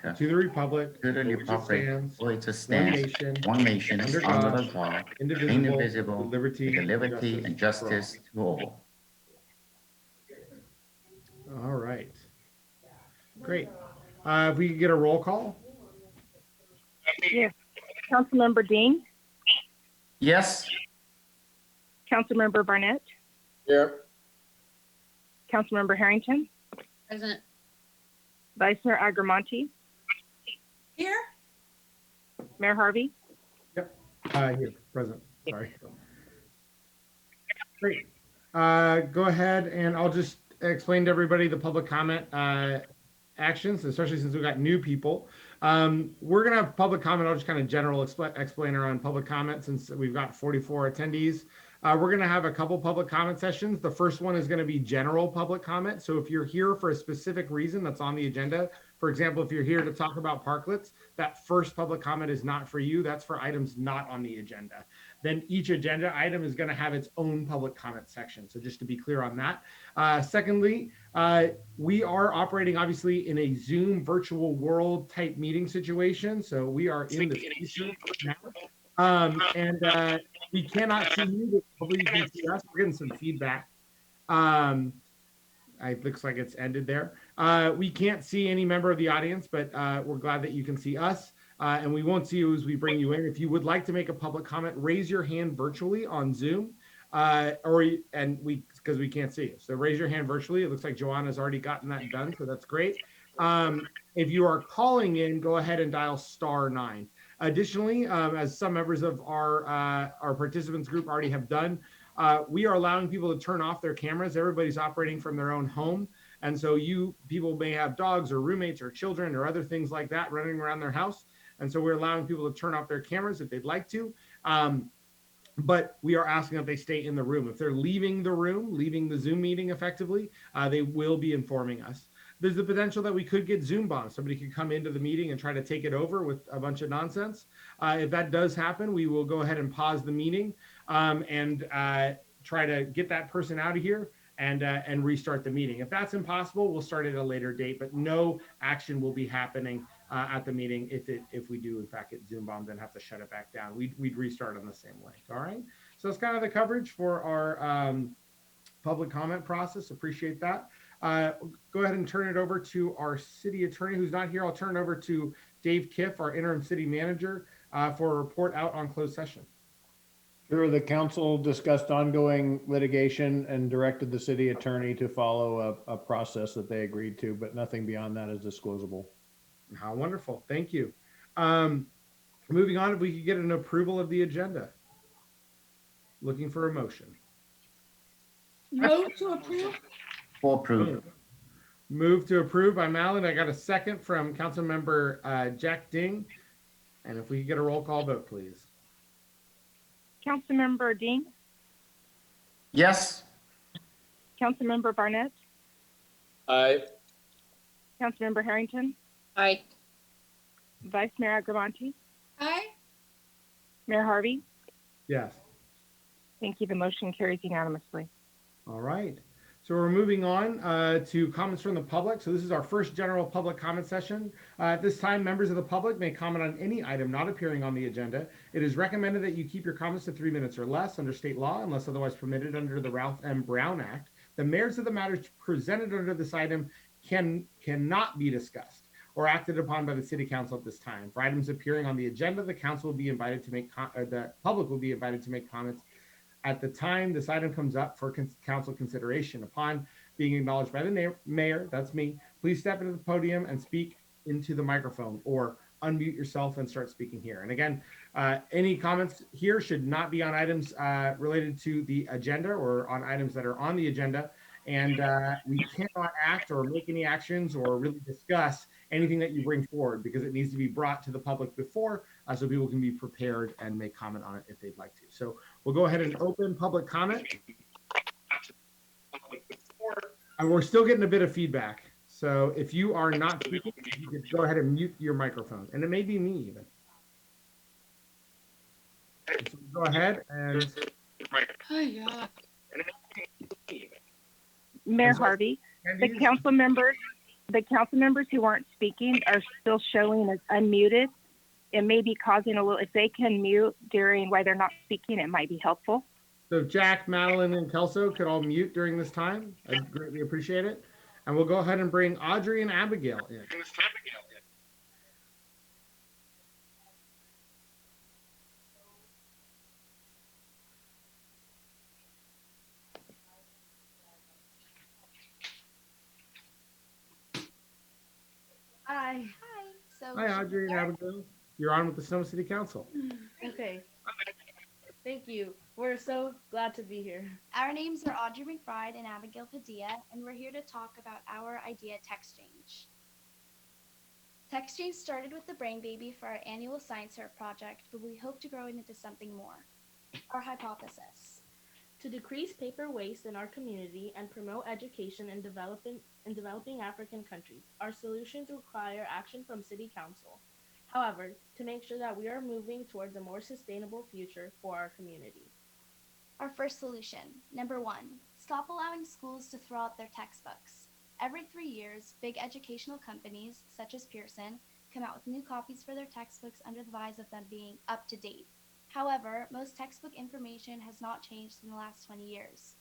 America, to the republic to the for which it republic stands, for which it one stands, nation, one nation, under under God, the God, indivisible, with indivisible, liberty with and liberty and justice for all. justice to all. All right. Great. If we could get a roll call. Yes. Councilmember Dean, Yes. Councilmember Barnett, Here. Councilmember Harrington, Present. Vice Mayor Agramonte, Here. Mayor Harvey. Here, present. Sorry. Great. Go ahead and I'll just explain to everybody the public comment actions, especially since we've got new people. We're going to have public comment. I'll just kind of general explainer on public comment since we've got 44 attendees. We're going to have a couple public comment sessions. The first one is going to be general public comment. So if you're here for a specific reason that's on the agenda, for example, if you're here to talk about parklets, that first public comment is not for you. That's for items not on the agenda. Then each agenda item is going to have its own public comment section. So just to be clear on that. Secondly, we are operating obviously in a Zoom virtual world type meeting situation. So we are in the future now. And we cannot see you, but hopefully you can see us. We're getting some feedback. It looks like it's ended there. We can't see any member of the audience, but we're glad that you can see us. And we won't see you as we bring you in. If you would like to make a public comment, raise your hand virtually on Zoom, because we can't see you. So raise your hand virtually. It looks like Joanna's already gotten that done, so that's great. If you are calling in, go ahead and dial *9. Additionally, as some members of our participants group already have done, we are allowing people to turn off their cameras. Everybody's operating from their own home. And so people may have dogs or roommates or children or other things like that running around their house. And so we're allowing people to turn off their cameras if they'd like to. But we are asking that they stay in the room. If they're leaving the room, leaving the Zoom meeting effectively, they will be informing us. There's the potential that we could get Zoom bombed. Somebody could come into the meeting and try to take it over with a bunch of nonsense. If that does happen, we will go ahead and pause the meeting and try to get that person out of here and restart the meeting. If that's impossible, we'll start at a later date, but no action will be happening at the meeting if we do in fact get Zoom bombed and have to shut it back down. We'd restart on the same link. All right. So that's kind of the coverage for our public comment process. Appreciate that. Go ahead and turn it over to our city attorney who's not here. I'll turn it over to Dave Kiff, our interim city manager, for a report out on closed session. Sure, the council discussed ongoing litigation and directed the city attorney to follow a process that they agreed to, but nothing beyond that is disclosable. How wonderful. Thank you. Moving on, if we could get an approval of the agenda. Looking for a motion. Move to approve. For approve. Move to approve by Malin. I got a second from Councilmember Jack Ding. And if we could get a roll call vote, please. Councilmember Dean, Yes. Councilmember Barnett, Aye. Councilmember Harrington, Aye. Vice Mayor Agramonte, Aye. Mayor Harvey. Yes. Thank you. The motion carries unanimously. All right. So we're moving on to comments from the public. So this is our first general public comment session. At this time, members of the public may comment on any item not appearing on the agenda. It is recommended that you keep your comments to 3 minutes or less under state law, unless otherwise permitted under the Ralph M. Brown Act. The merits of the matters presented under this item cannot be discussed or acted upon by the city council at this time. For items appearing on the agenda, the council will be invited to make, the public will be invited to make comments at the time this item comes up for council consideration. Upon being acknowledged by the mayor, that's me, please step into the podium and speak into the microphone or unmute yourself and start speaking here. And again, any comments here should not be on items related to the agenda or on items that are on the agenda. And we cannot act or make any actions or really discuss anything that you bring forward because it needs to be brought to the public before so people can be prepared and make comment on it if they'd like to. So we'll go ahead and open public comment. And we're still getting a bit of feedback. So if you are not speaking, you can go ahead and mute your microphone. And it may be me even. So go ahead and... Oh, yeah. Mayor Harvey, the council members the council members who aren't speaking are still showing as unmuted. It may be causing a little, if they can mute during while they're not speaking, it might be helpful. So Jack, Madeline, and Kelso could all mute during this time. I'd greatly appreciate it. And we'll go ahead and bring Audrey and Abigail in. Hi. Hi, Audrey and Abigail. You're on with the Sonoma City Council. Okay. Thank you. We're so glad to be here. Our names are Audrey McBride and Abigail Padilla, and we're here to talk about our idea, TechSchange. TechSchange started with the Brain Baby for our annual science fair project, but we hope to grow it into something more. Our hypothesis. To decrease paper waste in our community and promote education in developing African countries, our solutions require action from City Council. However, to make sure that we are moving towards a more sustainable future for our community. Our first solution. Number 1, stop allowing schools to throw out their textbooks. Every 3 years, big educational companies, such as Pearson, come out with new copies for their textbooks under the guise of them being up to date. However, most textbook information has not changed in the last 20 years,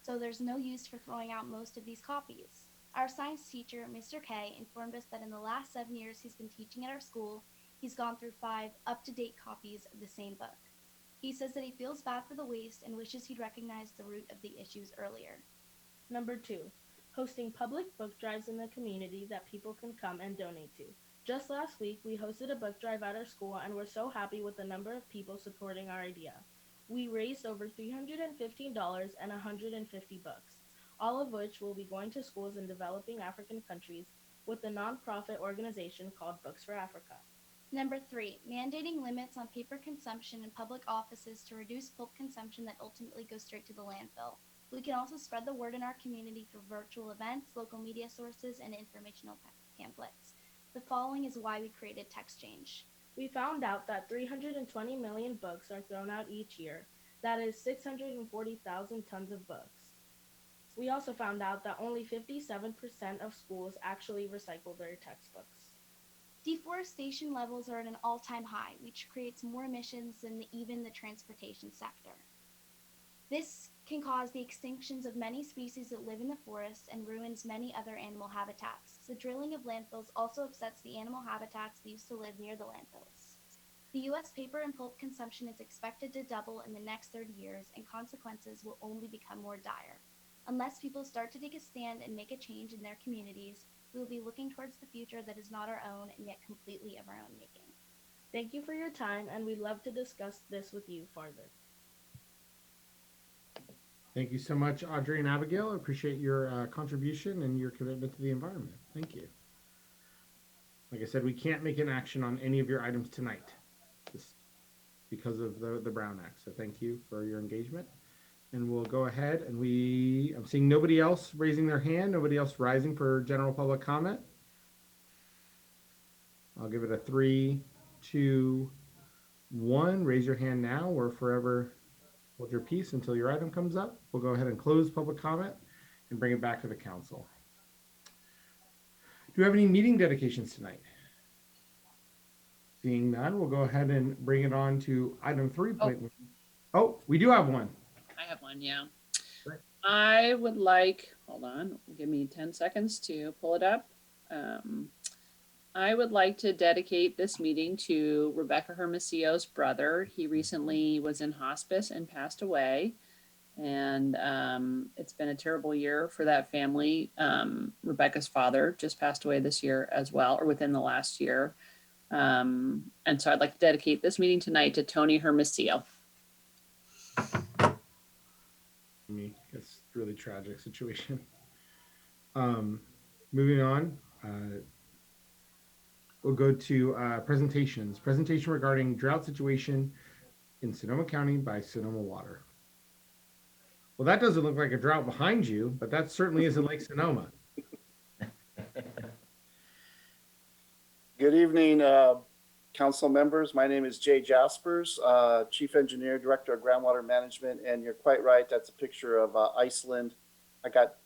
so there's no use for throwing out most of these copies. Our science teacher, Mr. K, informed us that in the last 7 years he's been teaching at our school, he's gone through 5 up-to-date copies of the same book. He says that he feels bad for the waste and wishes he'd recognized the root of the issues earlier. Number 2, hosting public book drives in the community that people can come and donate to. Just last week, we hosted a book drive at our school and we're so happy with the number of people supporting our idea. We raised over $315 and 150 books, all of which will be going to schools in developing African countries with a nonprofit organization called Books for Africa. Number 3, mandating limits on paper consumption in public offices to reduce pulp consumption that ultimately goes straight to the landfill. We can also spread the word in our community through virtual events, local media sources, and informational pamphlets. The following is why we created TechSchange. We found out that 320 million books are thrown out each year. That is 640,000 tons of books. We also found out that only 57% of schools actually recycle their textbooks. Deforestation levels are at an all-time high, which creates more emissions than even the transportation sector. This can cause the extinctions of many species that live in the forests and ruins many other animal habitats. The drilling of landfills also upsets the animal habitats that used to live near the landfills. The U.S. paper and pulp consumption is expected to double in the next 30 years, and consequences will only become more dire. Unless people start to take a stand and make a change in their communities, we will be looking towards the future that is not our own and yet completely of our own making. Thank you for your time, and we'd love to discuss this with you further. Thank you so much, Audrey and Abigail. I appreciate your contribution and your commitment to the environment. Thank you. Like I said, we can't make an action on any of your items tonight just because of the Brown Act. So thank you for your engagement. And we'll go ahead and I'm seeing nobody else raising their hand, nobody else rising for general public comment. I'll give it a 3, 2, 1. Raise your hand now or forever hold your peace until your item comes up. We'll go ahead and close public comment and bring it back to the council. Do we have any meeting dedications tonight? Seeing none, we'll go ahead and bring it on to item 3.1. Oh, we do have one. I have one, yeah. Great. I would like, hold on, give me 10 seconds to pull it up. I would like to dedicate this meeting to Rebecca Hermosillo's brother. He recently was in hospice and passed away. And it's been a terrible year for that family. Rebecca's father just passed away this year as well, or within the last year. And so I'd like to dedicate this meeting tonight to Tony Hermosillo. I mean, it's a really tragic situation. Moving on, we'll go to presentations. Presentation regarding drought situation in Sonoma County by Sonoma Water. Well, that doesn't look like a drought behind you, but that certainly isn't Lake Sonoma. Good evening, council members. My name is Jay Jaspers, Chief Engineer, Director of Groundwater Management, and you're quite right. That's a picture of Iceland. I got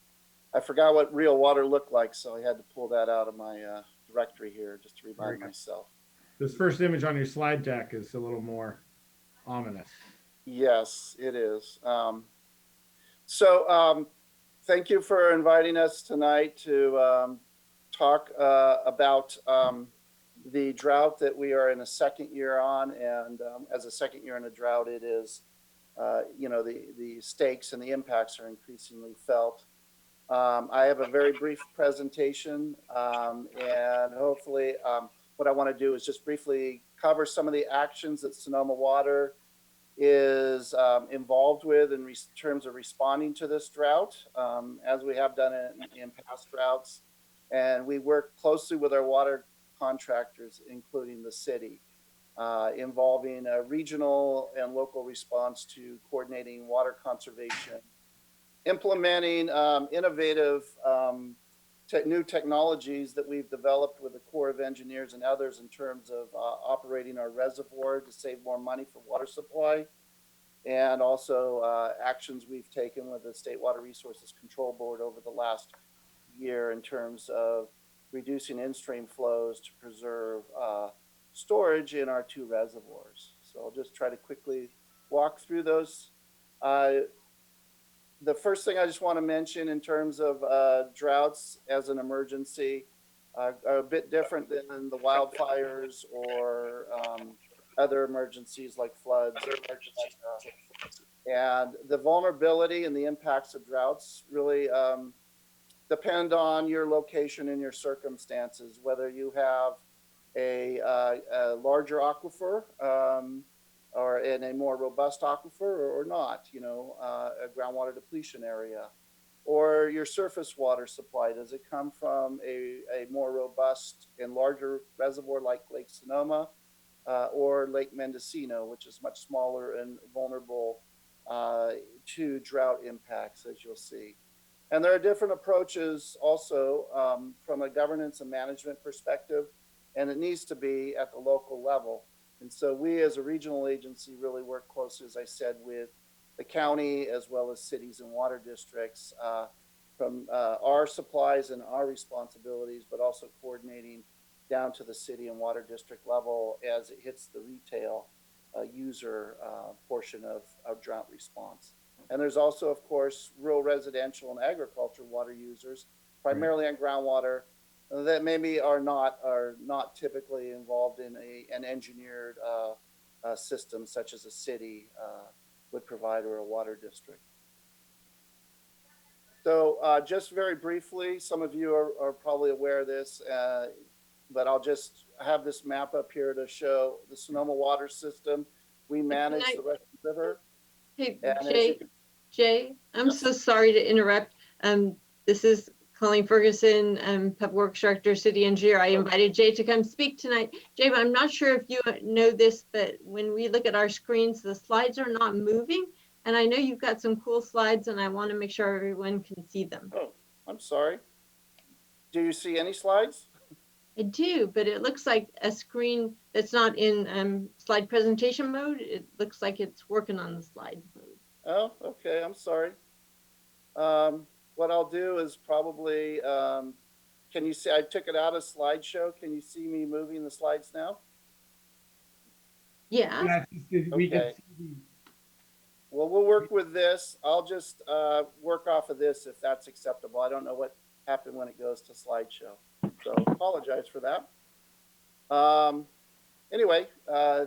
I forgot what real water looked like, so I had to pull that out of my directory here just to Very remind good. myself. This first image on your slide deck is a little more ominous. Yes, it is. So thank you for inviting us tonight to talk about the drought that we are in a second year on. And as a second year in a drought, it is, the stakes and the impacts are increasingly felt. I have a very brief presentation, and hopefully what I want to do is just briefly cover some of the actions that Sonoma Water is involved with in terms of responding to this drought, as we have done in past droughts. And we work closely with our water contractors, including the city, involving a regional and local response to coordinating water conservation, implementing innovative new technologies that we've developed with the Corps of Engineers and others in terms of operating our reservoir to save more money for water supply, and also actions we've taken with the State Water Resources Control Board over the last year in terms of reducing in-stream flows to preserve storage in our 2 reservoirs. So I'll just try to quickly walk through those. The first thing I just want to mention in terms of droughts as an emergency are a bit different than the wildfires or other emergencies like floods. And the vulnerability and the impacts of droughts really depend on your location and your circumstances, whether you have a larger aquifer or in a more robust aquifer or not, a groundwater depletion area, or your surface water supply. Does it come from a more robust and larger reservoir like Lake Sonoma or Lake Mendocino, which is much smaller and vulnerable to drought impacts, as you'll see. And there are different approaches also from a governance and management perspective, and it needs to be at the local level. And so we as a regional agency really work closely, as I said, with the county as well as cities and water districts from our supplies and our responsibilities, but also coordinating down to the city and water district level as it hits the retail user portion of drought response. And there's also, of course, rural residential and agriculture water users, primarily on groundwater, that maybe are not typically involved in an engineered system such as a city would provide or a water district. So just very briefly, some of you are probably aware of this, but I'll just have this map up here to show the Sonoma water system. We manage the Russian River. Hey, And Jay, I'm so sorry to interrupt. This is Colleen Ferguson, Public Works Director, City Engineer. I invited Jay to come speak tonight. Jay, I'm not sure if you know this, but when we look at our screens, the slides are not moving. And I know you've got some cool slides and I want to make sure everyone can see them. Oh, I'm sorry. Do you see any slides? I do, but it looks like a screen that's not in slide presentation mode. It looks like it's working on the slide mode. Oh, okay. I'm sorry. What I'll do is probably, can you see, I took it out of slideshow. Can you see me moving the slides now? Yeah. We can Okay. see Well, we'll work with this. I'll just work off of this if that's acceptable. I don't know what happened when it goes to slideshow. So apologize for that. Anyway,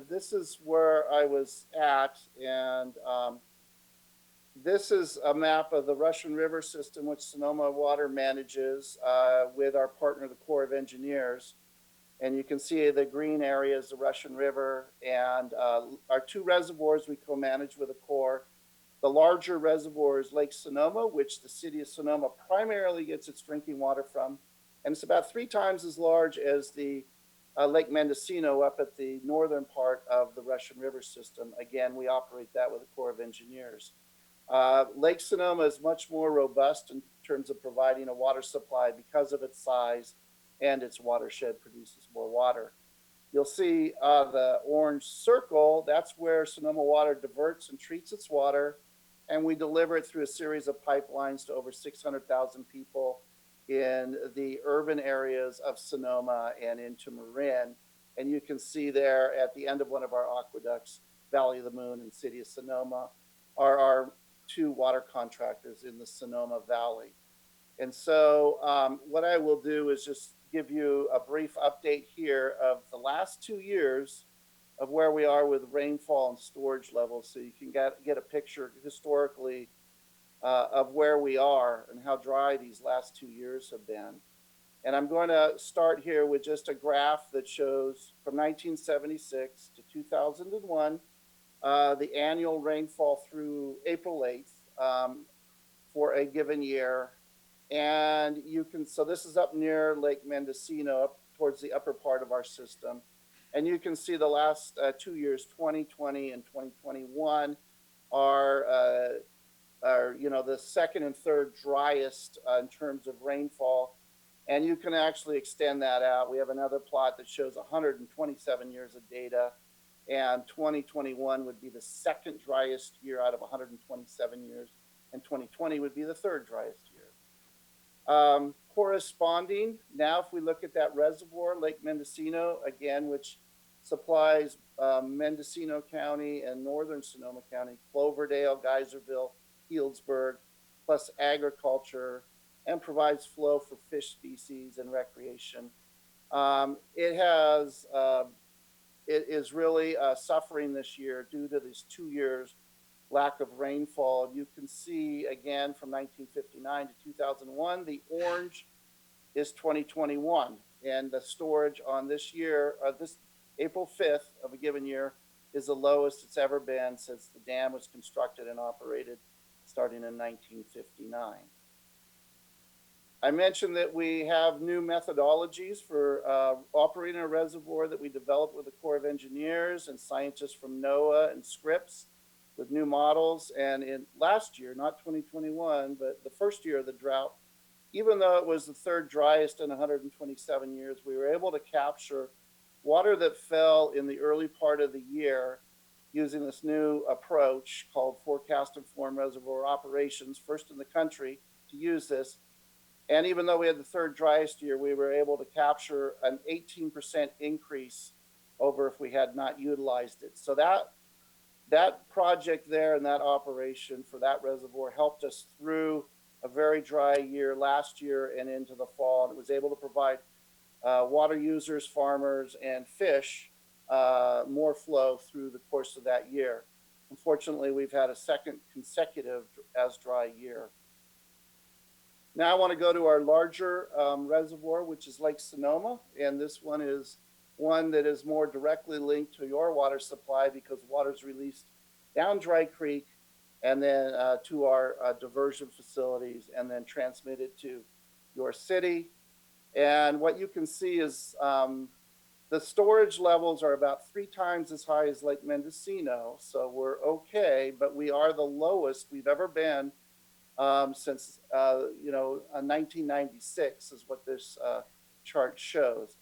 this is where I was at, and this is a map of the Russian River system, which Sonoma Water manages with our partner, the Corps of Engineers. And you can see the green area is the Russian River, and our 2 reservoirs we co-manage with the Corps. The larger reservoir is Lake Sonoma, which the city of Sonoma primarily gets its drinking water from. And it's about 3 times as large as the Lake Mendocino up at the northern part of the Russian River system. Again, we operate that with the Corps of Engineers. Lake Sonoma is much more robust in terms of providing a water supply because of its size, and its watershed produces more water. You'll see the orange circle, that's where Sonoma Water diverts and treats its water and we deliver it through a series of pipelines to over 600,000 people in the urban areas of Sonoma and into Marin. And you can see there at the end of one of our aqueducts, Valley of the Moon and City of Sonoma, are our two water contractors in the Sonoma Valley. And so what I will do is just give you a brief update here of the last 2 years of where we are with rainfall and storage levels, so you can get a picture historically of where we are and how dry these last 2 years have been. And I'm going to start here with just a graph that shows from 1976 to 2001, the annual rainfall through April 8th for a given year. And you can, so this is up near Lake Mendocino, up towards the upper part of our system. And you can see the last 2 years, 2020 and 2021, are the second and third driest in terms of rainfall. And you can actually extend that out. We have another plot that shows 127 years of data, and 2021 would be the second driest year out of 127 years, and 2020 would be the third driest year. Corresponding, now if we look at that reservoir, Lake Mendocino, again, which supplies Mendocino County and northern Sonoma County, Cloverdale, Geyserville, Healdsburg, plus agriculture, and provides flow for fish species and recreation. It is really suffering this year due to these 2 years lack of rainfall. You can see again from 1959 to 2001, the orange is 2021, and the storage on this year, this April 5th of a given year, is the lowest it's ever been since the dam was constructed and operated starting in 1959. I mentioned that we have new methodologies for operating a reservoir that we developed with the Corps of Engineers and scientists from NOAA and Scripps with new models. And in last year, not 2021, but the first year of the drought, even though it was the third driest in 127 years, we were able to capture water that fell in the early part of the year using this new approach called forecast informed reservoir operations, first in the country to use this. And even though we had the third driest year, we were able to capture an 18% increase over if we had not utilized it. So that project there and that operation for that reservoir helped us through a very dry year last year and into the fall. And it was able to provide water users, farmers, and fish more flow through the course of that year. Unfortunately, we've had a second consecutive as dry year. Now I want to go to our larger reservoir, which is Lake Sonoma. And this one is one that is more directly linked to your water supply because water is released down Dry Creek and then to our diversion facilities and then transmitted to your city. And what you can see is the storage levels are about 3 times as high as Lake Mendocino. So we're okay, but we are the lowest we've ever been since 1996 is what this chart shows.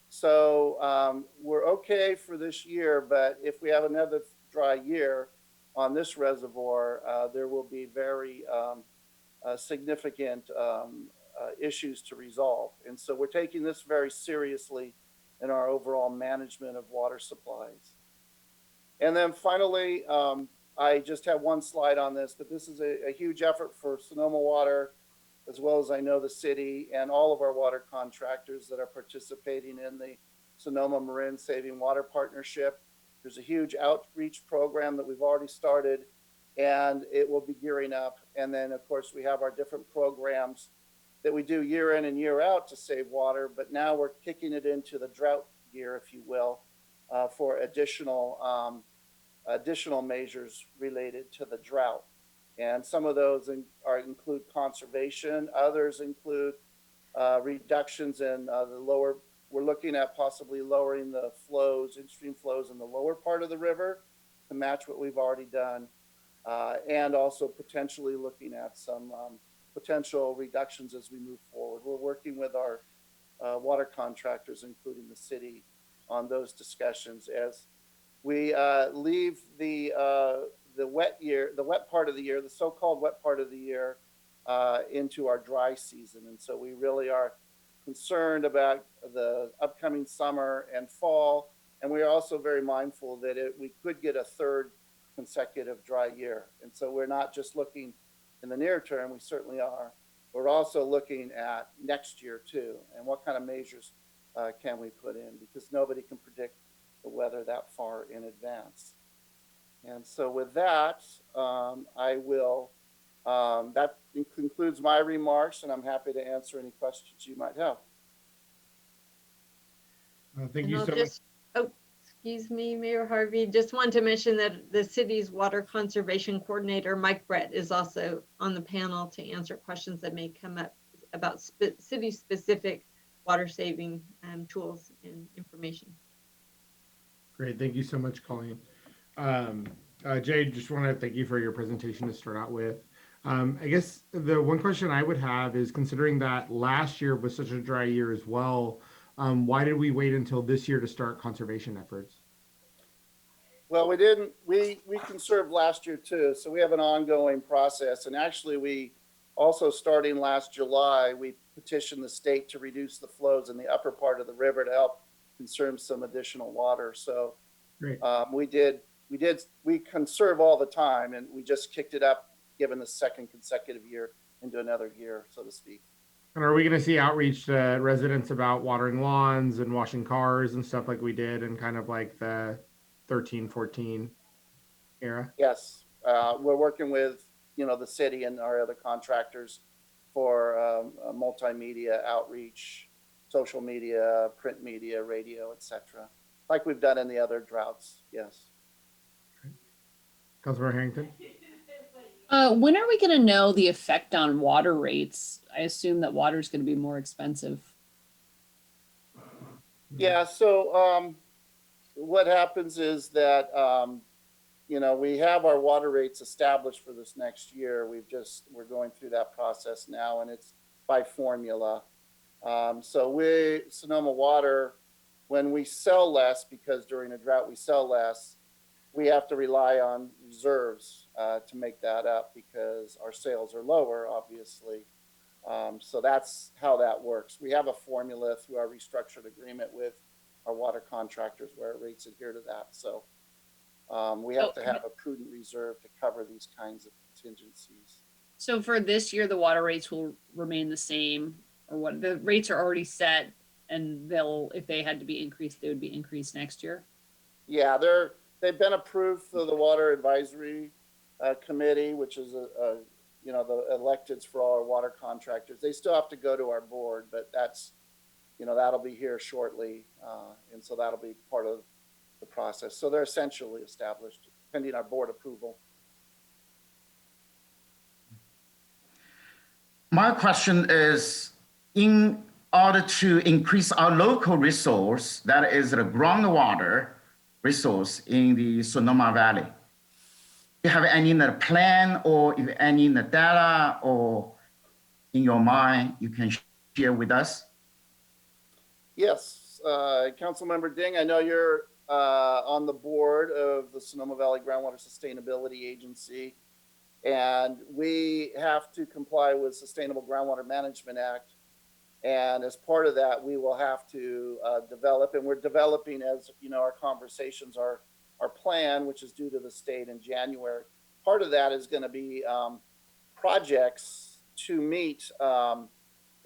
So we're okay for this year, but if we have another dry year on this reservoir, there will be very significant issues to resolve. And so we're taking this very seriously in our overall management of water supplies. And then finally, I just have one slide on this, but this is a huge effort for Sonoma Water, as well as I know the city and all of our water contractors that are participating in the Sonoma Marin Saving Water Partnership. There's a huge outreach program that we've already started, and it will be gearing up. And then, of course, we have our different programs that we do year in and year out to save water, but now we're kicking it into the drought gear, if you will, for additional measures related to the drought. And some of those include conservation. Others include reductions in the lower. We're looking at possibly lowering the flows, in-stream flows in the lower part of the river to match what we've already done. And also potentially looking at some potential reductions as we move forward. We're working with our water contractors, including the city, on those discussions as we leave the the wet part of the year, the so-called wet part of the year, into our dry season. And so we really are concerned about the upcoming summer and fall. And we are also very mindful that we could get a third consecutive dry year. And so we're not just looking in the near term, we certainly are. We're also looking at next year too, and what kind of measures can we put in, because nobody can predict the weather that far in advance. And so with that, that concludes my remarks, and I'm happy to answer any questions you might have. Thank And you I'll so much. just, oh, excuse me, Mayor Harvey, just want to mention that the city's water conservation coordinator, Mike Brett, is also on the panel to answer questions that may come up about city-specific water saving tools and information. Great. Thank you so much, Colleen. Jay, just want to thank you for your presentation to start out with. I guess the one question I would have is, considering that last year was such a dry year as well, why did we wait until this year to start conservation efforts? Well, we didn't, we conserved last year too. So we have an ongoing process. And actually we also, starting last July, we petitioned the state to reduce the flows in the upper part of the river to help conserve some additional water. So Great. we conserve all the time, and we just kicked it up, given the second consecutive year into another year, so to speak. And are we going to see outreach to residents about watering lawns and washing cars and stuff like we did in kind of like the 13, 14 era? Yes, we're working with, the city and our other contractors for multimedia outreach, social media, print media, radio, etc., like we've done in the other droughts. Yes. Councilmember Harrington? When are we going to know the effect on water rates? I assume that water is going to be more expensive. Yeah, so what happens is that, we have our water rates established for this next year. We're going through that process now, and it's by formula. So Sonoma Water, when we sell less, because during a drought we sell less, we have to rely on reserves to make that up, because our sales are lower, obviously. So that's how that works. We have a formula through our restructured agreement with our water contractors where our rates adhere to that. So we have to have a prudent reserve to cover these kinds of contingencies. So for this year, the water rates will remain the same, or what? The rates are already set, and if they had to be increased, they would be increased next year? Yeah, they've been approved through the Water Advisory Committee, which is the electeds for all our water contractors. They still have to go to our board, but that's, that'll be here shortly. And so that'll be part of the process. So they're essentially established pending our board approval. My question is, in order to increase our local resource, that is the groundwater resource in the Sonoma Valley, do you have any plan, or if any data, or in your mind you can share with us? Yes, Councilmember Ding, I know you're on the board of the Sonoma Valley Groundwater Sustainability Agency, and we have to comply with Sustainable Groundwater Management Act. And as part of that, we will have to develop, and we're developing, as our conversations, our plan, which is due to the state in January. Part of that is going to be projects to meet the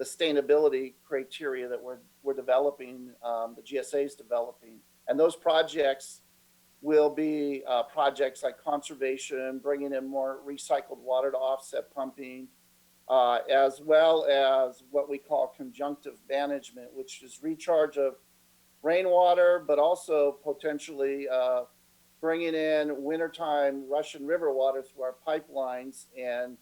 sustainability criteria that we're developing, the GSA is developing. And those projects will be projects like conservation, bringing in more recycled water to offset pumping, as well as what we call conjunctive management, which is recharge of rainwater, but also potentially bringing in wintertime Russian River water through our pipelines and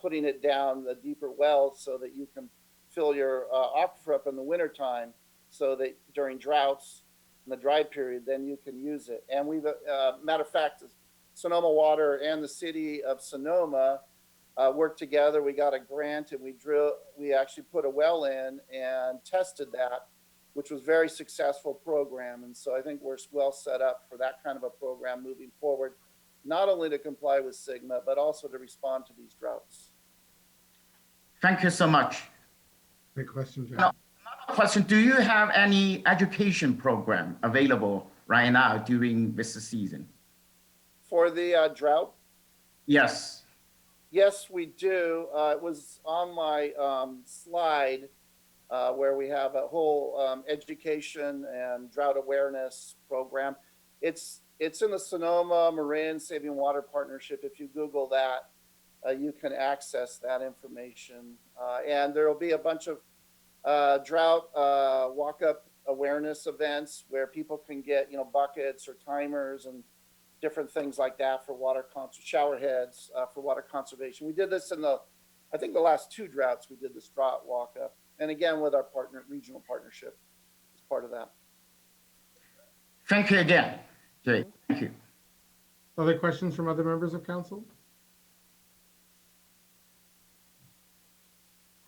putting it down the deeper wells so that you can fill your aquifer up in the wintertime, so that during droughts in the dry period, then you can use it. And we've, matter of fact, Sonoma Water and the city of Sonoma worked together. We got a grant, and we actually put a well in and tested that, which was a very successful program. And so I think we're well set up for that kind of a program moving forward. not only to comply with SIGMA, but also to respond to these droughts. Thank you so much. Great question, Jay. Now, another question, do you have any education program available right now during this season? For the drought, Yes. yes, we do. It was on my slide where we have a whole education and drought awareness program. It's in the Sonoma Marin Saving Water Partnership. If you Google that, you can access that information. And there will be a bunch of drought walk-up awareness events where people can get, buckets or timers and different things like that for shower heads for water conservation. We did this I think the last 2 droughts, we did this drought walk-up. And again, with our regional partnership as part of that. Thank you again, Jay. Thank you. Other questions from other members of council?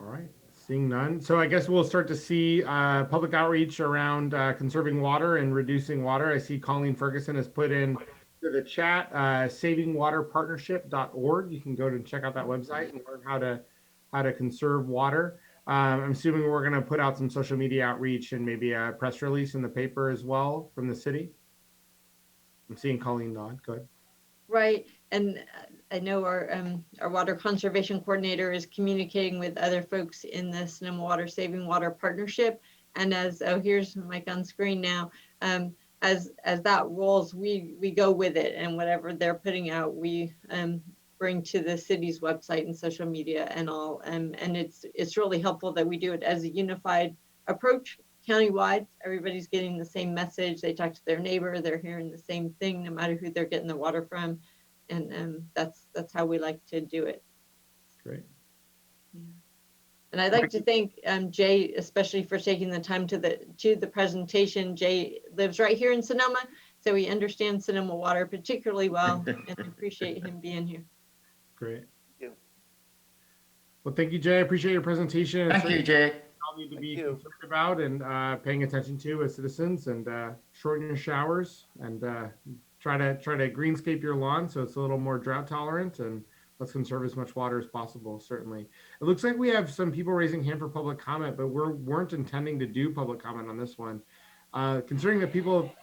All right, seeing none. So I guess we'll start to see public outreach around conserving water and reducing water. I see Colleen Ferguson has put in to the chat, savingwaterpartnership.org. You can go to check out that website and learn how to conserve water. I'm assuming we're going to put out some social media outreach and maybe a press release in the paper as well from the city. I'm seeing Colleen nod. Go ahead. Right, and I know our water conservation coordinator is communicating with other folks in the Sonoma Water Saving Water Partnership. And here's Mike on screen now. As that rolls, we go with it, and whatever they're putting out, we bring to the city's website and social media and all. And it's really helpful that we do it as a unified approach countywide. Everybody's getting the same message. They talk to their neighbor, they're hearing the same thing, no matter who they're getting the water from. And that's how we like to do it. Great. Yeah. And I'd like to thank Jay, especially for taking the time to the presentation. Jay lives right here in Sonoma, so he understands Sonoma water particularly well, and I appreciate him being here. Great. Thank you. Well, thank you, Jay. I appreciate your presentation. Thank you, Jay. All need to be concerned about and paying attention to as citizens, and shorten your showers and try to greenscape your lawn so it's a little more drought tolerant, and let's conserve as much water as possible. Certainly. It looks like we have some people raising hand for public comment, but we weren't intending to do public comment on this one. Considering that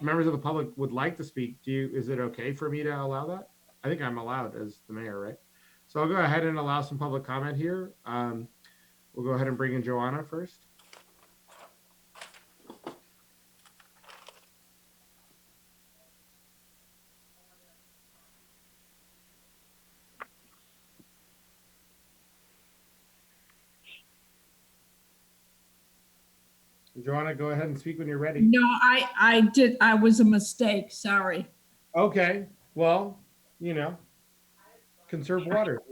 members of the public would like to speak, is it okay for me to allow that? I think I'm allowed as the mayor, right? So I'll go ahead and allow some public comment here. We'll go ahead and bring in Joanna first. Joanna, go ahead and speak when you're ready. No, I did. I was a mistake. Sorry. Okay. Well, conserve water.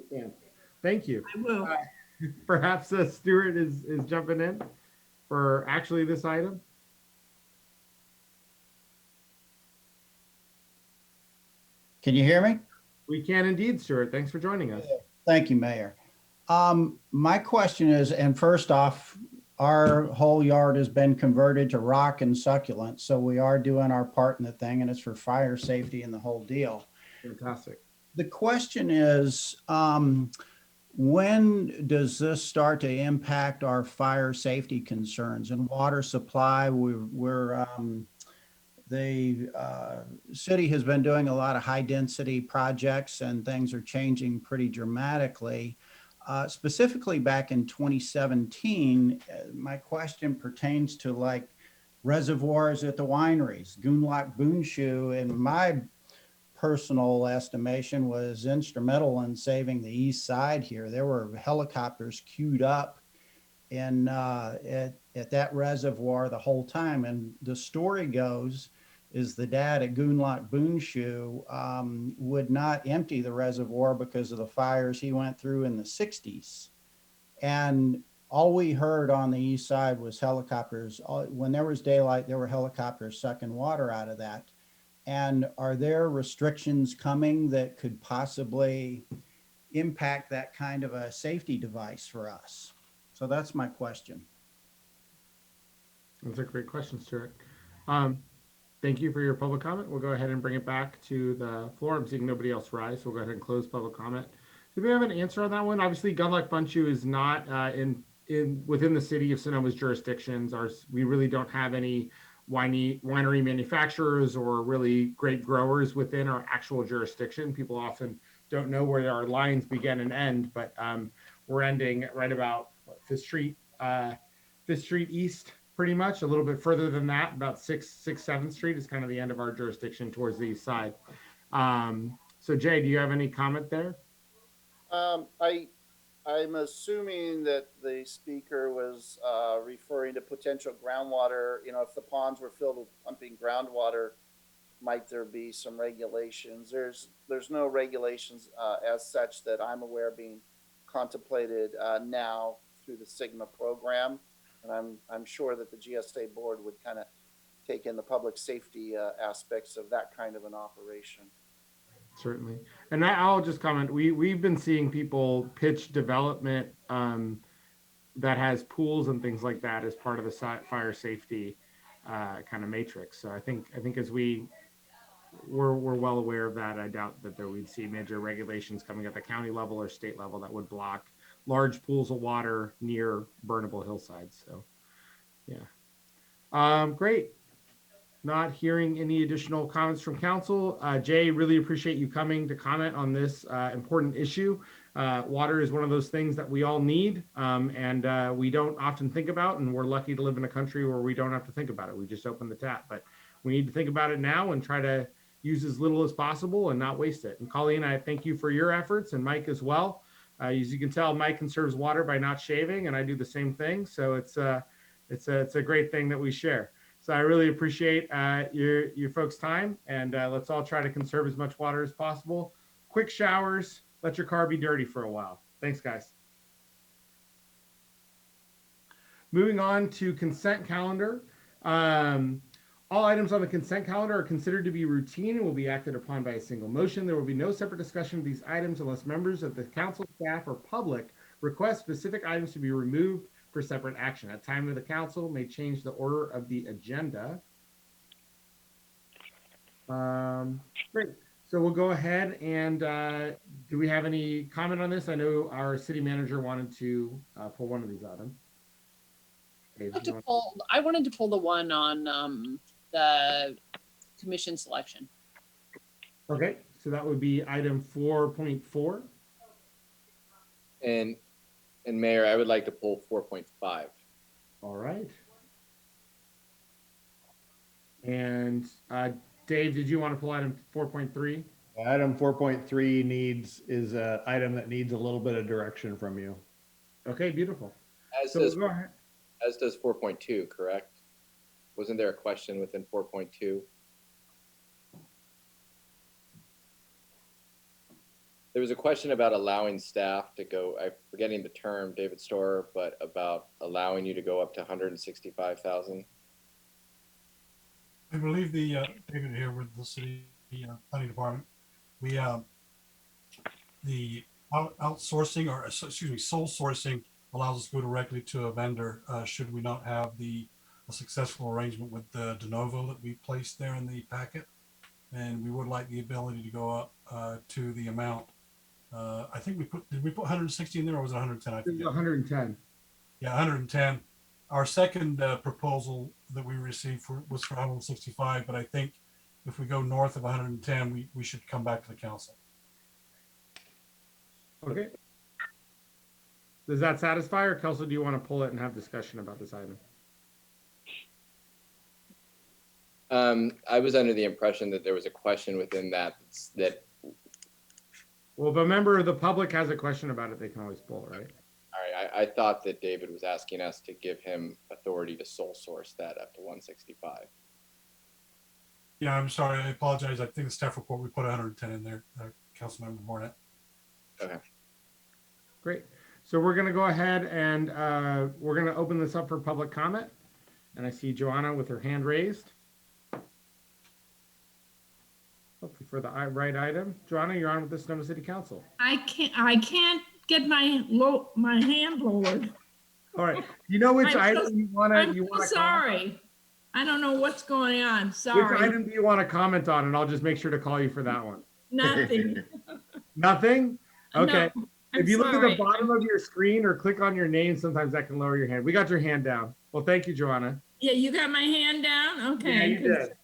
Thank you. I will. Perhaps Stuart is jumping in for actually this item. Can you hear me? We can indeed, Stuart. Thanks for joining us. Thank you, Mayor. My question is, and first off, our whole yard has been converted to rock and succulent, so we are doing our part in the thing, and it's for fire safety and the whole deal. Fantastic. The question is, when does this start to impact our fire safety concerns and water supply? The city has been doing a lot of high density projects, and things are changing pretty dramatically. Specifically back in 2017, my question pertains to like reservoirs at the wineries. Goonlock Boonshoe, in my personal estimation, was instrumental in saving the east side here. There were helicopters queued up at that reservoir the whole time. And the story goes is the dad at Goonlock Boonshoe would not empty the reservoir because of the fires he went through in the 60s. And all we heard on the east side was helicopters. When there was daylight, there were helicopters sucking water out of that. And are there restrictions coming that could possibly impact that kind of a safety device for us? So that's my question. That's a great question, Stuart. Thank you for your public comment. We'll go ahead and bring it back to the floor. I'm seeing nobody else rise, so we'll go ahead and close public comment. Do we have an answer on that one? Obviously, Gun Luck Fun Shoe is not within the city of Sonoma's jurisdictions. We really don't have any winery manufacturers or really great growers within our actual jurisdiction. People often don't know where our lines begin and end, but we're ending right about Fifth Street East, pretty much. A little bit further than that, about 7th Street is kind of the end of our jurisdiction towards the east side. So Jay, do you have any comment there? I'm assuming that the speaker was referring to potential groundwater. You know, if the ponds were filled with pumping groundwater, might there be some regulations? There's no regulations as such that I'm aware being contemplated now through the Sigma program, and I'm sure that the GSA board would kind of take in the public safety aspects of that kind of an operation. Certainly. And I'll just comment, we've been seeing people pitch development that has pools and things like that as part of the fire safety kind of matrix. So I think as we're well aware of that. I doubt that we'd see major regulations coming at the county level or state level that would block large pools of water near burnable hillsides. So yeah. Great. Not hearing any additional comments from council. Jay, really appreciate you coming to comment on this important issue. Water is one of those things that we all need, and we don't often think about, and we're lucky to live in a country where we don't have to think about it. We just open the tap, but we need to think about it now and try to use as little as possible and not waste it. And Colleen, I thank you for your efforts, and Mike as well. As you can tell, Mike conserves water by not shaving, and I do the same thing. So it's a great thing that we share. So I really appreciate your folks' time, and let's all try to conserve as much water as possible. Quick showers, let your car be dirty for a while. Thanks, guys. Moving on to consent calendar. All items on the consent calendar are considered to be routine and will be acted upon by a single motion. There will be no separate discussion of these items unless members of the council, staff, or public request specific items to be removed for separate action. At time of the council may change the order of the agenda. Great. So we'll go ahead and do we have any comment on this? I know our city manager wanted to pull one of these items. I wanted to pull the one on the commission selection. Okay, so that would be item 4.4. And Mayor, I would like to pull 4.5. All right. And Dave, did you want to pull item 4.3? Item 4.3 is an item that needs a little bit of direction from you. Okay, beautiful. As does 4.2, correct? Wasn't there a question within 4.2? There was a question about allowing staff to go, I'm forgetting the term, David Storer, but about allowing you to go up to 165,000. I believe David here with the city planning department, we the outsourcing, or excuse me, sole sourcing allows us to go directly to a vendor should we not have a successful arrangement with the de novo that we placed there in the packet. And we would like the ability to go up to the amount. I think did we put 160 in there, or was it 110? I forget. 110. Yeah, 110. Our second proposal that we received was for 165, but I think if we go north of 110, we should come back to the council. Okay. Does that satisfy, or Kelsey, do you want to pull it and have discussion about this item? I was under the impression that there was a question within that. Well, if a member of the public has a question about it, they can always pull it, right? All right, I thought that David was asking us to give him authority to sole source that up to 165. Yeah, I'm sorry. I apologize. I think the staff report, we put 110 in there, Councilmember Barnett. Okay. Great. So we're going to go ahead and we're going to open this up for public comment. And I see Joanna with her hand raised. Hopefully for the right item. Joanna, you're on with the Sonoma City Council. I can't get my hand lowered. All right. You know which I'm item you want to? I'm so sorry. I don't know what's going on. Which Sorry. item do you want to comment on? And I'll just make sure to call you for that one. Nothing. Nothing? Okay. No, If I'm you look at the sorry. bottom of your screen or click on your name, sometimes that can lower your hand. We got your hand down. Well, thank you, Joanna. Yeah, you got my hand down? Okay. Yeah, you 'cause- did.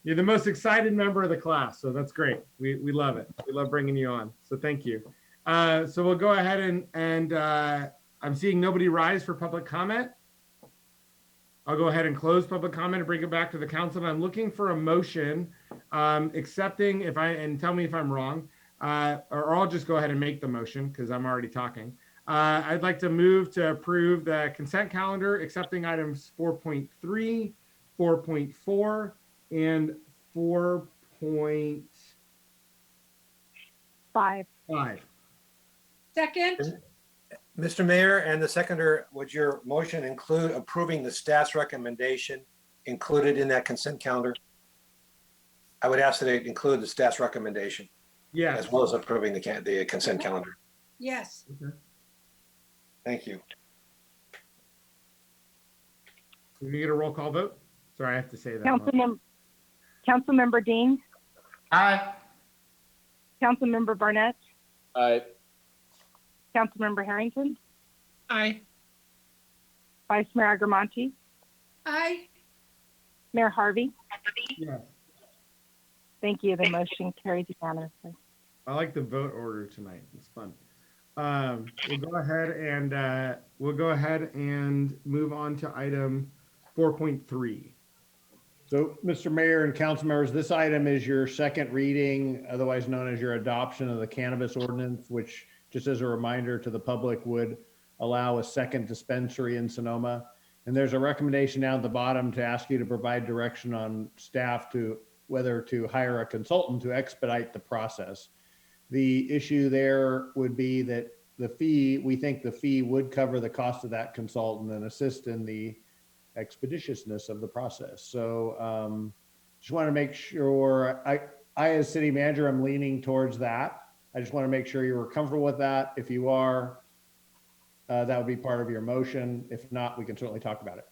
You're the most excited member of the class, so that's great. We love it. We love bringing you on. So thank you. So we'll go ahead and I'm seeing nobody rise for public comment. I'll go ahead and close public comment and bring it back to the council. And I'm looking for a motion accepting and tell me if I'm wrong, or I'll just go ahead and make the motion because I'm already talking. I'd like to move to approve the consent calendar, accepting items 4.3, 4.4, and 4.5. Second? Mr. Mayor and the seconder, would your motion include approving the staff's recommendation included in that consent calendar? I would ask that it include the staff's recommendation Yes. as well as approving the consent calendar. Yes. Thank you. Can we get a roll call vote? Sorry, I have to say that. Councilmember Dean, Aye. Councilmember Barnett, Aye. Councilmember Harrington, Aye. Vice Mayor Agramonte, Aye. Mayor Harvey. Yes. Thank you. The motion carries unanimously. I like the vote order tonight. It's fun. We'll go ahead and move on to item 4.3. So, Mr. Mayor and council members, this item is your second reading, otherwise known as your adoption of the cannabis ordinance, which, just as a reminder to the public, would allow a second dispensary in Sonoma. And there's a recommendation down at the bottom to ask you to provide direction on staff to whether to hire a consultant to expedite the process. The issue there would be that we think the fee would cover the cost of that consultant and assist in the expeditiousness of the process. So just want to make sure, I as city manager, I'm leaning towards that. I just want to make sure you were comfortable with that. If you are, that would be part of your motion. If not, we can certainly talk about it.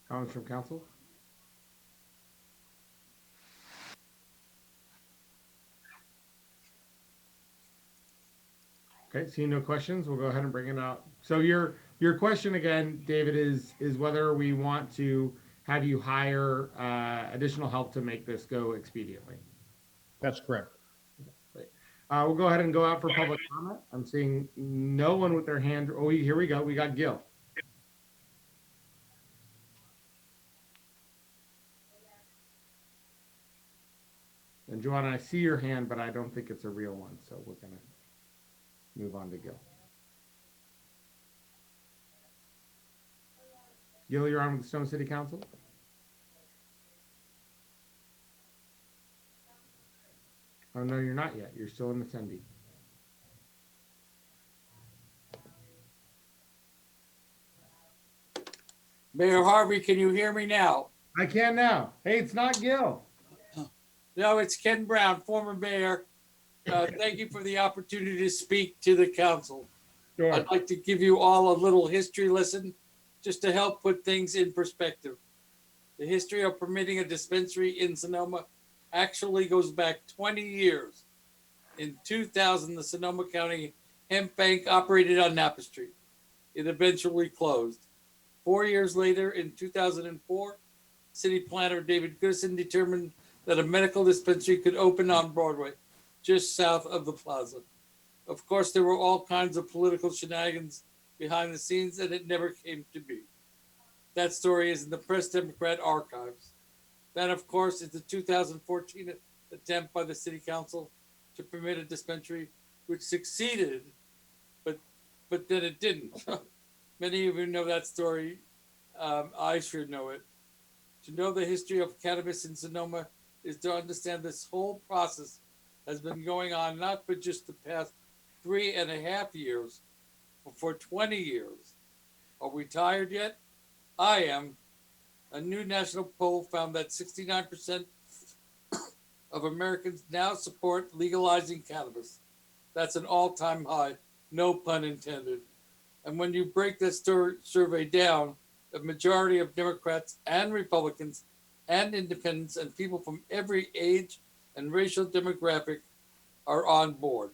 Comments from council? Okay, seeing no questions, we'll go ahead and bring it out. So your question again, David, is whether we want to have you hire additional help to make this go expediently. That's correct. Great. We'll go ahead and go out for public comment. I'm seeing no one with their hand. Oh, here we go. We got Gil. And Joanna, I see your hand, but I don't think it's a real one. So we're going to move on to Gil. Gil, you're on with the Stone City Council. Oh, no, you're not yet. You're still an attendee. Mayor Harvey, can you hear me now? I can now. Hey, it's not Gil. No, it's Ken Brown, former mayor. Thank you for the opportunity to speak to the council. Sure. I'd like to give you all a little history lesson just to help put things in perspective. The history of permitting a dispensary in Sonoma actually goes back 20 years. In 2000, the Sonoma County Hemp Bank operated on Napa Street. It eventually closed. 4 years later, in 2004, city planner David Goodison determined that a medical dispensary could open on Broadway, just south of the plaza. Of course, there were all kinds of political shenanigans behind the scenes, and it never came to be. That story is in the Press Democrat archives. Then, of course, is the 2014 attempt by the city council to permit a dispensary, which succeeded, but then it didn't. Many of you know that story. I sure know it. To know the history of cannabis in Sonoma is to understand this whole process has been going on not for just the past 3.5 years, but for 20 years. Are we tired yet? I am. A new national poll found that 69% of Americans now support legalizing cannabis. That's an all-time high, no pun intended. And when you break this survey down, the majority of Democrats and Republicans and independents and people from every age and racial demographic are on board.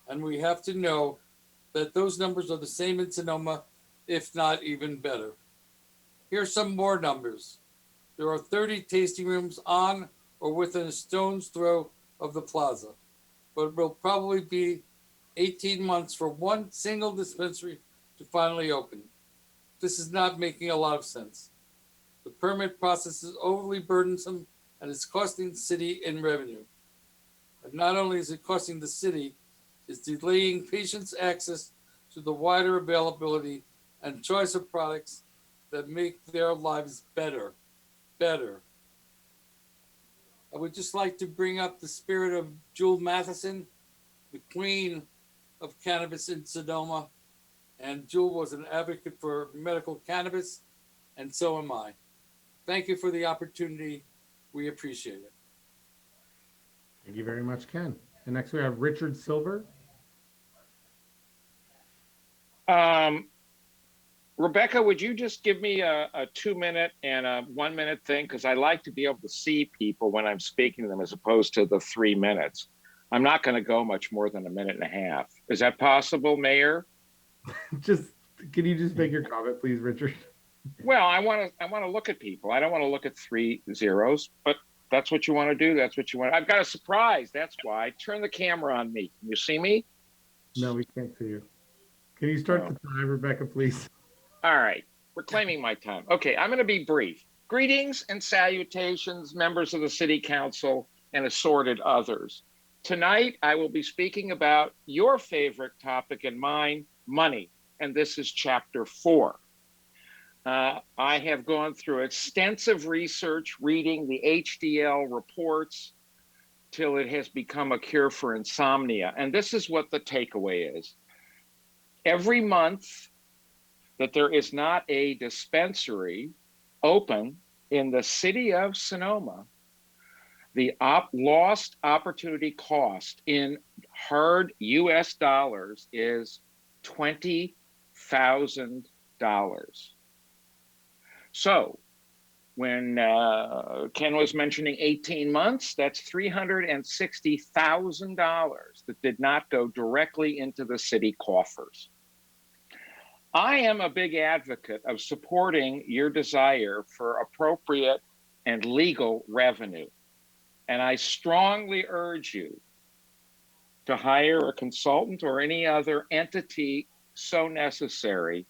And we have to know that those numbers are the same in Sonoma, if not even better. Here's some more numbers. There are 30 tasting rooms on or within a stone's throw of the plaza, but it will probably be 18 months for one single dispensary to finally open. This is not making a lot of sense. The permit process is overly burdensome and it's costing the city in revenue. And not only is it costing the city, it's delaying patients' access to the wider availability and choice of products that make their lives better. I would just like to bring up the spirit of Jewel Matheson, the queen of cannabis in Sonoma. And Jewel was an advocate for medical cannabis, and so am I. Thank you for the opportunity. We appreciate it. Thank you very much, Ken. And next we have Richard Silver. Rebecca, would you just give me a 2-minute and a 1-minute thing? Because I like to be able to see people when I'm speaking to them as opposed to the 3 minutes. I'm not going to go much more than a minute and a half. Is that possible, Mayor? Can you just make your comment, please, Richard? Well, I want to look at people. I don't want to look at 3 zeros, but that's what you want to do. That's what you want. I've got a surprise. That's why. Turn the camera on me. Can you see me? No, we can't see you. Can you start the time, Rebecca, please? All right, reclaiming my time. Okay, I'm going to be brief. Greetings and salutations, members of the City Council and assorted others. Tonight, I will be speaking about your favorite topic and mine, money, and this is chapter 4. I have gone through extensive research, reading the HDL reports till it has become a cure for insomnia. And this is what the takeaway is. Every month that there is not a dispensary open in the city of Sonoma, the lost opportunity cost in hard US dollars is $20,000. So when Ken was mentioning 18 months, that's $360,000 that did not go directly into the city coffers. I am a big advocate of supporting your desire for appropriate and legal revenue. And I strongly urge you to hire a consultant or any other entity so necessary,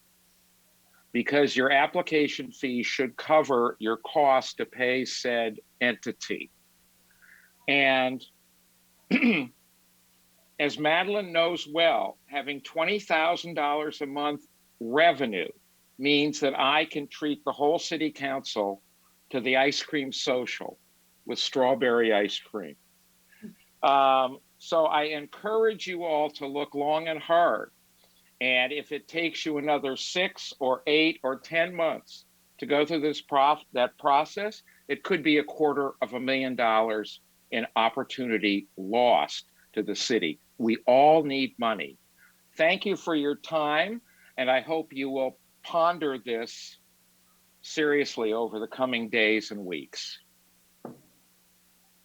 because your application fee should cover your cost to pay said entity. And as Madeline knows well, having $20,000 a month revenue means that I can treat the whole city council to the ice cream social with strawberry ice cream. So I encourage you all to look long and hard. And if it takes you another 6 or 8 or 10 months to go through that process, it could be $250,000 in opportunity lost to the city. We all need money. Thank you for your time. And I hope you will ponder this seriously over the coming days and weeks.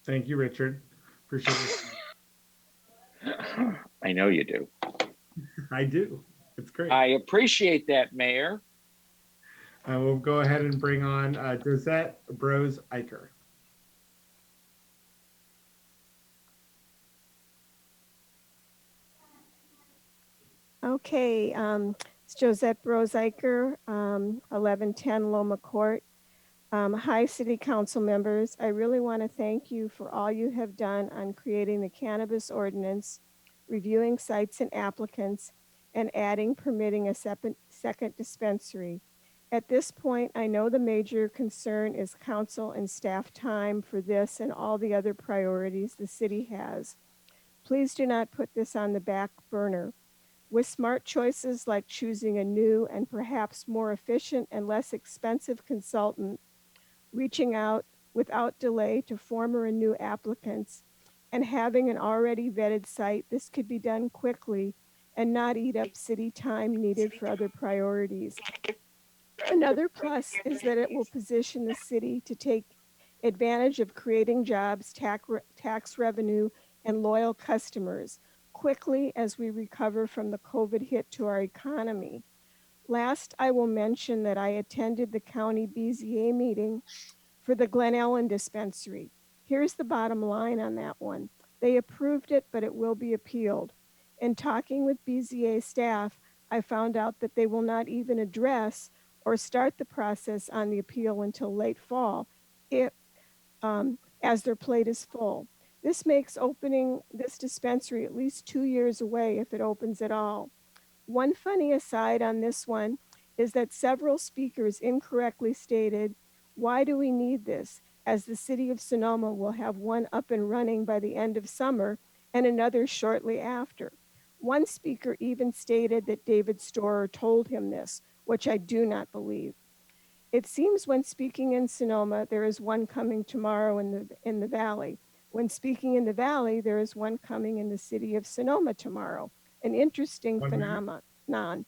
Thank you, Richard. Appreciate it. I know you do. I do. It's great. I appreciate that, Mayor. I will go ahead and bring on Josette Bros Eicher. Okay, it's Josette Brozeiker, 1110 Loma Court. Hi, City Council members. I really want to thank you for all you have done on creating the cannabis ordinance, reviewing sites and applicants, and adding permitting a second dispensary. At this point, I know the major concern is council and staff time for this and all the other priorities the city has. Please do not put this on the back burner. With smart choices like choosing a new and perhaps more efficient and less expensive consultant, reaching out without delay to former and new applicants, and having an already vetted site, this could be done quickly and not eat up city time needed for other priorities. Another plus is that it will position the city to take advantage of creating jobs, tax revenue, and loyal customers quickly as we recover from the COVID hit to our economy. Last, I will mention that I attended the county BZA meeting for the Glen Ellen dispensary. Here's the bottom line on that one. They approved it, but it will be appealed. In talking with BZA staff, I found out that they will not even address or start the process on the appeal until late fall, if, as their plate is full. This makes opening this dispensary at least 2 years away if it opens at all. One funny aside on this one is that several speakers incorrectly stated, "Why do we need this?" as the city of Sonoma will have one up and running by the end of summer and another shortly after. One speaker even stated that David Storer told him this, which I do not believe. It seems when speaking in Sonoma, there is one coming tomorrow in the valley. When speaking in the valley, there is one coming in the city of Sonoma tomorrow. An interesting phenomenon.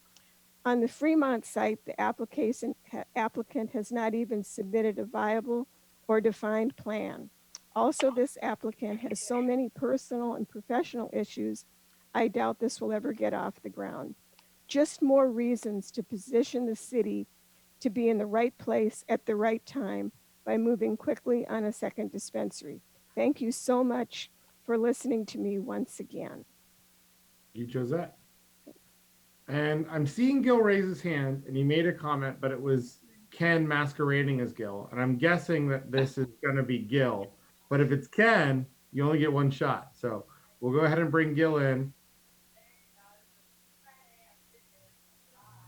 On the Fremont site, the applicant has not even submitted a viable or defined plan. Also, this applicant has so many personal and professional issues, I doubt this will ever get off the ground. Just more reasons to position the city to be in the right place at the right time by moving quickly on a second dispensary. Thank you so much for listening to me once again. You, Josette. And I'm seeing Gil raise his hand, and he made a comment, but it was Ken masquerading as Gil. And I'm guessing that this is going to be Gil. But if it's Ken, you only get one shot. So we'll go ahead and bring Gil in.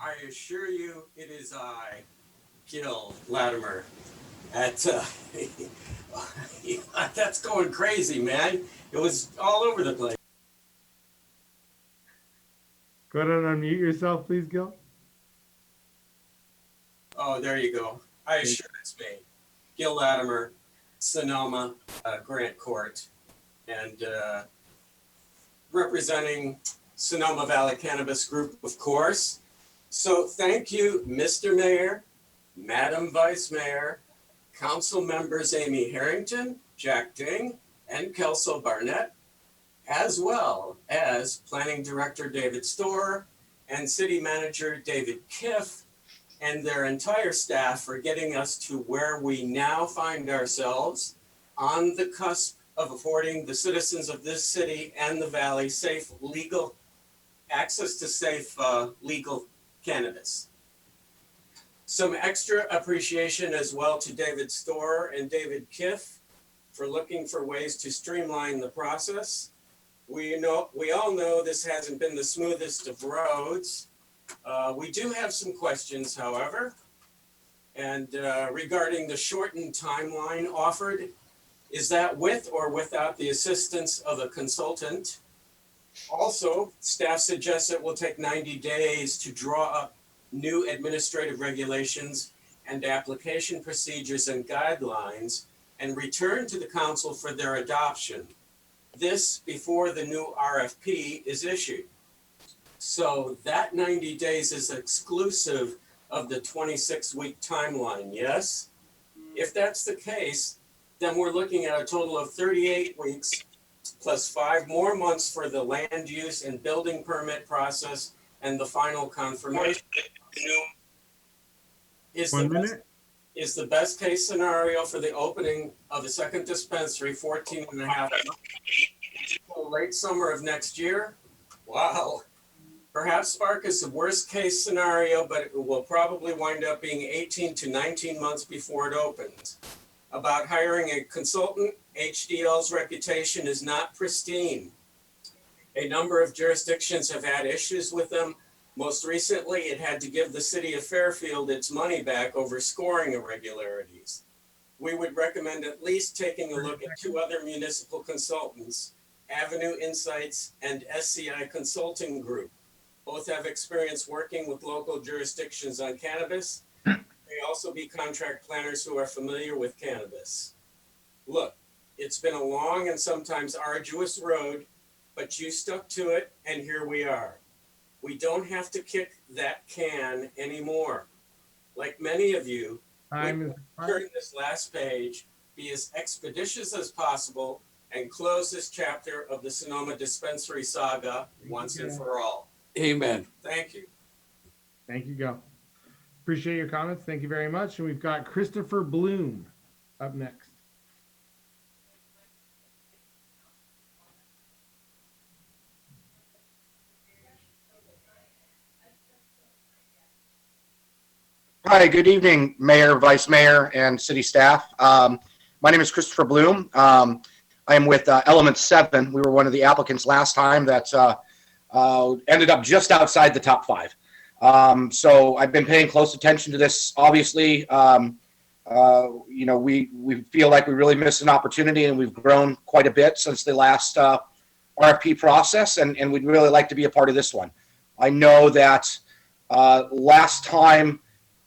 I assure you, it is I, Gil Latimer. That's going crazy, man. It was all over the place. Go ahead and unmute yourself, please, Gil. Oh, there you go. I assure it's me, Gil Latimer, Sonoma, Grant Court, and representing Sonoma Valley Cannabis Group, of course. So thank you, Mr. Mayor, Madam Vice Mayor, Council members Amy Harrington, Jack Ding, and Kelso Barnett, as well as Planning Director David Storer and City Manager David Kiff and their entire staff for getting us to where we now find ourselves, on the cusp of affording the citizens of this city and the valley safe, legal access to safe, legal cannabis. Some extra appreciation as well to David Storer and David Kiff for looking for ways to streamline the process. We all know this hasn't been the smoothest of roads. We do have some questions, however, and regarding the shortened timeline offered, is that with or without the assistance of a consultant? Also, staff suggests it will take 90 days to draw up new administrative regulations and application procedures and guidelines and return to the council for their adoption. This before the new RFP is issued. So that 90 days is exclusive of the 26-week timeline, yes? If that's the case, then we're looking at a total of 38 weeks plus 5 more months for the land use and building permit process and the final confirmation. Is the best case scenario for the opening of the second dispensary 14 and a half months until late summer of next year? Wow. Perhaps Spark is the worst case scenario, but it will probably wind up being 18 to 19 months before it opens. About hiring a consultant, HDL's reputation is not pristine. A number of jurisdictions have had issues with them. Most recently, it had to give the city of Fairfield its money back over scoring irregularities. We would recommend at least taking a look at 2 other municipal consultants, Avenue Insights and SCI Consulting Group. Both have experience working with local jurisdictions on cannabis. They also be contract planners who are familiar with cannabis. Look, it's been a long and sometimes arduous road, but you stuck to it, and here we are. We don't have to kick that can anymore. Like many of you, Time we is turn this last page, be as expeditious as possible, and close this chapter of the Sonoma dispensary saga once and for all. Amen. Thank you. Thank you, Go. Appreciate your comments. Thank you very much. And we've got Christopher Bloom up next. Hi, good evening, Mayor, Vice Mayor, and City staff. My name is Christopher Bloom. I am with Element 7. We were one of the applicants last time that ended up just outside the top 5. So I've been paying close attention to this. Obviously, we feel like we really missed an opportunity, and we've grown quite a bit since the last RFP process, and we'd really like to be a part of this one. I know that last time,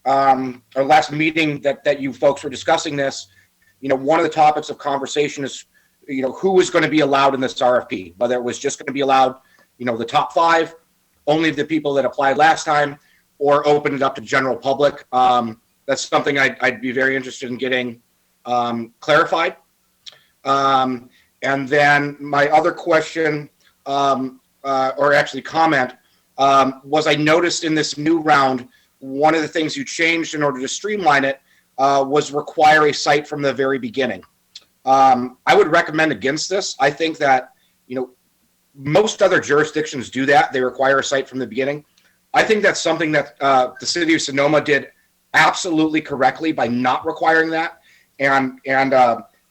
or last meeting that you folks were discussing this, one of the topics of conversation is, who was going to be allowed in this RFP, whether it was just going to be allowed, the top 5, only the people that applied last time, or open it up to general public. That's something I'd be very interested in getting clarified. And then my other question, or actually comment, was I noticed in this new round, one of the things you changed in order to streamline it was require a site from the very beginning. I would recommend against this. I think that, most other jurisdictions do that. They require a site from the beginning. I think that's something that the city of Sonoma did absolutely correctly by not requiring that and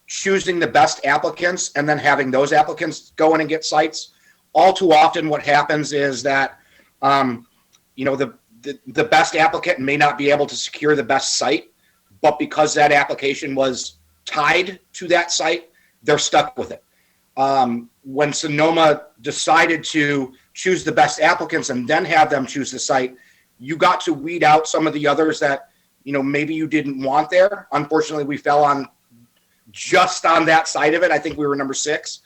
choosing the best applicants and then having those applicants go in and get sites. All too often what happens is that, the best applicant may not be able to secure the best site, but because that application was tied to that site, they're stuck with it. When Sonoma decided to choose the best applicants and then have them choose the site, you got to weed out some of the others that, maybe you didn't want there. Unfortunately, we fell on just on that side of it. I think we were number 6.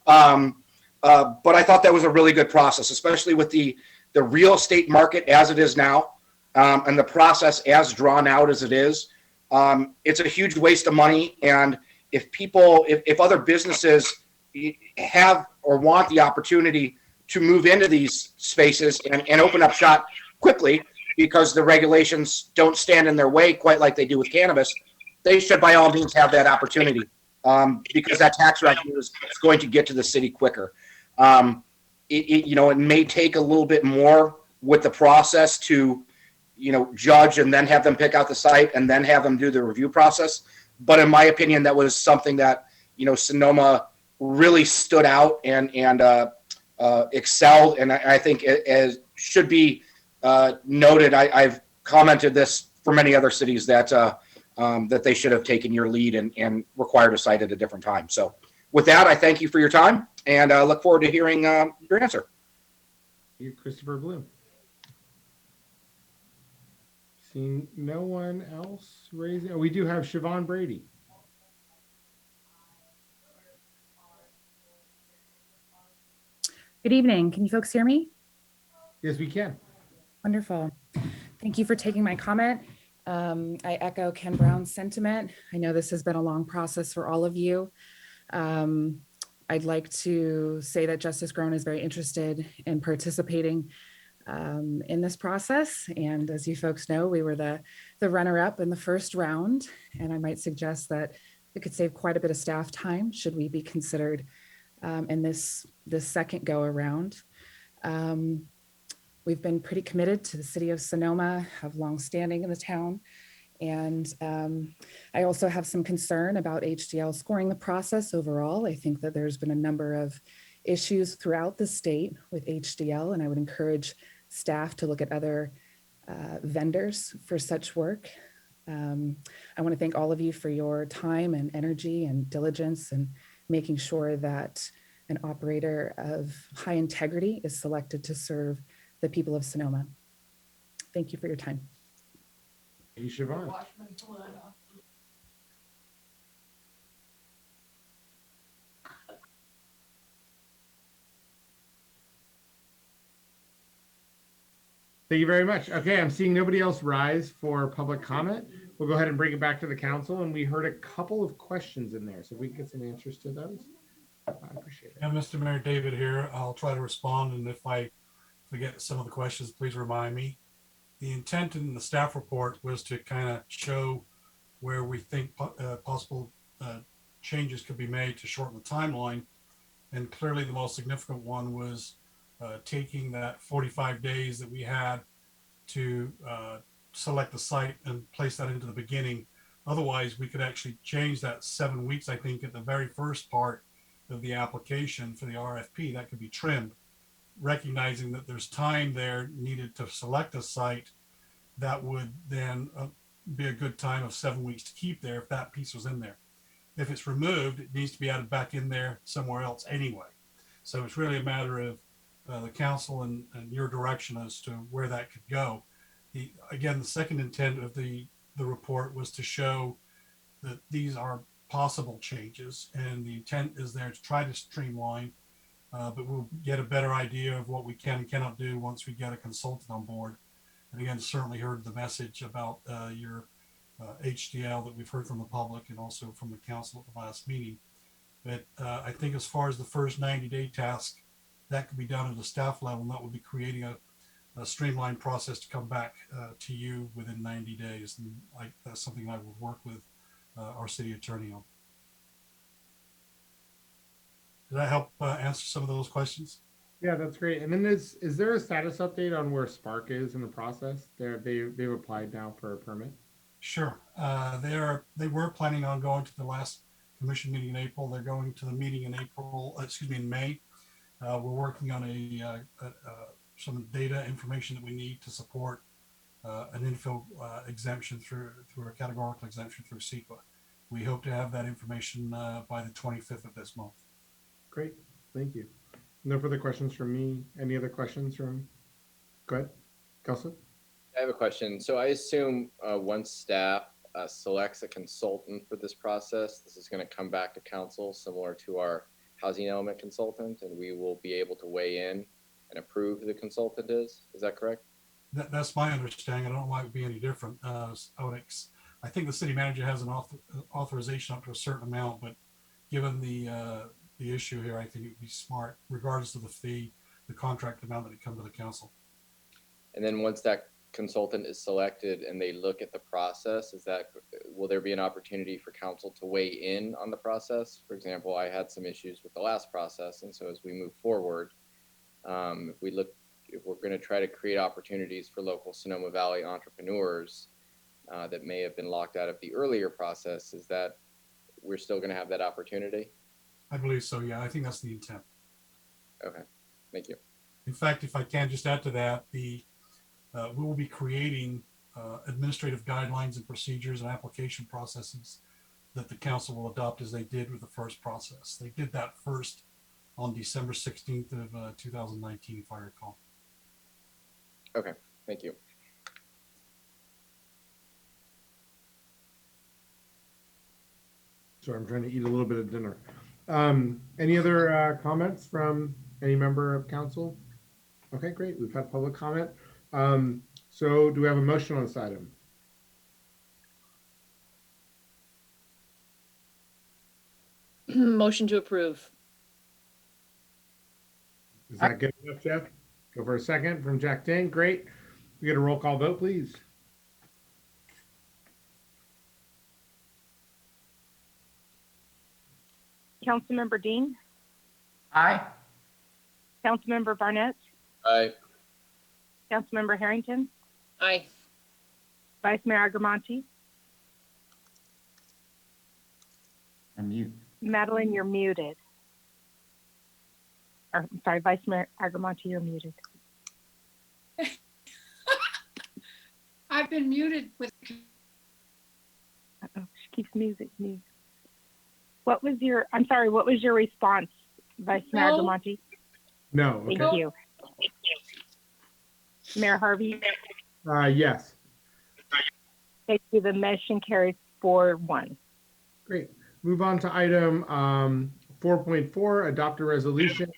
But I thought that was a really good process, especially with the real estate market as it is now, and the process as drawn out as it is. It's a huge waste of money. And if other businesses have or want the opportunity to move into these spaces and open up shop quickly because the regulations don't stand in their way quite like they do with cannabis, they should by all means have that opportunity, because that tax revenue is going to get to the city quicker. It may take a little bit more with the process to, judge and then have them pick out the site and then have them do the review process. But in my opinion, that was something that, Sonoma really stood out and excelled. And I think it should be noted. I've commented this for many other cities that they should have taken your lead and required a site at a different time. So with that, I thank you for your time and look forward to hearing your answer. You, Christopher Bloom. Seeing no one else raising, we do have Siobhan Brady. Good evening. Can you folks hear me? Yes, we can. Wonderful. Thank you for taking my comment. I echo Ken Brown's sentiment. I know this has been a long process for all of you. I'd like to say that Justice Grown is very interested in participating in this process. And as you folks know, we were the runner-up in the first round. And I might suggest that it could save quite a bit of staff time should we be considered in this second go around. We've been pretty committed to the city of Sonoma, have longstanding in the town. And I also have some concern about HDL scoring the process overall. I think that there's been a number of issues throughout the state with HDL, and I would encourage staff to look at other vendors for such work. I want to thank all of you for your time and energy and diligence and making sure that an operator of high integrity is selected to serve the people of Sonoma. Thank you for your time. Hey, Siobhan. Thank you very much. Okay, I'm seeing nobody else rise for public comment. We'll go ahead and bring it back to the council. And we heard a couple of questions in there. So if we can get some answers to those, I appreciate it. Yeah, Mr. Mayor, David here. I'll try to respond. And if I forget some of the questions, please remind me. The intent in the staff report was to kind of show where we think possible changes could be made to shorten the timeline. And clearly the most significant one was taking that 45 days that we had to select the site and place that into the beginning. Otherwise, we could actually change that 7 weeks, I think, at the very first part of the application for the RFP. That could be trimmed, recognizing that there's time there needed to select a site that would then be a good time of 7 weeks to keep there if that piece was in there. If it's removed, it needs to be added back in there somewhere else anyway. So it's really a matter of the council and your direction as to where that could go. Again, the second intent of the report was to show that these are possible changes, and the intent is there to try to streamline, but we'll get a better idea of what we can and cannot do once we get a consultant on board. And again, certainly heard the message about your HDL that we've heard from the public and also from the council at the last meeting. But I think as far as the first 90-day task, that could be done at the staff level, and that would be creating a streamlined process to come back to you within 90 days. And that's something I would work with our city attorney on. Did that help answer some of those questions? Yeah, that's great. And then is there a status update on where Spark is in the process? They've applied now for a permit. Sure. They were planning on going to the last commission meeting in April. They're going to the meeting in in May. We're working on some data information that we need to support an infill exemption through a categorical exemption through CEQA. We hope to have that information by the 25th of this month. Great, thank you. No further questions from me. Any other questions from? Go ahead, Kelsey. I have a question. So I assume once staff selects a consultant for this process, this is going to come back to council similar to our housing element consultant, and we will be able to weigh in and approve who the consultant is. Is that correct? That's my understanding. I don't know why it would be any different. I think the city manager has an authorization up to a certain amount, but given the issue here, I think it would be smart, regardless of the fee, the contract amount, that it come to the council. And then once that consultant is selected and they look at the process, will there be an opportunity for council to weigh in on the process? For example, I had some issues with the last process, and so as we move forward, if we're going to try to create opportunities for local Sonoma Valley entrepreneurs that may have been locked out of the earlier process, is that we're still going to have that opportunity? I believe so. Yeah, I think that's the intent. Okay, thank you. In fact, if I can just add to that, we will be creating administrative guidelines and procedures and application processes that the council will adopt as they did with the first process. They did that first on December 16th of 2019, if I recall. Okay, thank you. Sorry, I'm trying to eat a little bit of dinner. Any other comments from any member of council? Okay, great. We've had public comment. So do we have a motion on this item? Motion to approve. Is that good enough, Jeff? Go for a second from Jack Ding. Great. We get a roll call vote, please. Councilmember Dean, Aye. Councilmember Barnett, Aye. Councilmember Harrington, Aye. Vice Mayor Agramonte. Unmute. Madeline, you're muted. Or, I'm sorry, Vice Mayor Agramonte, you're muted. I've been muted with. Uh-oh, she keeps muting me. What was your response, Vice Mayor No. Agramonte? No. Thank Okay. you. Mayor Harvey? Yes. Thank you. The motion carries 4-1. Great. Move on to item 4.4, adopt a resolution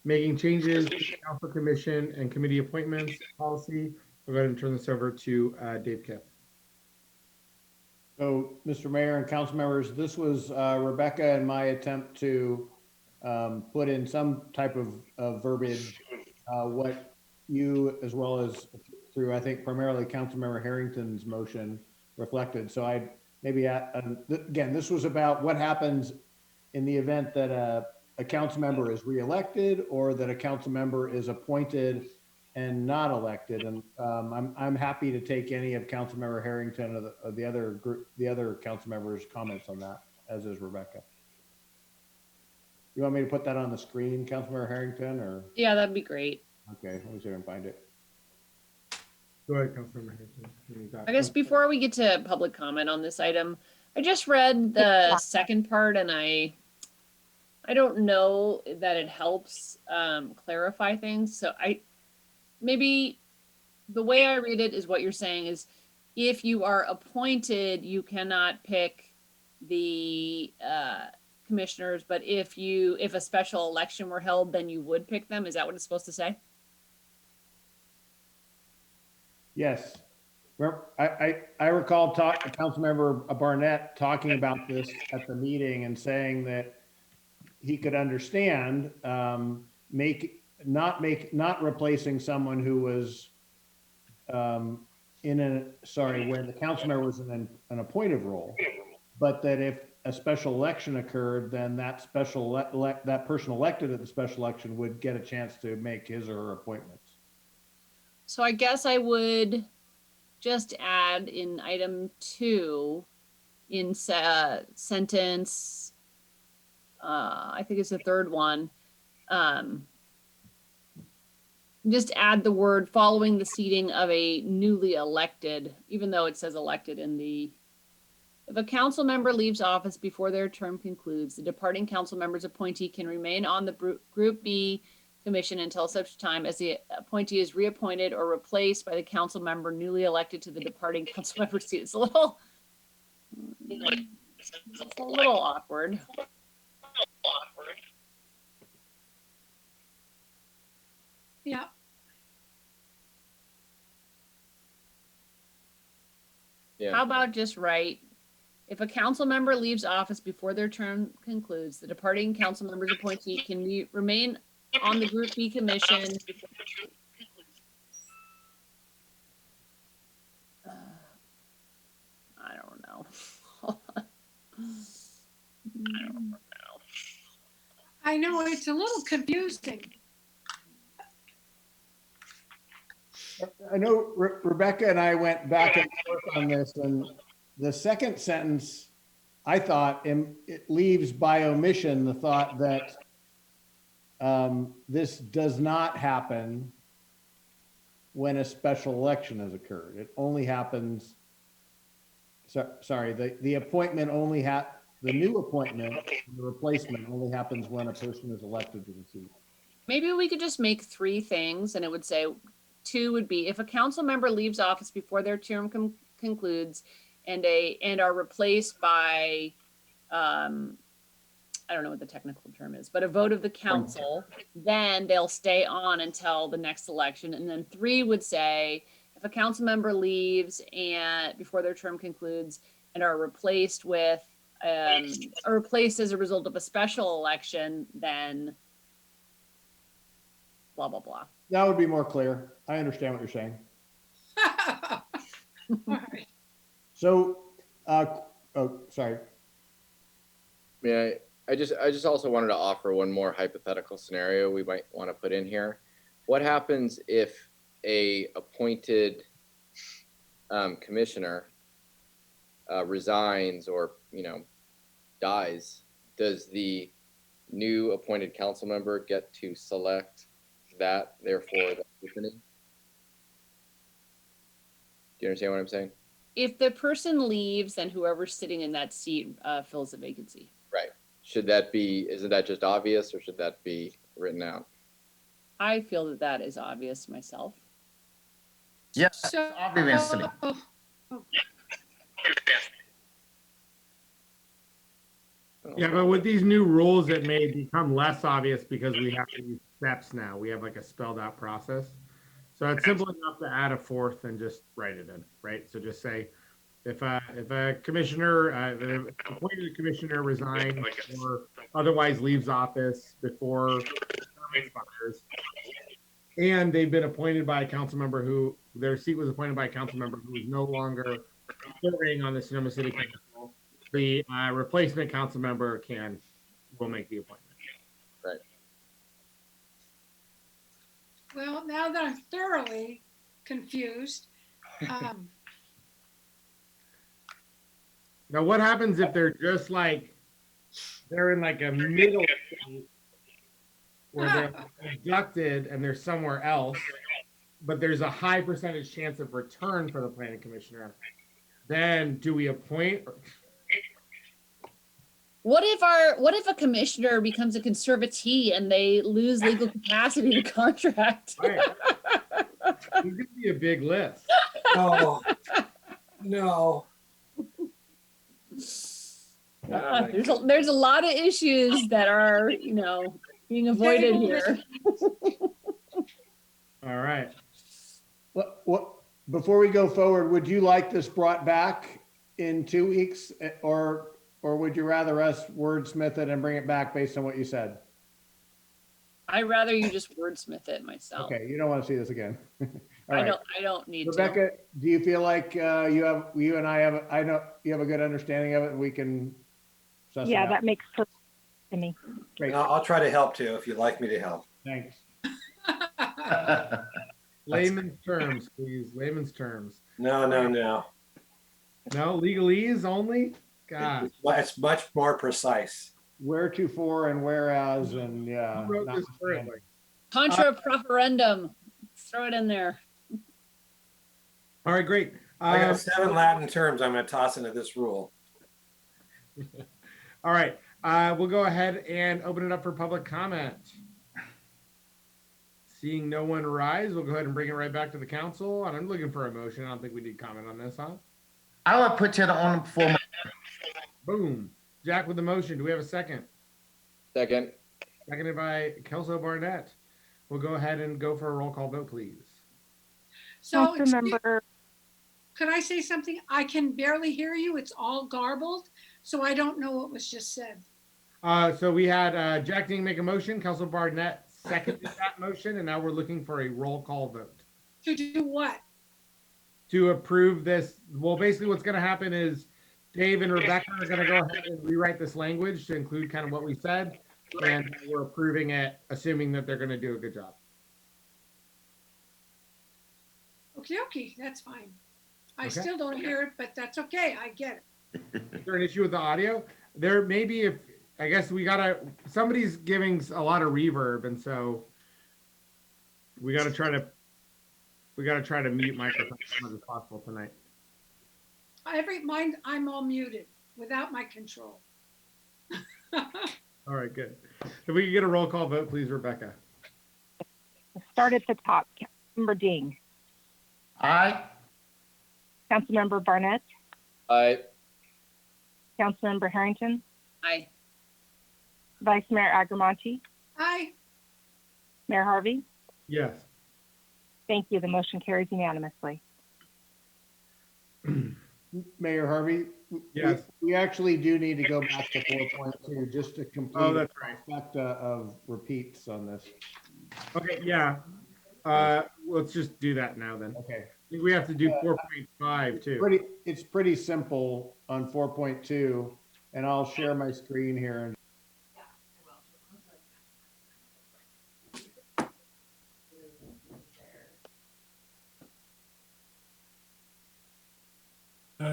making changes to the council commission and committee appointments policy. I'll go ahead and turn this over to Dave Kiff. So, Mr. Mayor and council members, this was Rebecca and my attempt to put in some type of verbiage, what you, as well as through, I think, primarily Councilmember Harrington's motion reflected. So I maybe, again, this was about what happens in the event that a council member is reelected or that a council member is appointed and not elected. And I'm happy to take any of Councilmember Harrington or the other group, the other council members' comments on that, as is Rebecca. You want me to put that on the screen, Councilmember Harrington, or? Yeah, that'd be great. Okay, let me see if I can find it. Go ahead, Councilmember Harrington. I guess before we get to public comment on this item, I just read the second part and I don't know that it helps clarify things. So maybe the way I read it is what you're saying is if you are appointed, you cannot pick the commissioners, but if a special election were held, then you would pick them. Is that what it's supposed to say? Yes. I recall Councilmember Barnett talking about this at the meeting and saying that he could understand not replacing someone who was when the council member was in an appointed role, but that if a special election occurred, then that that person elected at the special election would get a chance to make his or her appointments. So I guess I would just add in item 2 in sentence, I think it's the third one, just add the word following the seating of a newly elected, even though it says elected in the, if a council member leaves office before their term concludes, the departing council member's appointee can remain on the Group B commission until such time as the appointee is reappointed or replaced by the council member newly elected to the departing council member seat. It's a little awkward. Yeah. How about just write, if a council member leaves office before their term concludes, the departing council member's appointee can remain on the Group B commission. I don't know. I know it's a little confusing. I know Rebecca and I went back and forth on this, and the second sentence, I thought, it leaves by omission the thought that this does not happen when a special election has occurred. It only happens, the appointment only the new appointment, the replacement only happens when a person is elected to the seat. Maybe we could just make 3 things and it would say 2 would be if a council member leaves office before their term concludes and are replaced by I don't know what the technical term is, but a vote of the council, then they'll stay on until the next election. And then 3 would say, if a council member leaves and before their term concludes and are replaced with, or replaced as a result of a special election, then blah, blah, blah. That would be more clear. I understand what you're saying. So, oh, sorry. Yeah, I just also wanted to offer one more hypothetical scenario we might want to put in here. What happens if a appointed commissioner resigns or, dies? Does the new appointed council member get to select that, therefore, the opening? Do you understand what I'm saying? If the person leaves, then whoever's sitting in that seat fills the vacancy. Right. Should that be, isn't that just obvious, or should that be written out? I feel that that is obvious myself. Yes, obviously. Yeah, but with these new rules, it may become less obvious because we have to use steps now. We have like a spelled out process. So it's simple enough to add a fourth and just write it in, right? So just say, if a commissioner, the appointed commissioner resigns or otherwise leaves office before term expires, and they've been appointed by a council member who their seat was appointed by a council member who is no longer serving on the Sonoma City Council, the replacement council member will make the appointment. Right. Well, now that I'm thoroughly confused, Now, what happens if they're just like, they're in like a middle state where they're abducted and they're somewhere else, but there's a high percentage chance of return for the planning commissioner? Then do we appoint? What if a commissioner becomes a conservatee and they lose legal capacity to contract? Right. It's gonna be a big list. No, no. There's a lot of issues that are, being avoided here. All right. What, before we go forward, would you like this brought back in 2 weeks, or would you rather us wordsmith it and bring it back based on what you said? I'd rather you just wordsmith it myself. Okay, you don't want to see this again. All right. I don't need Rebecca, do you feel like you and I have, I know you have a good understanding of it and we can suss it out? That makes sense to me. Great. I'll try to help too, if you'd like me to help. Thanks. Layman's terms, please. Layman's terms. No. No, legalese only? God. It's much more precise. Wheretofore and whereas and yeah. Who wrote this currently? Contra proferendum. Throw it in there. All right, great. I got 7 Latin terms I'm going to toss into this rule. All right, we'll go ahead and open it up for public comment. Seeing no one rise, we'll go ahead and bring it right back to the council. And I'm looking for a motion. I don't think we need comment on this, huh? I will put it on for. Boom. Jack with the motion. Do we have a second? Second. Seconded by Kelso Barnett. We'll go ahead and go for a roll call vote, please. so Councilmember, could I say something? I can barely hear you. It's all garbled, so I don't know what was just said. So we had Jack Ding make a motion. Kelso Barnett seconded that motion, and now we're looking for a roll call vote. To do what? To approve this. Well, basically what's going to happen is Dave and Rebecca are going to go ahead and rewrite this language to include kind of what we said, and we're approving it, assuming that they're going to do a good job. Okay, that's fine. I Okay. still don't hear it, but that's okay. I get it. Is there an issue with the audio? There may be, if I guess somebody's giving a lot of reverb, and so we got to try to mute microphones as much as possible tonight. I'm all muted without my control. All right, good. If we could get a roll call vote, please, Rebecca. start at the top. Councilmember Ding. Aye. Councilmember Barnett. Aye. Councilmember Harrington. Aye. Vice Mayor Agramonte. Aye. Mayor Harvey. Yes. Thank you. The motion carries unanimously. Mayor Harvey? Yes. We actually do need to go back to 4.2 just to complete Oh, that's right. a trifecta of repeats on this. Okay, yeah. Let's just do that now then. Okay. I think we have to do 4.5 too. It's pretty simple on 4.2, and I'll share my screen here.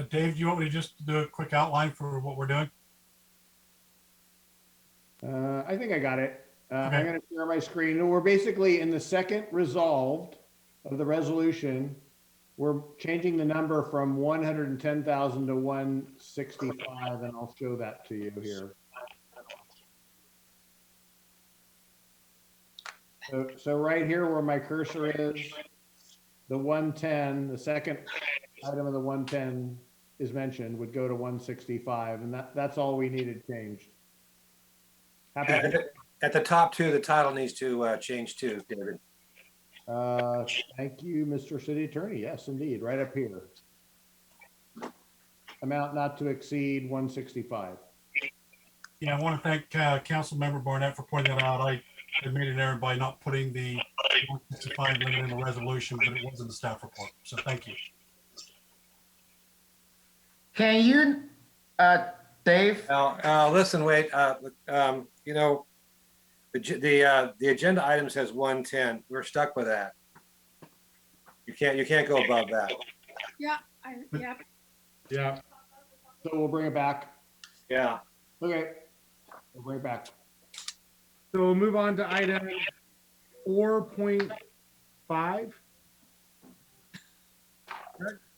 Dave, do you want me to just do a quick outline for what we're doing? I think I got it. Okay. I'm going to share my screen. And we're basically in the second resolved of the resolution. We're changing the number from 110,000 to 165, and I'll show that to you here. So right here where my cursor is, the 110, the second item of the 110 is mentioned, would go to 165, and that's all we needed changed. Happy to- At the top two, the title needs to change to, David. Thank you, Mr. City Attorney. Yes, indeed, right up here. Amount not to exceed 165. Yeah, I want to thank Councilmember Barnett for pointing that out. I made an error by not putting the 165 limit in the resolution, but it was in the staff report. So thank you. Can you, Dave? Now, listen, wait. You know, the agenda item says 110. We're stuck with that. You can't go above that. Yeah, yeah. Yeah. So we'll bring it back. Yeah. Okay. We'll bring it back. So we'll move on to item 4.5.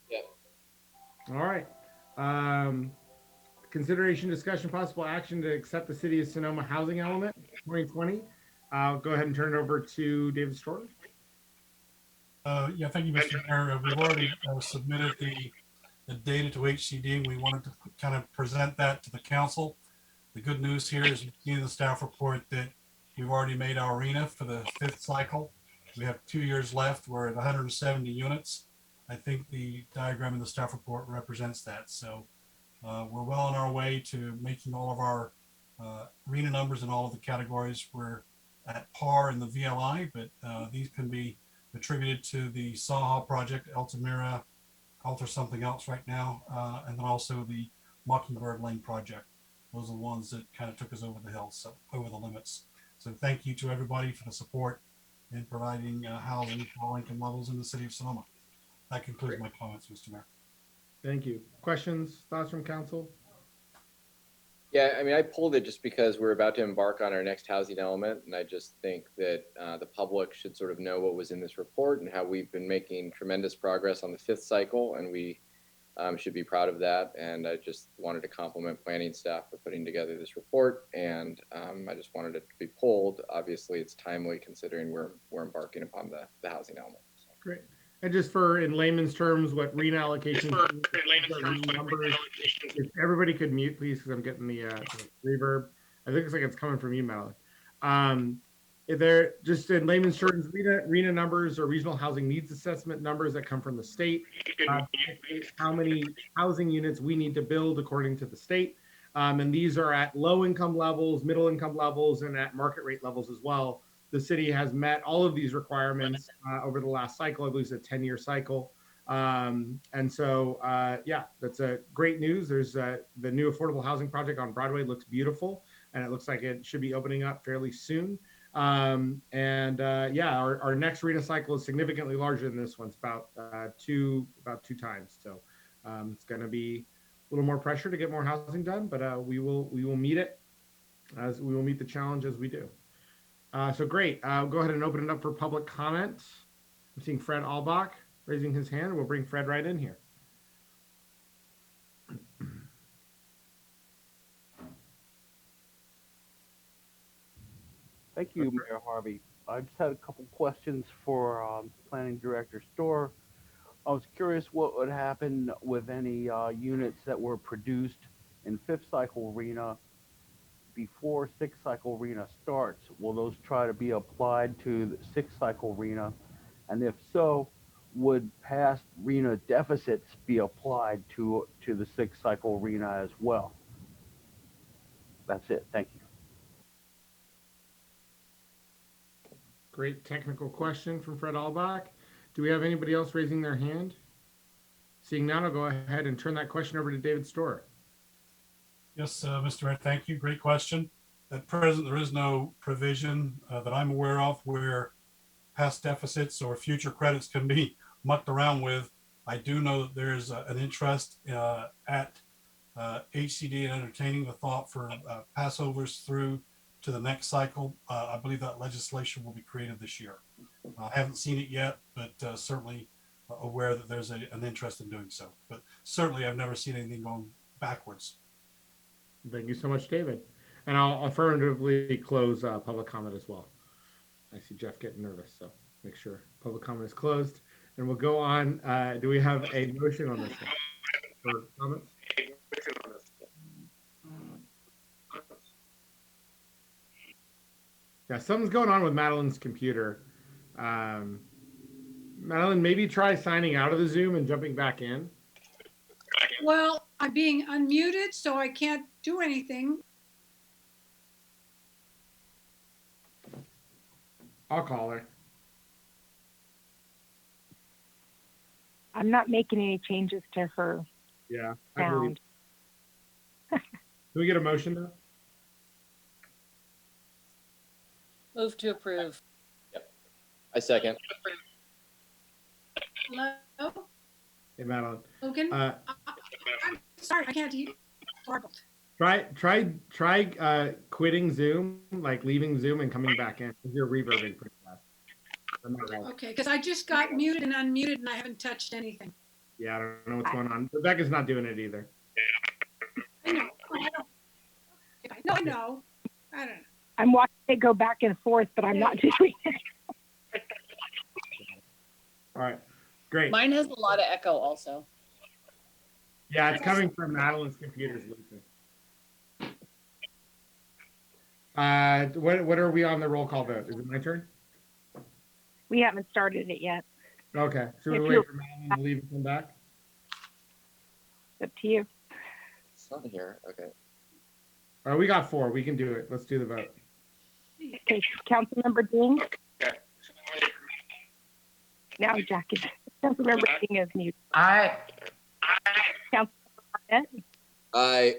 Yeah. All right. Consideration, discussion, possible action to accept the City of Sonoma housing element 2020. I'll go ahead and turn it over to David Storr. Yeah, thank you, Mr. Mayor. We've already submitted the data to HCD, and we wanted to kind of present that to the council. The good news here is you see in the staff report that we've already made our arena for the 5th cycle. We have 2 years left. We're at 170 units. I think the diagram in the staff report represents that. So we're well on our way to making all of our arena numbers in all of the categories. We're at par in the VLI, but these can be attributed to the Saha project, Altamira, Alter something else right now, and then also the Mockingbird Lane project. Those are the ones that kind of took us over the hill, so over the limits. So thank you to everybody for the support in providing housing for all income levels in the city of Sonoma. That concludes my comments, Mr. Mayor. Thank you. Questions, thoughts from council? Yeah, I mean, I pulled it just because we're about to embark on our next housing element, and I just think that the public should sort of know what was in this report and how we've been making tremendous progress on the 5th cycle, and we should be proud of that. And I just wanted to compliment planning staff for putting together this report, and I just wanted it to be pulled. Obviously, it's timely considering we're embarking upon the housing element. So. Great. And just for in layman's terms, what RENA allocation numbers, if everybody could mute, please, because I'm getting the reverb. I think it's like it's coming from you, Malik. If they're just in layman's terms, RENA numbers or regional housing needs assessment numbers that come from the state. How many housing units we need to build according to the state. And these are at low income levels, middle income levels, and at market rate levels as well. The city has met all of these requirements over the last cycle. I believe it's a 10-year cycle. And so, yeah, that's a great news. There's the new affordable housing project on Broadway looks beautiful, and it looks like it should be opening up fairly soon. Yeah, our next RENA cycle is significantly larger than this one. It's about two times. So it's going to be a little more pressure to get more housing done, but we will meet it as we will meet the challenge as we do. So great. I'll go ahead and open it up for public comment. I'm seeing Fred Albach raising his hand. We'll bring Fred right in here. Thank you, Mayor Harvey. I just had a couple questions for Planning Director Storr. I was curious what would happen with any units that were produced in 5th cycle RENA before 6th cycle RENA starts. Will those try to be applied to the 6th cycle RENA? And if so, would past RENA deficits be applied to the 6th cycle RENA as well? That's it. Thank you. Great technical question from Fred Albach. Do we have anybody else raising their hand? Seeing none, I'll go ahead and turn that question over to David Storr. Yes, Mr. Mayor, thank you. Great question. At present, there is no provision that I'm aware of where past deficits or future credits can be mucked around with. I do know that there's an interest at HCD in entertaining the thought for passovers through to the next cycle. I believe that legislation will be created this year. I haven't seen it yet, but certainly aware that there's an interest in doing so. But certainly I've never seen anything going backwards. Thank you so much, David. And I'll affirmatively close public comment as well. I see Jeff getting nervous, so make sure public comment is closed. And we'll go on. Do we have a motion on this one for comments? Yeah, something's going on with Madeline's computer. Madeline, maybe try signing out of the Zoom and jumping back in. Well, I'm being unmuted, so I can't do anything. I'll call her. I'm not making any changes to her Yeah, I believe. sound. Can we get a motion now? Move to approve. I second. Hello, Hey, Madeline. Logan? Uh, I'm sorry, I can't hear. Garbled. try quitting Zoom, like leaving Zoom and coming back in. You're reverbing pretty fast. That might help. Okay, because I just got muted and unmuted and I haven't touched anything. Yeah, I don't know what's going on. Rebecca's not doing it either. I know. I don't. Okay, no, I know. I don't know. I'm watching it go back and forth, but I'm not doing it. All right, great. Mine has a lot of echo also. Yeah, it's coming from Madeline's computer's looping. What are we on the roll call vote? Is it my turn? We haven't started it yet. Okay, should we If wait you're- for Madeline to leave and come back? Up to you. It's not here. Okay. All right, we got 4. We can do it. Let's do the vote. Okay, Councilmember Dean. Now Jack is, Councilmember Dean is muted. Aye. Councilmember Barnett, I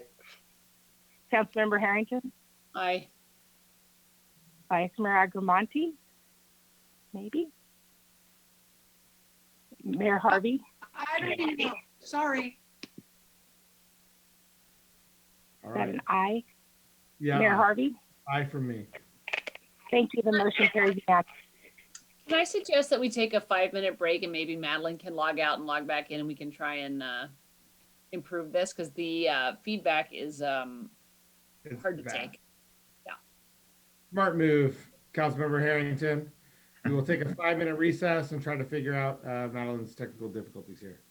Councilmember Harrington, Aye. Vice Mayor Agramonte, maybe. Mayor Harvey, I don't even know. Sorry. All is that right. an aye? Yeah. Mayor Harvey, Aye from me. thank you. The motion carries unanimously. Can I suggest that we take a 5-minute break and maybe Madeline can log out and log back in and we can try and improve this because the feedback is It's hard to bad. take. Smart move, Councilmember Harrington. We will take a 5-minute recess and try to figure out Madeline's technical difficulties here.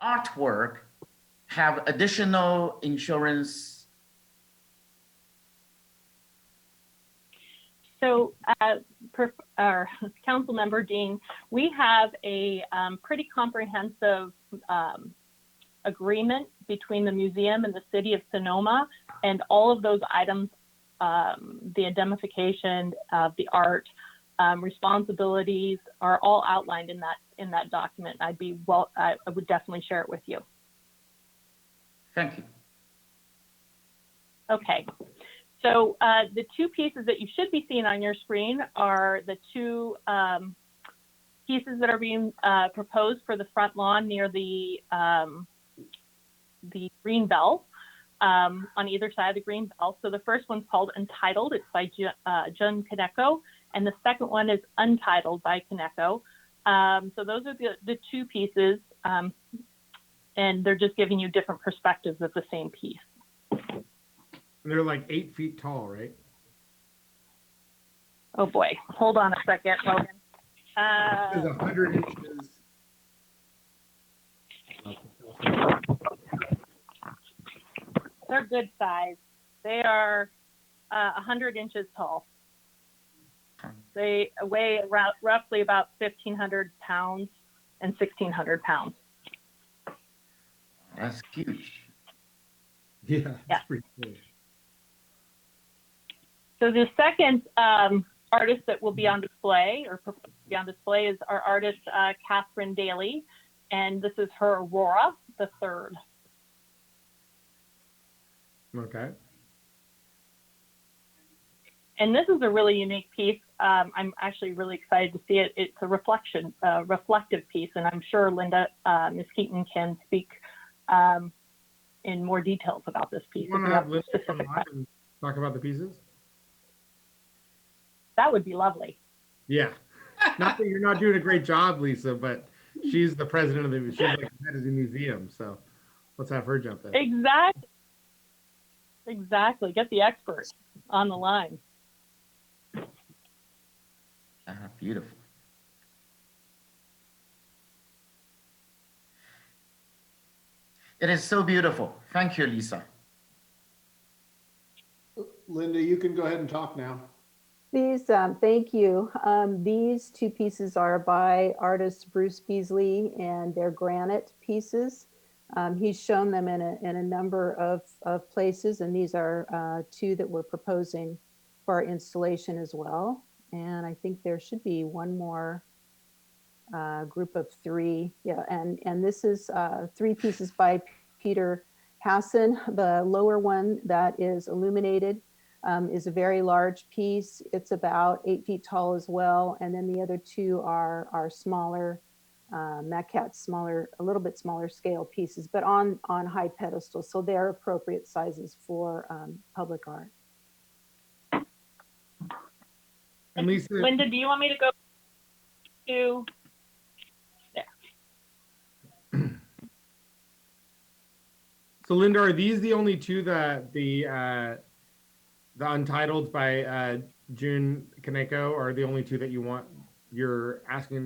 artwork have additional insurance? So, Council Member Dean, we have a pretty comprehensive agreement between the museum and the city of Sonoma, and all of those items, the indemnification of the art, responsibilities are all outlined in that document. I would definitely share it with you. Thank you. Okay. So the two pieces that you should be seeing on your screen are the two pieces that are being proposed for the front lawn near the green bell, on either side of the green bell. So the first one's called Entitled. It's by Jun Kaneko. And the second one is Untitled by Kaneko. So those are the two pieces. And they're just giving you different perspectives of the same piece. They're like 8 feet tall, right? Oh boy, hold on a second, Logan. It's 100 inches. They're good size. They are 100 inches tall. They weigh roughly about 1,500 pounds and 1,600 pounds. That's huge. Yeah, that's pretty cool. So the second artist that will be on display, or proposed to be on display, is our artist Catherine Daly, and this is her Aurora the Third. Okay. And this is a really unique piece. I'm actually really excited to see it. It's a reflective piece, and I'm sure Linda, Ms. Keaton can speak in more details about this piece. You want to have Linda come live and talk about the pieces? That would be lovely. Yeah. Not that you're not doing a great job, Lisa, but she's the president of she's like the head of the museum. So let's have her jump in. Exactly. Exactly. Get the expert on the line. Beautiful. It is so beautiful. Thank you, Lisa. Linda, you can go ahead and talk now. These, thank you. These two pieces are by artist Bruce Beasley, and they're granite pieces. He's shown them in a number of places, and these are two that we're proposing for our installation as well. And I think there should be one more group of three. Yeah, and this is 3 pieces by Peter Hassan. The lower one that is illuminated is a very large piece. It's about 8 feet tall as well. And then the other two are smaller, maquettes, smaller, a little bit smaller scale pieces, but on high pedestals. So they're appropriate sizes for public art. And Lisa, Linda, do you want me to go to there? So Linda, are these the only two that the Untitled by June Kaneko are the only two that you're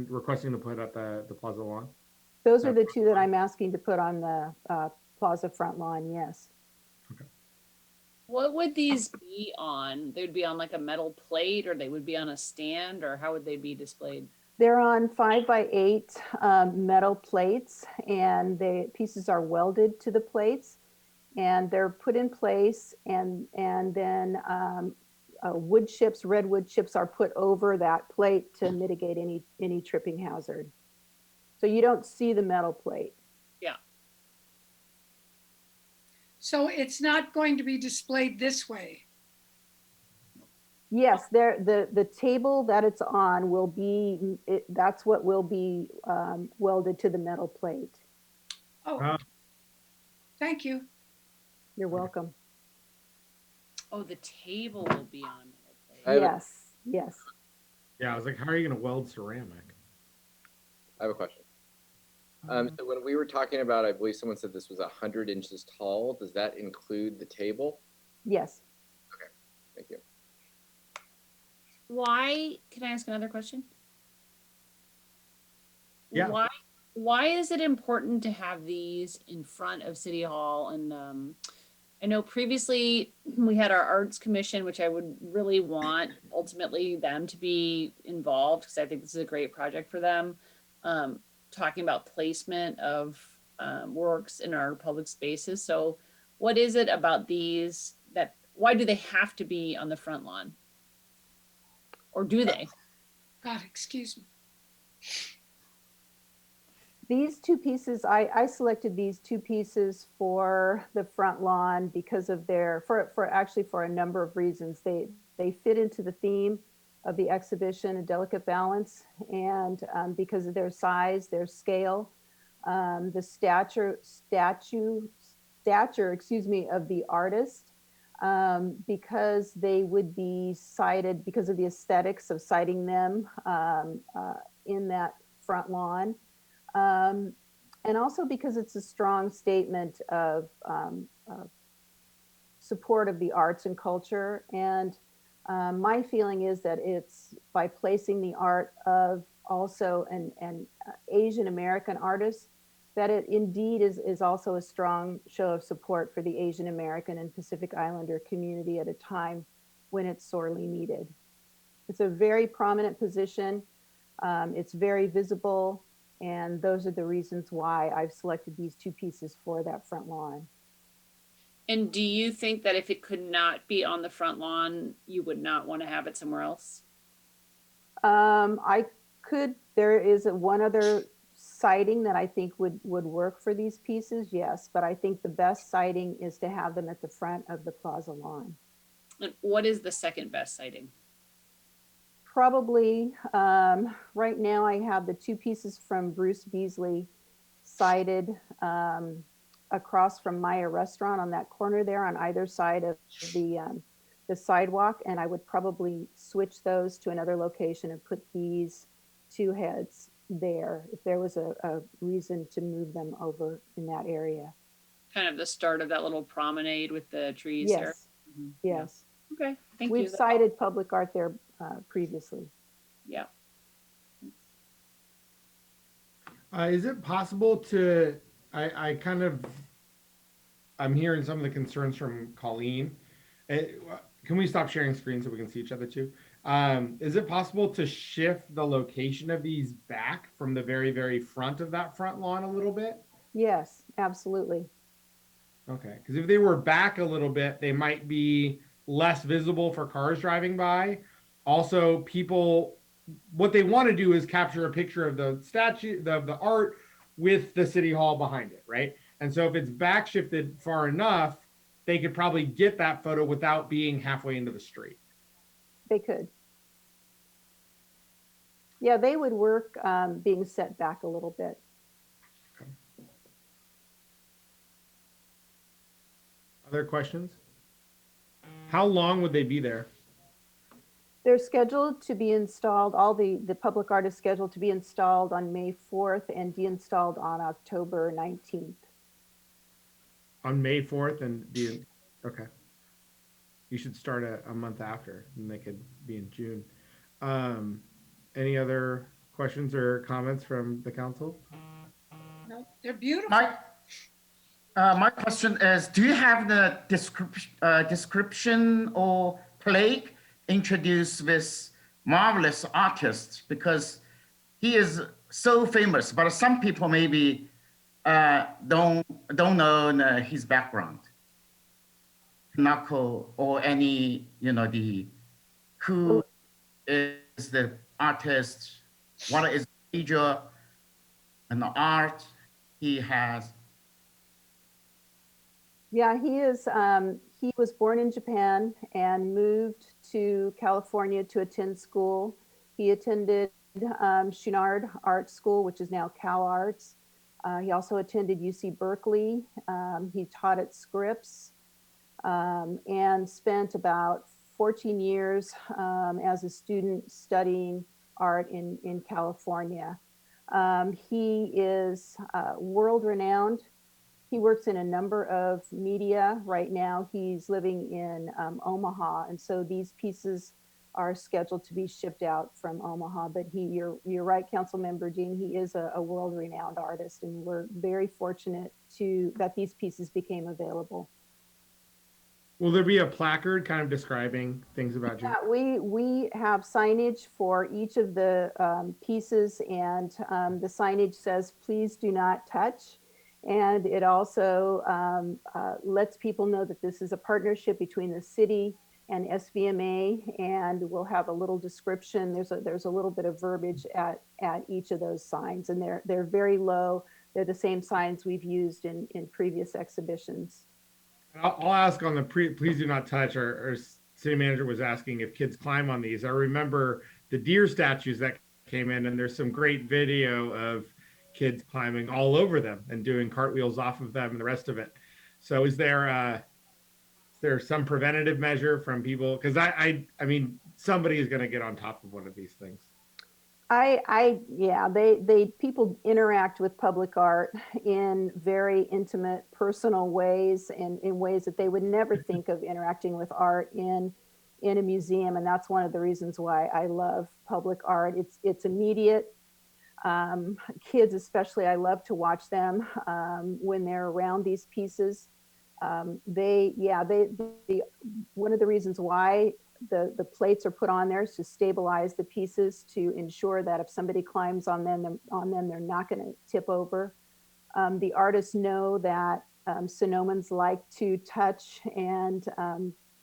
requesting to put at the Plaza lawn? Those are the two that I'm asking to put on the Plaza front lawn, yes. What would these be on? They would be on like a metal plate, or they would be on a stand, or how would they be displayed? They're on 5x8 metal plates, and the pieces are welded to the plates, and they're put in place, and then wood chips, red wood chips are put over that plate to mitigate any tripping hazard. So you don't see the metal plate. Yeah. So it's not going to be displayed this way. Yes, the table that it's on will be, that's what will be welded to the metal plate. Oh, thank you. You're welcome. Oh, the table will be on metal plate. Yes, yes. Yeah, I was like, how are you going to weld ceramic? I have a question. So when we were talking about, I believe someone said this was 100 inches tall. Does that include the table? Yes. Okay, thank you. Why? Can I ask another question? Yeah. why is it important to have these in front of City Hall? And I know previously we had our Arts Commission, which I would really want ultimately them to be involved because I think this is a great project for them. Talking about placement of works in our public spaces. So what is it about these that, why do they have to be on the front lawn? Or do they? God, excuse me. These two pieces, I selected these two pieces for the front lawn because of their, for actually for a number of reasons. They fit into the theme of the exhibition, a delicate balance, and because of their size, their scale, the stature, excuse me, of the artist, because they would be cited because of the aesthetics of citing them in that front lawn. And also because it's a strong statement of support of the arts and culture. And my feeling is that it's by placing the art of also an Asian American artist, that it indeed is also a strong show of support for the Asian American and Pacific Islander community at a time when it's sorely needed. It's a very prominent position. It's very visible. And those are the reasons why I've selected these two pieces for that front lawn. And do you think that if it could not be on the front lawn, you would not want to have it somewhere else? There is one other siting that I think would work for these pieces, yes, but I think the best siting is to have them at the front of the plaza lawn. And what is the second best siting? Probably, right now I have the two pieces from Bruce Beasley sited across from Maya Restaurant on that corner there on either side of the sidewalk. And I would probably switch those to another location and put these two heads there if there was a reason to move them over in that area. Kind of the start of that little promenade with the trees Yes. there. Yes. Yeah. Okay, thank you. We've cited public art there previously. Yeah. Is it possible to, I'm hearing some of the concerns from Colleen. Can we stop sharing screens so we can see each other too? Is it possible to shift the location of these back from the very, very front of that front lawn a little bit? Yes, absolutely. Okay, because if they were back a little bit, they might be less visible for cars driving by. Also, people, what they want to do is capture a picture of the statue, the art with the city hall behind it, right? And so if it's back shifted far enough, they could probably get that photo without being halfway into the street. They could. Yeah, they would work being set back a little bit. Other questions? How long would they be there? They're scheduled to be installed, all the public art is scheduled to be installed on May 4th and deinstalled on October 19th. On May 4th and okay. You should start a month after and they could be in June. Any other questions or comments from the council? No, they're beautiful. My question is, do you have the description or plaque introduced this marvelous artist? Because he is so famous, but some people maybe don't know his background. Knuckle or any, who is the artist, what is the major and the art he has. Yeah, he was born in Japan and moved to California to attend school. He attended Chouinard Art School, which is now Cal Arts. He also attended UC Berkeley. He taught at Scripps and spent about 14 years as a student studying art in California. He is world-renowned. He works in a number of media right now. He's living in Omaha. And so these pieces are scheduled to be shipped out from Omaha. But you're right, Councilmember Dean, he is a world-renowned artist, and we're very fortunate that these pieces became available. Will there be a placard kind of describing things about you? Yeah, we have signage for each of the pieces, and the signage says, "Please do not touch." And it also lets people know that this is a partnership between the city and SVMA, and we'll have a little description. There's a little bit of verbiage at each of those signs, and they're very low. They're the same signs we've used in previous exhibitions. I'll ask on the please do not touch. Our city manager was asking if kids climb on these. I remember the deer statues that came in, and there's some great video of kids climbing all over them and doing cartwheels off of them and the rest of it. So is there some preventative measure from people? Because I mean, somebody is going to get on top of one of these things. Yeah, people interact with public art in very intimate, personal ways, and in ways that they would never think of interacting with art in a museum. And that's one of the reasons why I love public art. It's immediate. Kids especially, I love to watch them when they're around these pieces. One of the reasons why the plates are put on there is to stabilize the pieces, to ensure that if somebody climbs on them, they're not going to tip over. The artists know that Sonomans like to touch and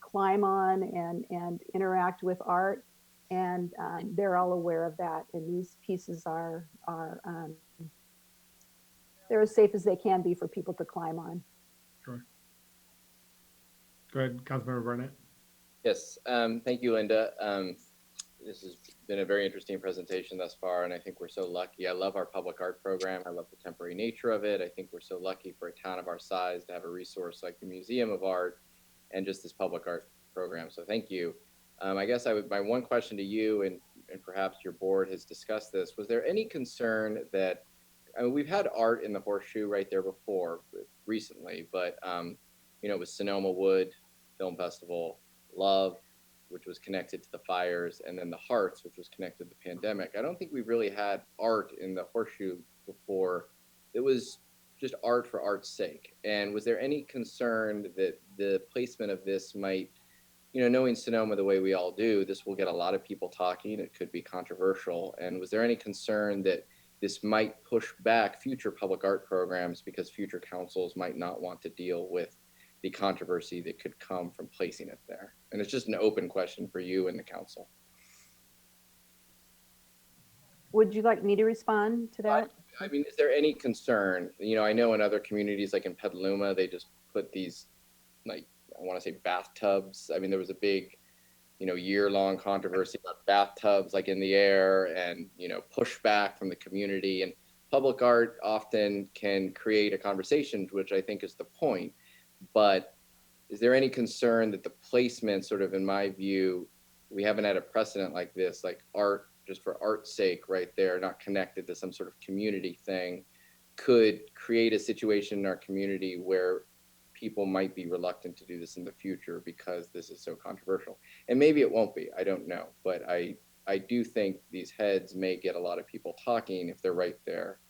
climb on and interact with art, and they're all aware of that. And these pieces are they're as safe as they can be for people to climb on. Sure. Go ahead, Councilmember Barnett. Yes, thank you, Linda. This has been a very interesting presentation thus far, and I think we're so lucky. I love our public art program. I love the temporary nature of it. I think we're so lucky for a town of our size to have a resource like the Museum of Art and just this public art program. So thank you. I guess my one question to you, and perhaps your board has discussed this, was there any concern that, I mean, we've had art in the Horseshoe right there before recently, but it was Sonoma Wood Film Festival, Love, which was connected to the fires, and then the Hearts, which was connected to the pandemic. I don't think we've really had art in the Horseshoe before. It was just art for art's sake. And was there any concern that the placement of this might, knowing Sonoma the way we all do, this will get a lot of people talking. It could be controversial. And was there any concern that this might push back future public art programs because future councils might not want to deal with the controversy that could come from placing it there? And it's just an open question for you and the council. Would you like me to respond to that? I mean, is there any concern? I know in other communities, like in Petaluma, they just put these, like, I want to say bathtubs. I mean, there was a big, year-long controversy about bathtubs, like in the air, and, pushback from the community. And public art often can create a conversation, which I think is the point. But is there any concern that the placement, sort of in my view, we haven't had a precedent like this, like art just for art's sake right there, not connected to some sort of community thing, could create a situation in our community where people might be reluctant to do this in the future because this is so controversial? And maybe it won't be, I don't know. But I do think these heads may get a lot of people talking if they're right there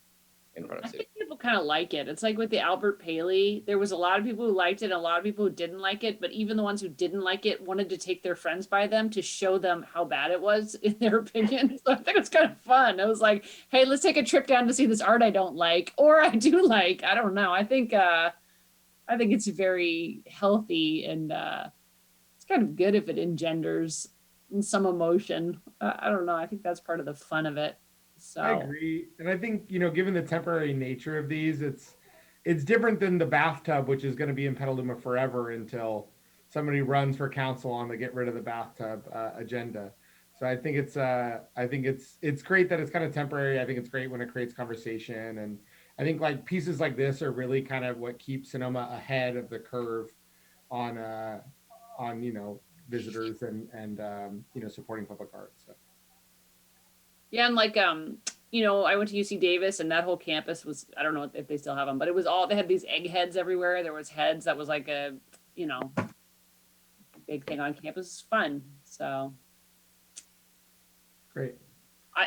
in front of I city. think people kind of like it. It's like with the Albert Paley, there was a lot of people who liked it and a lot of people who didn't like it, but even the ones who didn't like it wanted to take their friends by them to show them how bad it was in their opinion. So I think it's kind of fun. It was like, hey, let's take a trip down to see this art I don't like, or I do like. I don't know. I think it's very healthy, and it's kind of good if it engenders some emotion. I don't know. I think that's part of the fun of it. So I agree. And I think, given the temporary nature of these, it's different than the bathtub, which is going to be in Petaluma forever until somebody runs for council on the get rid of the bathtub agenda. So I think it's great that it's kind of temporary. I think it's great when it creates conversation. And I think like pieces like this are really kind of what keeps Sonoma ahead of the curve on visitors and supporting public art. So. yeah, and like I went to UC Davis, and that whole campus was, I don't know if they still have them, but it was all, they had these egg heads everywhere. There was heads that was like a big thing on campus. It was fun. So Great.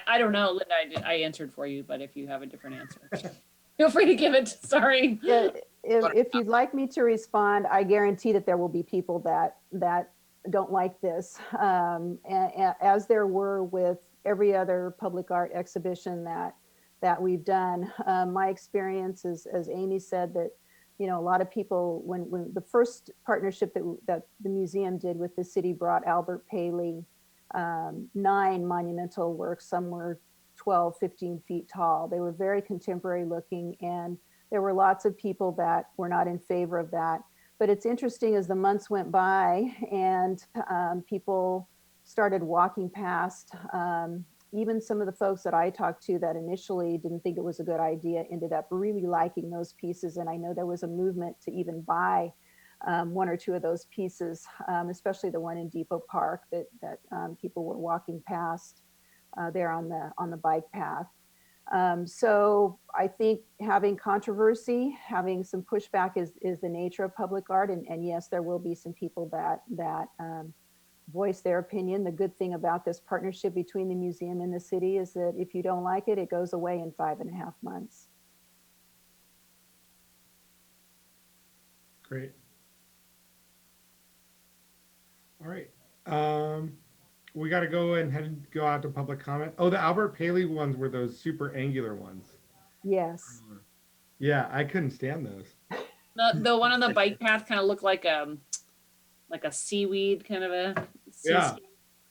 I don't know, Linda, I answered for you, but if you have a different answer, feel free to give it. Sorry. Yeah, if you'd like me to respond, I guarantee that there will be people that don't like this. As there were with every other public art exhibition that we've done. My experience is, as Amy said, that a lot of people, when the first partnership that the museum did with the city brought Albert Paley 9 monumental works, some were 12, 15 feet tall. They were very contemporary looking, and there were lots of people that were not in favor of that. But it's interesting, as the months went by and people started walking past, even some of the folks that I talked to that initially didn't think it was a good idea ended up really liking those pieces. And I know there was a movement to even buy 1 or 2 of those pieces, especially the one in Depot Park that people were walking past there on the bike path. So I think having controversy, having some pushback is the nature of public art. And yes, there will be some people that voice their opinion. The good thing about this partnership between the museum and the city is that if you don't like it, it goes away in 5.5 months. Great. All right. We got to go ahead and go out to public comment. Oh, the Albert Paley ones were those super angular ones. Yes. Yeah, I couldn't stand those. The one on the bike path kind of looked like a seaweed kind of a Yeah.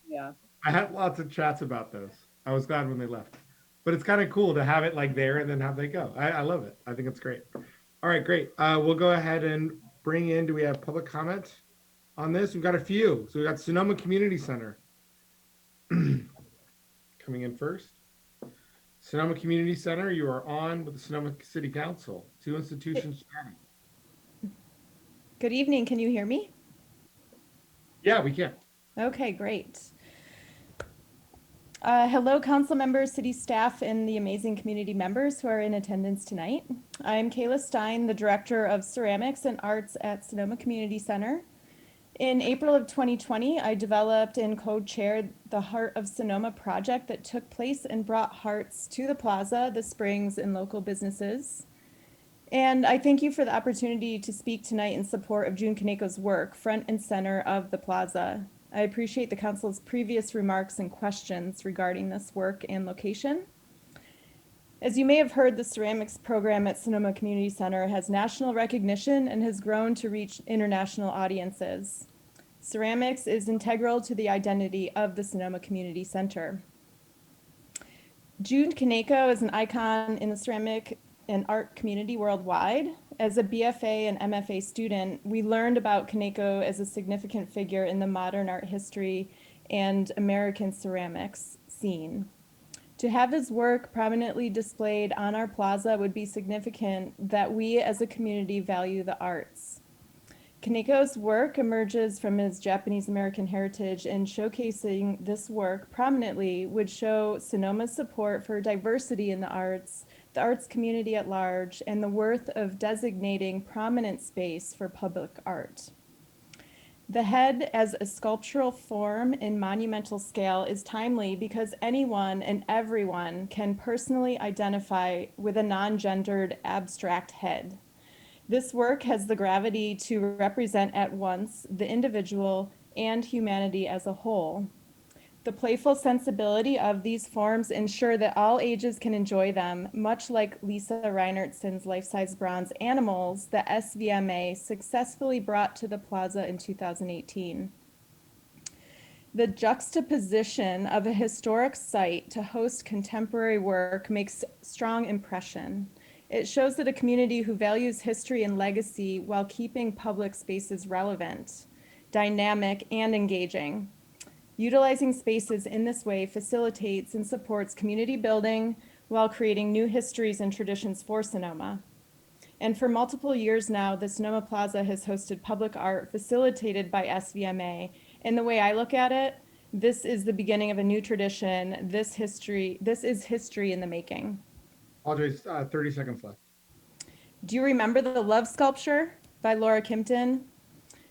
Yeah. I had lots of chats about those. I was glad when they left. But it's kind of cool to have it like there and then have they go. I love it. I think it's great. All right, great. We'll go ahead and bring in, do we have public comment on this? We've got a few. So we got Sonoma Community Center coming in first. Sonoma Community Center, you are on with the Sonoma City Council. 2 institutions chatting. Good evening. Can you hear me? Yeah, we can. Okay, great. Hello, council members, city staff, and the amazing community members who are in attendance tonight. I'm Kayla Stein, the Director of Ceramics and Arts at Sonoma Community Center. In April of 2020, I developed and co-chaired the Heart of Sonoma project that took place and brought hearts to the plaza, the springs, and local businesses. And I thank you for the opportunity to speak tonight in support of June Kaneko's work, front and center of the plaza. I appreciate the council's previous remarks and questions regarding this work and location. As you may have heard, the ceramics program at Sonoma Community Center has national recognition and has grown to reach international audiences. Ceramics is integral to the identity of the Sonoma Community Center. June Kaneko is an icon in the ceramic and art community worldwide. As a BFA and MFA student, we learned about Kaneko as a significant figure in the modern art history and American ceramics scene. To have his work prominently displayed on our plaza would be significant that we as a community value the arts. Kaneko's work emerges from his Japanese American heritage, and showcasing this work prominently would show Sonoma's support for diversity in the arts community at large, and the worth of designating prominent space for public art. The head as a sculptural form in monumental scale is timely because anyone and everyone can personally identify with a non-gendered abstract head. This work has the gravity to represent at once the individual and humanity as a whole. The playful sensibility of these forms ensure that all ages can enjoy them, much like Lisa Reinertson's life-size bronze animals that SVMA successfully brought to the plaza in 2018. The juxtaposition of a historic site to host contemporary work makes strong impression. It shows that a community who values history and legacy while keeping public spaces relevant, dynamic, and engaging. Utilizing spaces in this way facilitates and supports community building while creating new histories and traditions for Sonoma. And for multiple years now, the Sonoma Plaza has hosted public art facilitated by SVMA. And the way I look at it, this is the beginning of a new tradition. This is history in the making. Audrey, 30 seconds left. Do you remember the Love Sculpture by Laura Kimpton?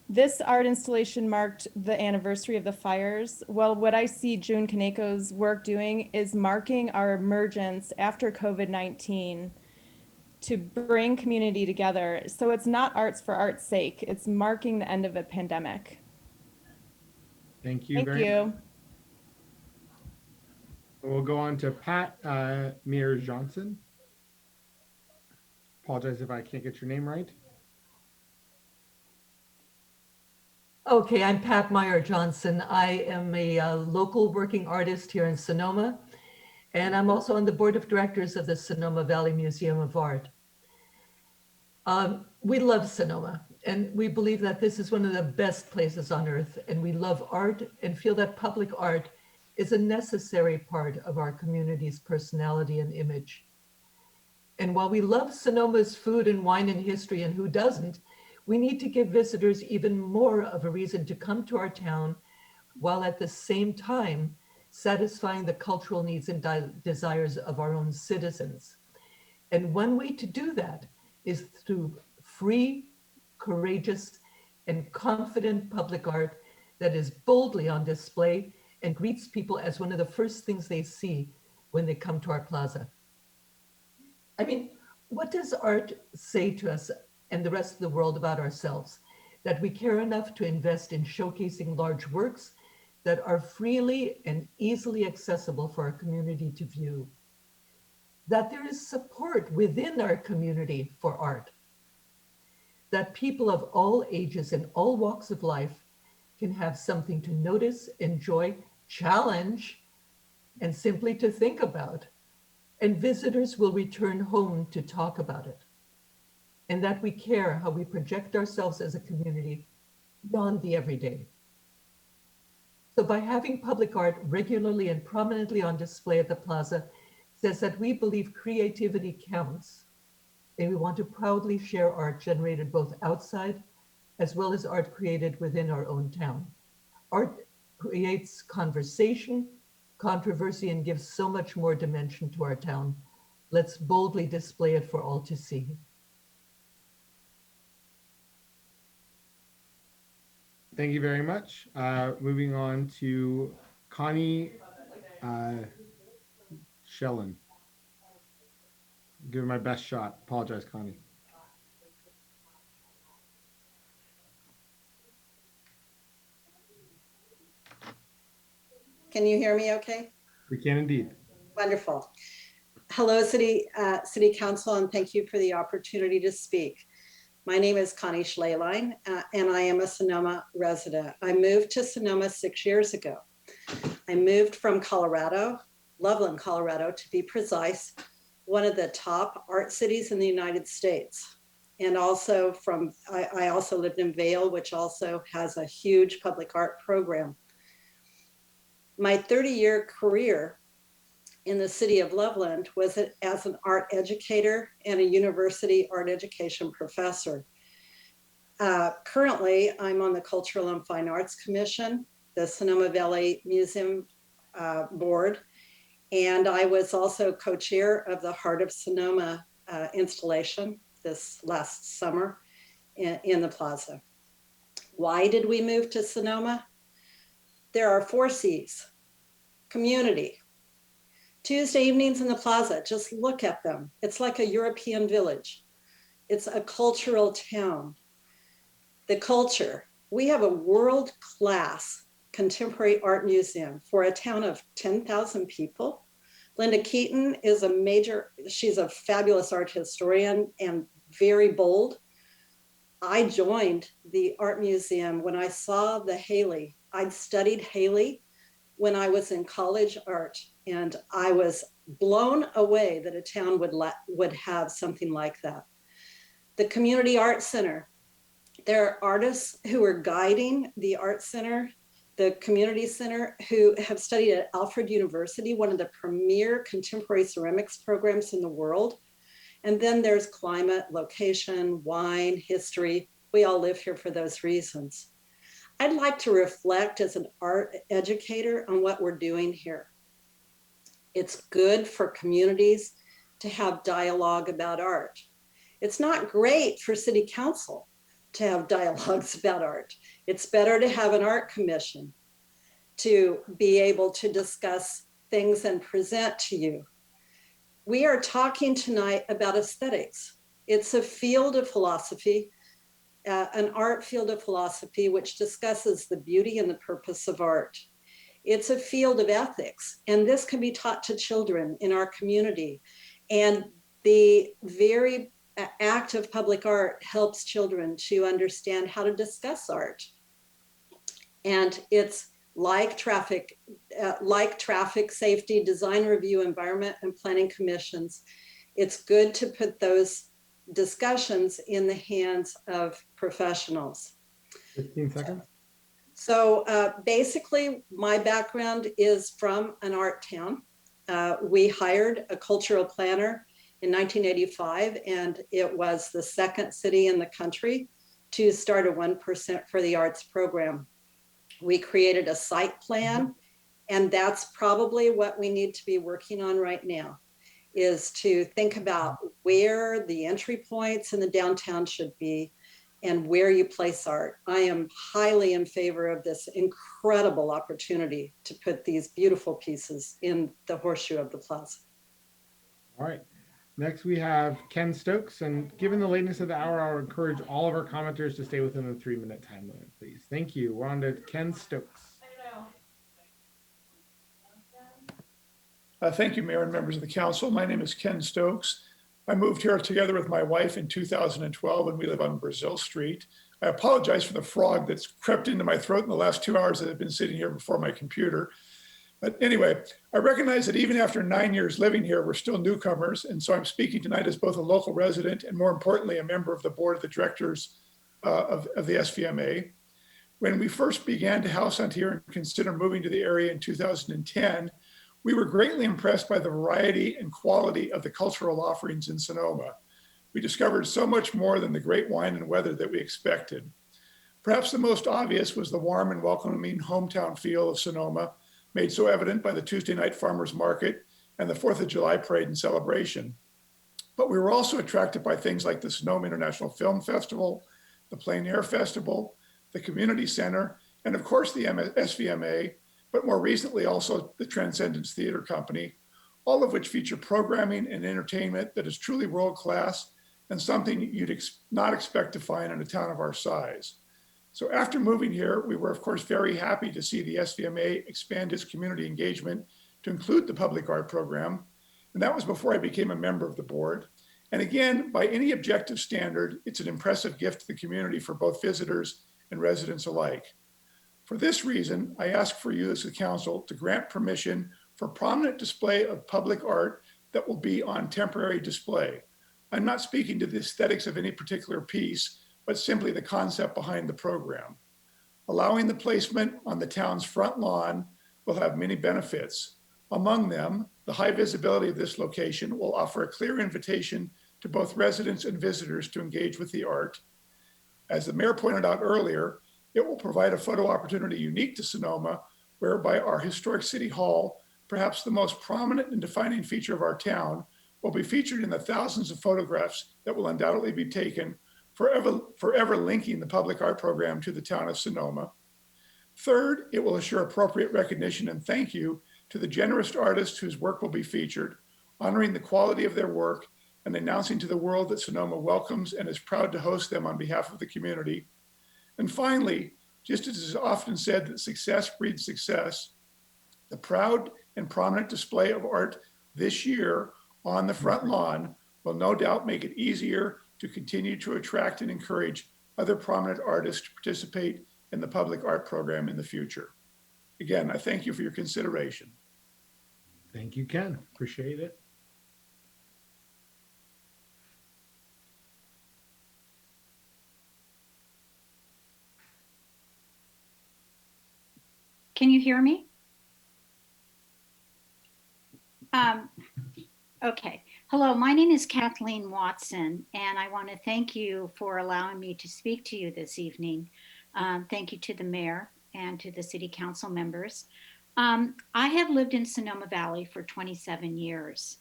This art installation marked the anniversary of the fires. Well, what I see June Kaneko's work doing is marking our emergence after COVID-19 to bring community together. So it's not arts for art's sake, it's marking the end of a pandemic. Thank you Thank very much. you. We'll go on to Pat Mears Johnson. Apologize if I can't get your name right. Okay, I'm Pat Meyer Johnson. I am a local working artist here in Sonoma, and I'm also on the board of directors of the Sonoma Valley Museum of Art. We love Sonoma, and we believe that this is one of the best places on earth, and we love art and feel that public art is a necessary part of our community's personality and image. And while we love Sonoma's food and wine and history, and who doesn't, we need to give visitors even more of a reason to come to our town, while at the same time satisfying the cultural needs and desires of our own citizens. And one way to do that is through free, courageous, and confident public art that is boldly on display and greets people as one of the first things they see when they come to our plaza. I mean, what does art say to us and the rest of the world about ourselves? That we care enough to invest in showcasing large works that are freely and easily accessible for our community to view. That there is support within our community for art. That people of all ages and all walks of life can have something to notice, enjoy, challenge, and simply to think about. And visitors will return home to talk about it. And that we care how we project ourselves as a community beyond the everyday. So by having public art regularly and prominently on display at the plaza says that we believe creativity counts, and we want to proudly share art generated both outside as well as art created within our own town. Art creates conversation, controversy, and gives so much more dimension to our town. Let's boldly display it for all to see. Thank you very much. Moving on to Connie Schellen. Give her my best shot. Apologize, Connie. Can you hear me okay? We can indeed. Wonderful. Hello, City Council, and thank you for the opportunity to speak. My name is Connie Schleline, and I am a Sonoma resident. I moved to Sonoma 6 years ago. I moved from Colorado, Loveland, Colorado, to be precise, one of the top art cities in the United States. And also I also lived in Vail, which also has a huge public art program. My 30-year career in the city of Loveland was as an art educator and a university art education professor. Currently, I'm on the Cultural and Fine Arts Commission, the Sonoma Valley Museum Board, and I was also co-chair of the Heart of Sonoma installation this last summer in the plaza. Why did we move to Sonoma? There are 4 C's: community. Tuesday evenings in the plaza, just look at them. It's like a European village. It's a cultural town. The culture, we have a world-class contemporary art museum for a town of 10,000 people. Linda Keaton is she's a fabulous art historian and very bold. I joined the art museum when I saw the Haley. I'd studied Haley when I was in college art, and I was blown away that a town would have something like that. The Community Art Center, there are artists who are guiding the art center, the community center, who have studied at Alfred University, one of the premier contemporary ceramics programs in the world. And then there's climate, location, wine, history. We all live here for those reasons. I'd like to reflect as an art educator on what we're doing here. It's good for communities to have dialogue about art. It's not great for city council to have dialogues about art. It's better to have an art commission to be able to discuss things and present to you. We are talking tonight about aesthetics. It's a field of philosophy, an art field of philosophy, which discusses the beauty and the purpose of art. It's a field of ethics, and this can be taught to children in our community. And the very act of public art helps children to understand how to discuss art. And it's like traffic safety, design review, environment and planning commissions. It's good to put those discussions in the hands of professionals. 15 seconds. So basically, my background is from an art town. We hired a cultural planner in 1985, and it was the second city in the country to start a 1% for the arts program. We created a site plan, and that's probably what we need to be working on right now, is to think about where the entry points in the downtown should be and where you place art. I am highly in favor of this incredible opportunity to put these beautiful pieces in the horseshoe of the plaza. All right. Next, we have Ken Stokes. And given the lateness of the hour, I'll encourage all of our commenters to stay within the 3-minute time limit, please. Thank you. We're on to Ken Stokes. Thank you, Mayor and members of the council. My name is Ken Stokes. I moved here together with my wife in 2012, and we live on Brazil Street. I apologize for the frog that's crept into my throat in the last 2 hours that I've been sitting here before my computer. But anyway, I recognize that even after 9 years living here, we're still newcomers. And so I'm speaking tonight as both a local resident and, more importantly, a member of the board of the directors of the SVMA. When we first began to house hunt here and consider moving to the area in 2010, we were greatly impressed by the variety and quality of the cultural offerings in Sonoma. We discovered so much more than the great wine and weather that we expected. Perhaps the most obvious was the warm and welcoming hometown feel of Sonoma, made so evident by the Tuesday night farmers market and the 4th of July parade and celebration. But we were also attracted by things like the Sonoma International Film Festival, the Plein Air Festival, the Community Center, and of course the SVMA, but more recently also the Transcendence Theater Company, all of which feature programming and entertainment that is truly world-class and something you'd not expect to find in a town of our size. So after moving here, we were of course very happy to see the SVMA expand its community engagement to include the public art program. And that was before I became a member of the board. And again, by any objective standard, it's an impressive gift to the community for both visitors and residents alike. For this reason, I ask for you as a council to grant permission for prominent display of public art that will be on temporary display. I'm not speaking to the aesthetics of any particular piece, but simply the concept behind the program. Allowing the placement on the town's front lawn will have many benefits. Among them, the high visibility of this location will offer a clear invitation to both residents and visitors to engage with the art. As the mayor pointed out earlier, it will provide a photo opportunity unique to Sonoma, whereby our historic city hall, perhaps the most prominent and defining feature of our town, will be featured in the thousands of photographs that will undoubtedly be taken, forever linking the public art program to the town of Sonoma. Third, it will assure appropriate recognition and thank you to the generous artists whose work will be featured, honoring the quality of their work and announcing to the world that Sonoma welcomes and is proud to host them on behalf of the community. And finally, just as is often said that success breeds success, the proud and prominent display of art this year on the front lawn will no doubt make it easier to continue to attract and encourage other prominent artists to participate in the public art program in the future. Again, I thank you for your consideration. Thank you, Ken. Appreciate it. Can you hear me? Okay. Hello, my name is Kathleen Watson, and I want to thank you for allowing me to speak to you this evening. Thank you to the mayor and to the city council members. I have lived in Sonoma Valley for 27 years,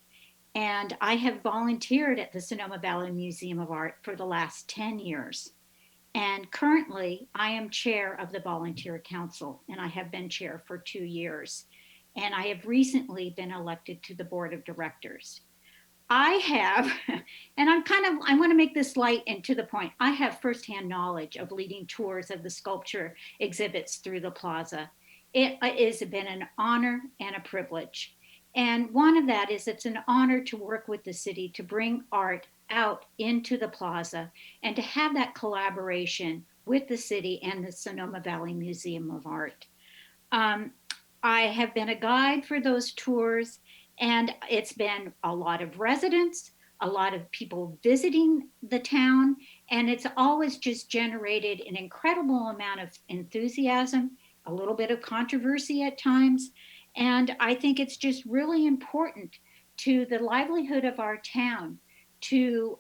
and I have volunteered at the Sonoma Valley Museum of Art for the last 10 years. And currently, I am chair of the volunteer council, and I have been chair for 2 years. And I have recently been elected to the board of directors. I have, and I want to make this light and to the point. I have firsthand knowledge of leading tours of the sculpture exhibits through the plaza. It has been an honor and a privilege. And one of that is it's an honor to work with the city to bring art out into the plaza and to have that collaboration with the city and the Sonoma Valley Museum of Art. I have been a guide for those tours, and it's been a lot of residents, a lot of people visiting the town, and it's always just generated an incredible amount of enthusiasm, a little bit of controversy at times. And I think it's just really important to the livelihood of our town to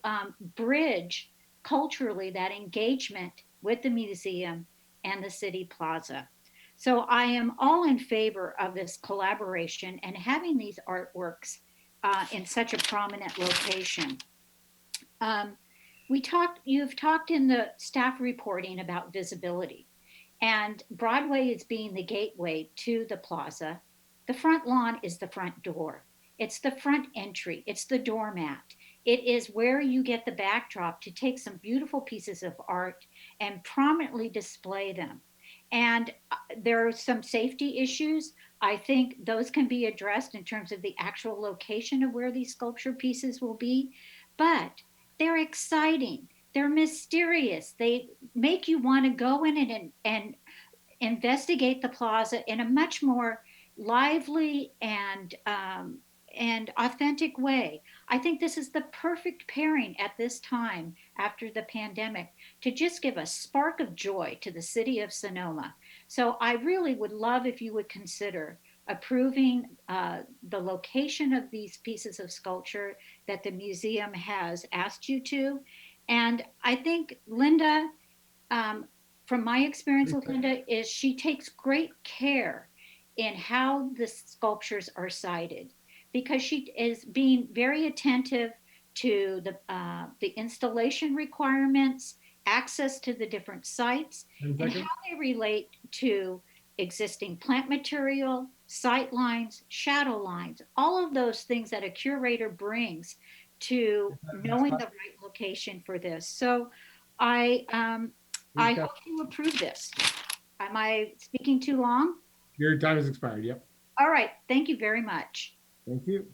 bridge culturally that engagement with the museum and the city plaza. So I am all in favor of this collaboration and having these artworks in such a prominent location. You've talked in the staff reporting about visibility, and Broadway is being the gateway to the plaza. The front lawn is the front door. It's the front entry. It's the doormat. It is where you get the backdrop to take some beautiful pieces of art and prominently display them. And there are some safety issues. I think those can be addressed in terms of the actual location of where these sculpture pieces will be, but they're exciting. They're mysterious. They make you want to go in and investigate the plaza in a much more lively and authentic way. I think this is the perfect pairing at this time after the pandemic to just give a spark of joy to the city of Sonoma. So I really would love if you would consider approving the location of these pieces of sculpture that the museum has asked you to. And I think Linda, from my experience with Linda, is she takes great care in how the sculptures are sited, because she is being very attentive to the installation requirements, access to the different sites, and how they relate to existing plant material, sight lines, shadow lines, all of those things that a curator brings to knowing the right location for this. So I hope you approve this. Am I speaking too long? Your time has expired. Yep. All right. Thank you very much. Thank you.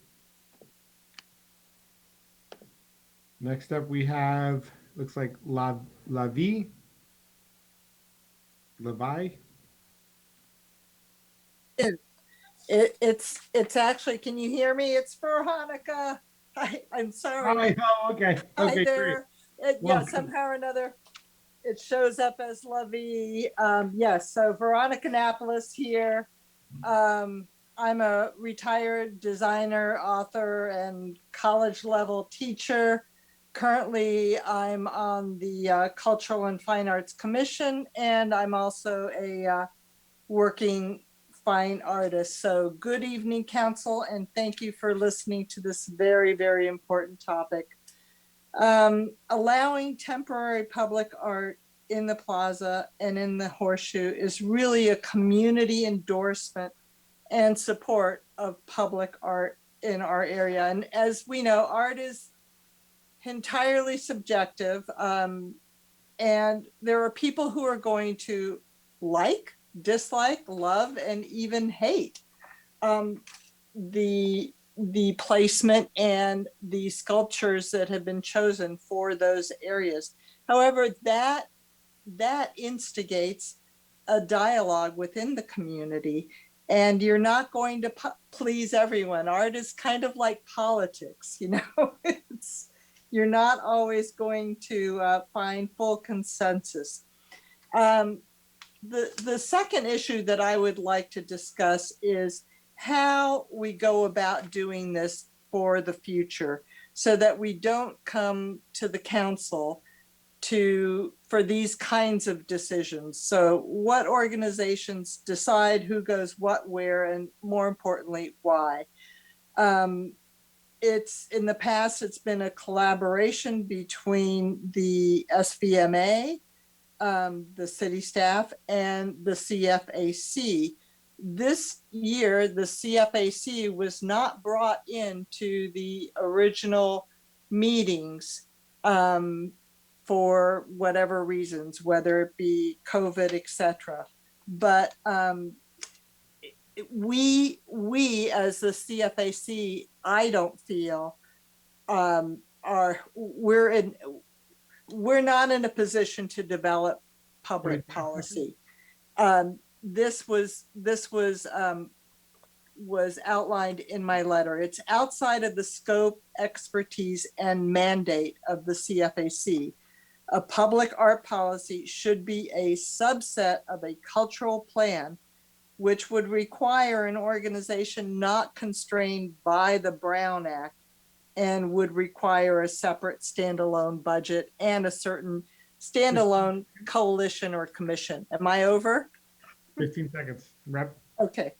Next up, we have, looks like Levi. It's actually, can you hear me? It's Veronica. I'm sorry. Oh, okay. Hi Okay, there. Yeah, somehow or another, it shows up as Levi. Yes, so Veronica Napolis here. I'm a retired designer, author, and college level teacher. Currently, I'm on the Cultural and Fine Arts Commission, and I'm also a working fine artist. So good evening, Council, and thank you for listening to this very, very important topic. Allowing temporary public art in the plaza and in the Horseshoe is really a community endorsement and support of public art in our area. And as we know, art is entirely subjective. And there are people who are going to like, dislike, love, and even hate the placement and the sculptures that have been chosen for those areas. However, that instigates a dialogue within the community, and you're not going to please everyone. Art is kind of like politics, you know. You're not always going to find full consensus. The second issue that I would like to discuss is how we go about doing this for the future, so that we don't come to the council for these kinds of decisions. So what organizations decide who goes what, where, and more importantly, why. It's in the past, it's been a collaboration between the SVMA the city staff and the CFAC. This year, the CFAC was not brought into the original meetings for whatever reasons, whether it be COVID, etc. But we as the CFAC, I don't feel we're not in a position to develop public policy. This was outlined in my letter. It's outside of the scope, expertise, and mandate of the CFAC. A public art policy should be a subset of a cultural plan, which would require an organization not constrained by the Brown Act and would require a separate standalone budget and a certain standalone coalition or commission. Am I over? 15 seconds. Wrap. Okay.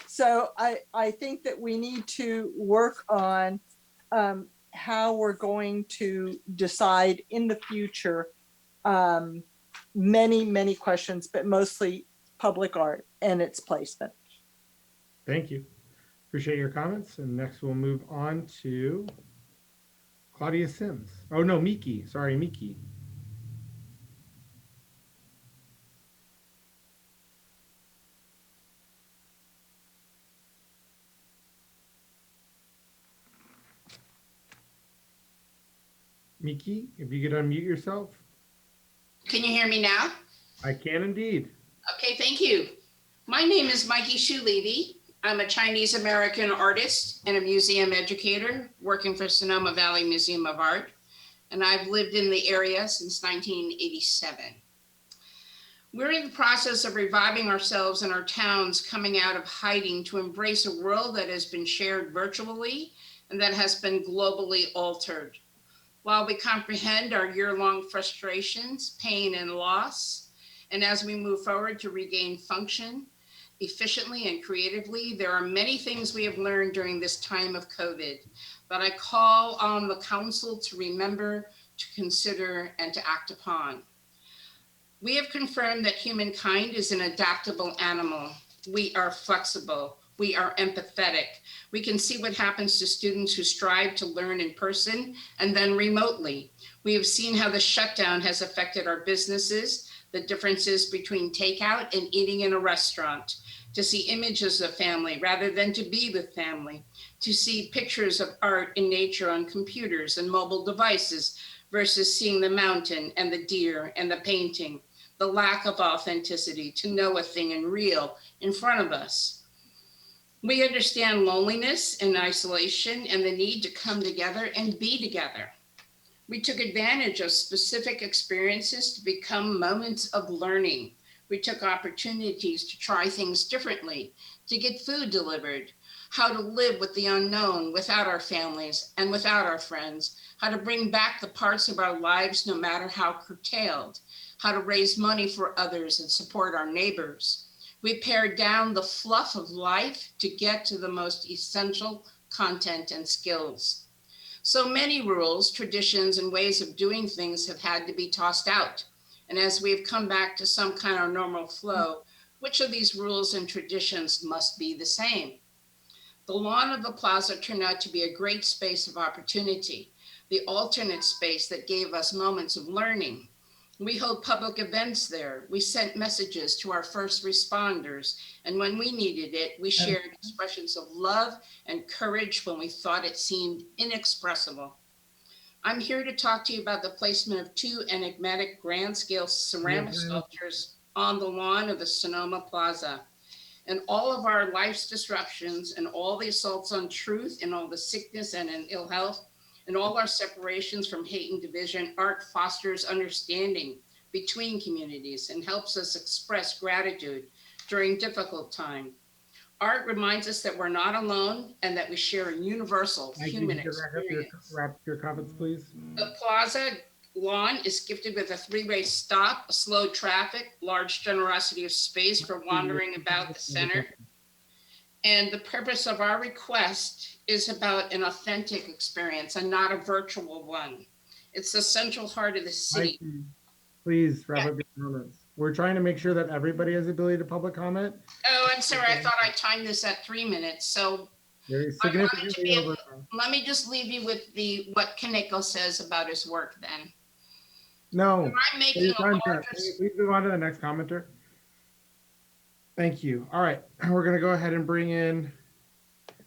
So I think that we need to work on how we're going to decide in the future many questions, but mostly public art and its placement. Thank you. Appreciate your comments. And next we'll move on to Claudia Sims. Oh no, Miki. Sorry, Miki. Miki, if you could unmute yourself. Can you hear me now? I can indeed. Okay, thank you. My name is Mikey Shulevi. I'm a Chinese American artist and a museum educator working for Sonoma Valley Museum of Art. And I've lived in the area since 1987. We're in the process of reviving ourselves and our towns coming out of hiding to embrace a world that has been shared virtually and that has been globally altered. While we comprehend our year-long frustrations, pain, and loss, and as we move forward to regain function efficiently and creatively, there are many things we have learned during this time of COVID that I call on the council to remember, to consider, and to act upon. We have confirmed that humankind is an adaptable animal. We are flexible. We are empathetic. We can see what happens to students who strive to learn in person and then remotely. We have seen how the shutdown has affected our businesses, the differences between takeout and eating in a restaurant, to see images of family rather than to be with family, to see pictures of art and nature on computers and mobile devices versus seeing the mountain and the deer and the painting, the lack of authenticity, to know a thing in real in front of us. We understand loneliness and isolation and the need to come together and be together. We took advantage of specific experiences to become moments of learning. We took opportunities to try things differently, to get food delivered, how to live with the unknown without our families and without our friends, how to bring back the parts of our lives no matter how curtailed, how to raise money for others and support our neighbors. We pared down the fluff of life to get to the most essential content and skills. So many rules, traditions, and ways of doing things have had to be tossed out. And as we've come back to some kind of normal flow, which of these rules and traditions must be the same? The lawn of the plaza turned out to be a great space of opportunity, the alternate space that gave us moments of learning. We held public events there. We sent messages to our first responders. And when we needed it, we shared expressions of love and courage when we thought it seemed inexpressible. I'm here to talk to you about the placement of two enigmatic grand scale ceramic sculptures on the lawn of the Sonoma Plaza. And all of our life's disruptions and all the assaults on truth and all the sickness and ill health, and all our separations from hate and division, art fosters understanding between communities and helps us express gratitude during difficult times. Art reminds us that we're not alone and that we share a universal human experience. Wrap your comments, please. The plaza lawn is gifted with a three-way stop, a slow traffic, large generosity of space for wandering about the center. And the purpose of our request is about an authentic experience and not a virtual one. It's the central heart of the city. Please wrap up your comments. We're trying to make sure that everybody has the ability to public comment. Oh, I'm sorry. I thought I timed this at 3 minutes. So Very I wanted to significantly be over. able, let me just leave you with what Kaneko says about his work then. No. I'm making a larger. Can you please move on to the next commenter? Thank you. All right, we're gonna go ahead and bring in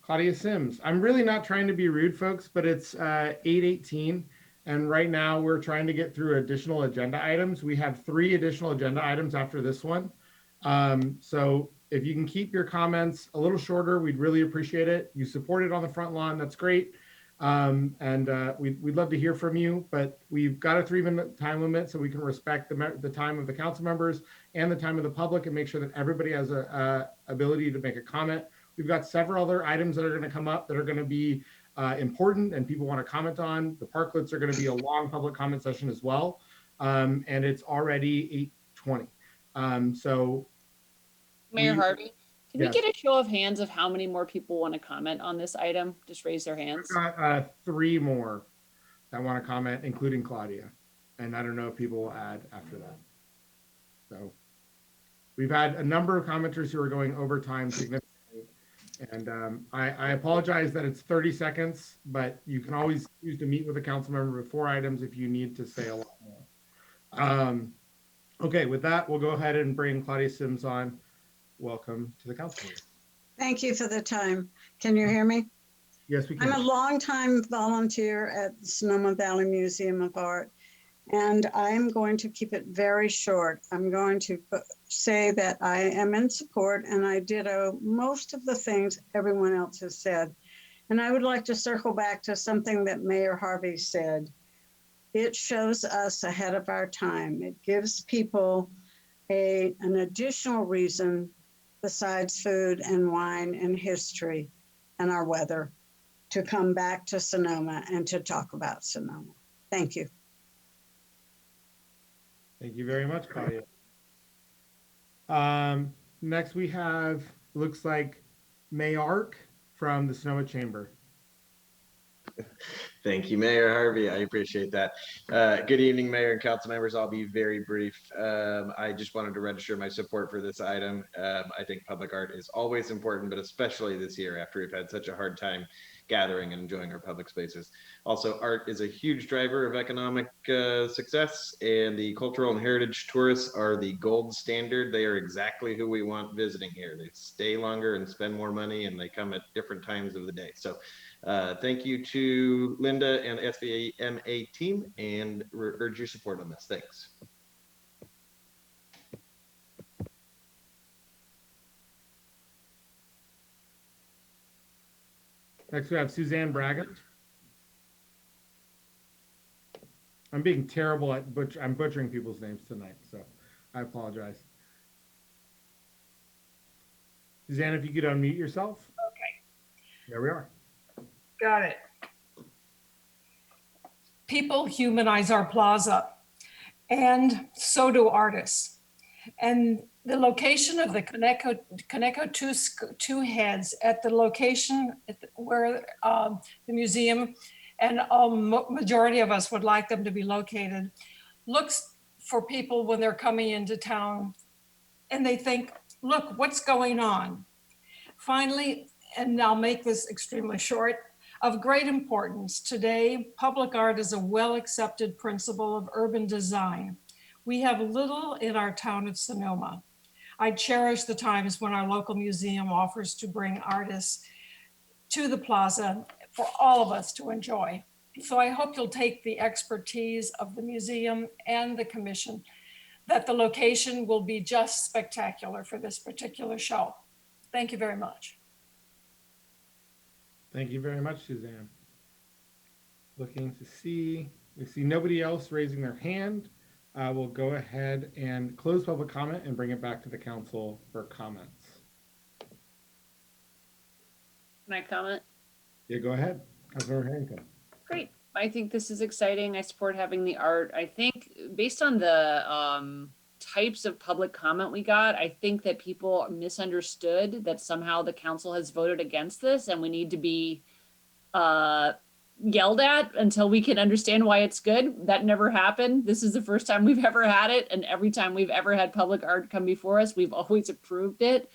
Claudia Sims. I'm really not trying to be rude, folks, but it's 8:18, and right now we're trying to get through additional agenda items. We have 3 additional agenda items after this one. So if you can keep your comments a little shorter, we'd really appreciate it. You support it on the front lawn, that's great. We'd love to hear from you, but we've got a 3-minute time limit so we can respect the time of the council members and the time of the public and make sure that everybody has a ability to make a comment. We've got several other items that are going to come up that are going to be important and people want to comment on. The parklets are going to be a long public comment session as well. And it's already 8:20. So Mayor Harvey, can we Yes. get a show of hands of how many more people want to comment on this item? Just raise their hands. We've got 3 more that want to comment, including Claudia. And I don't know if people will add after that. So we've had a number of commenters who are going over time significantly. And I apologize that it's 30 seconds, but you can always choose to meet with a council member before items if you need to say a lot more. Okay, with that, we'll go ahead and bring Claudia Sims on. Welcome to the council meeting. Thank you for the time. Can you hear me? Yes, we can. I'm a longtime volunteer at the Sonoma Valley Museum of Art, and I'm going to keep it very short. I'm going to say that I am in support, and I ditto most of the things everyone else has said. And I would like to circle back to something that Mayor Harvey said. It shows us ahead of our time. It gives people an additional reason besides food and wine and history and our weather to come back to Sonoma and to talk about Sonoma. Thank you. Thank you very much, Claudia. Next we have, looks like Mayark from the Sonoma Chamber. Thank you, Mayor Harvey. I appreciate that. Good evening, Mayor and council members. I'll be very brief. I just wanted to register my support for this item. I think public art is always important, but especially this year after we've had such a hard time gathering and enjoying our public spaces. Also, art is a huge driver of economic success, and the cultural and heritage tourists are the gold standard. They are exactly who we want visiting here. They stay longer and spend more money, and they come at different times of the day. So thank you to Linda and SVMA team, and urge your support on this. Thanks. Next we have Suzanne Bragan. I'm being terrible at I'm butchering people's names tonight, so I apologize. Suzanne, if you could unmute yourself. Okay. There we are. Got it. People humanize our plaza, and so do artists. And the location of the Kaneko two heads at the location where the museum and majority of us would like them to be located, looks for people when they're coming into town and they think, look, what's going on? Finally, and I'll make this extremely short, of great importance today, public art is a well-accepted principle of urban design. We have little in our town of Sonoma. I cherish the times when our local museum offers to bring artists to the plaza for all of us to enjoy. So I hope you'll take the expertise of the museum and the commission that the location will be just spectacular for this particular show. Thank you very much. Thank you very much, Suzanne. Looking to see, we see nobody else raising their hand. We'll go ahead and close public comment and bring it back to the council for comments. Can I comment? Yeah, go ahead. Councilmember Harrington. Great. I think this is exciting. I support having the art. I think based on the types of public comment we got, I think that people misunderstood that somehow the council has voted against this and we need to be yelled at until we can understand why it's good. That never happened. This is the first time we've ever had it. And every time we've ever had public art come before us, we've always approved it.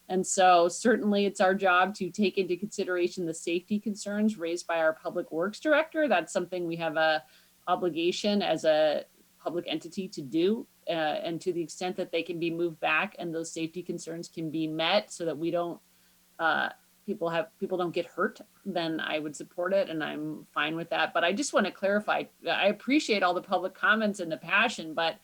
And so certainly it's our job to take into consideration the safety concerns raised by our public works director. That's something we have a obligation as a public entity to do. And to the extent that they can be moved back and those safety concerns can be met so that we don't, people don't get hurt, then I would support it, and I'm fine with that. But I just want to clarify, I appreciate all the public comments and the passion, but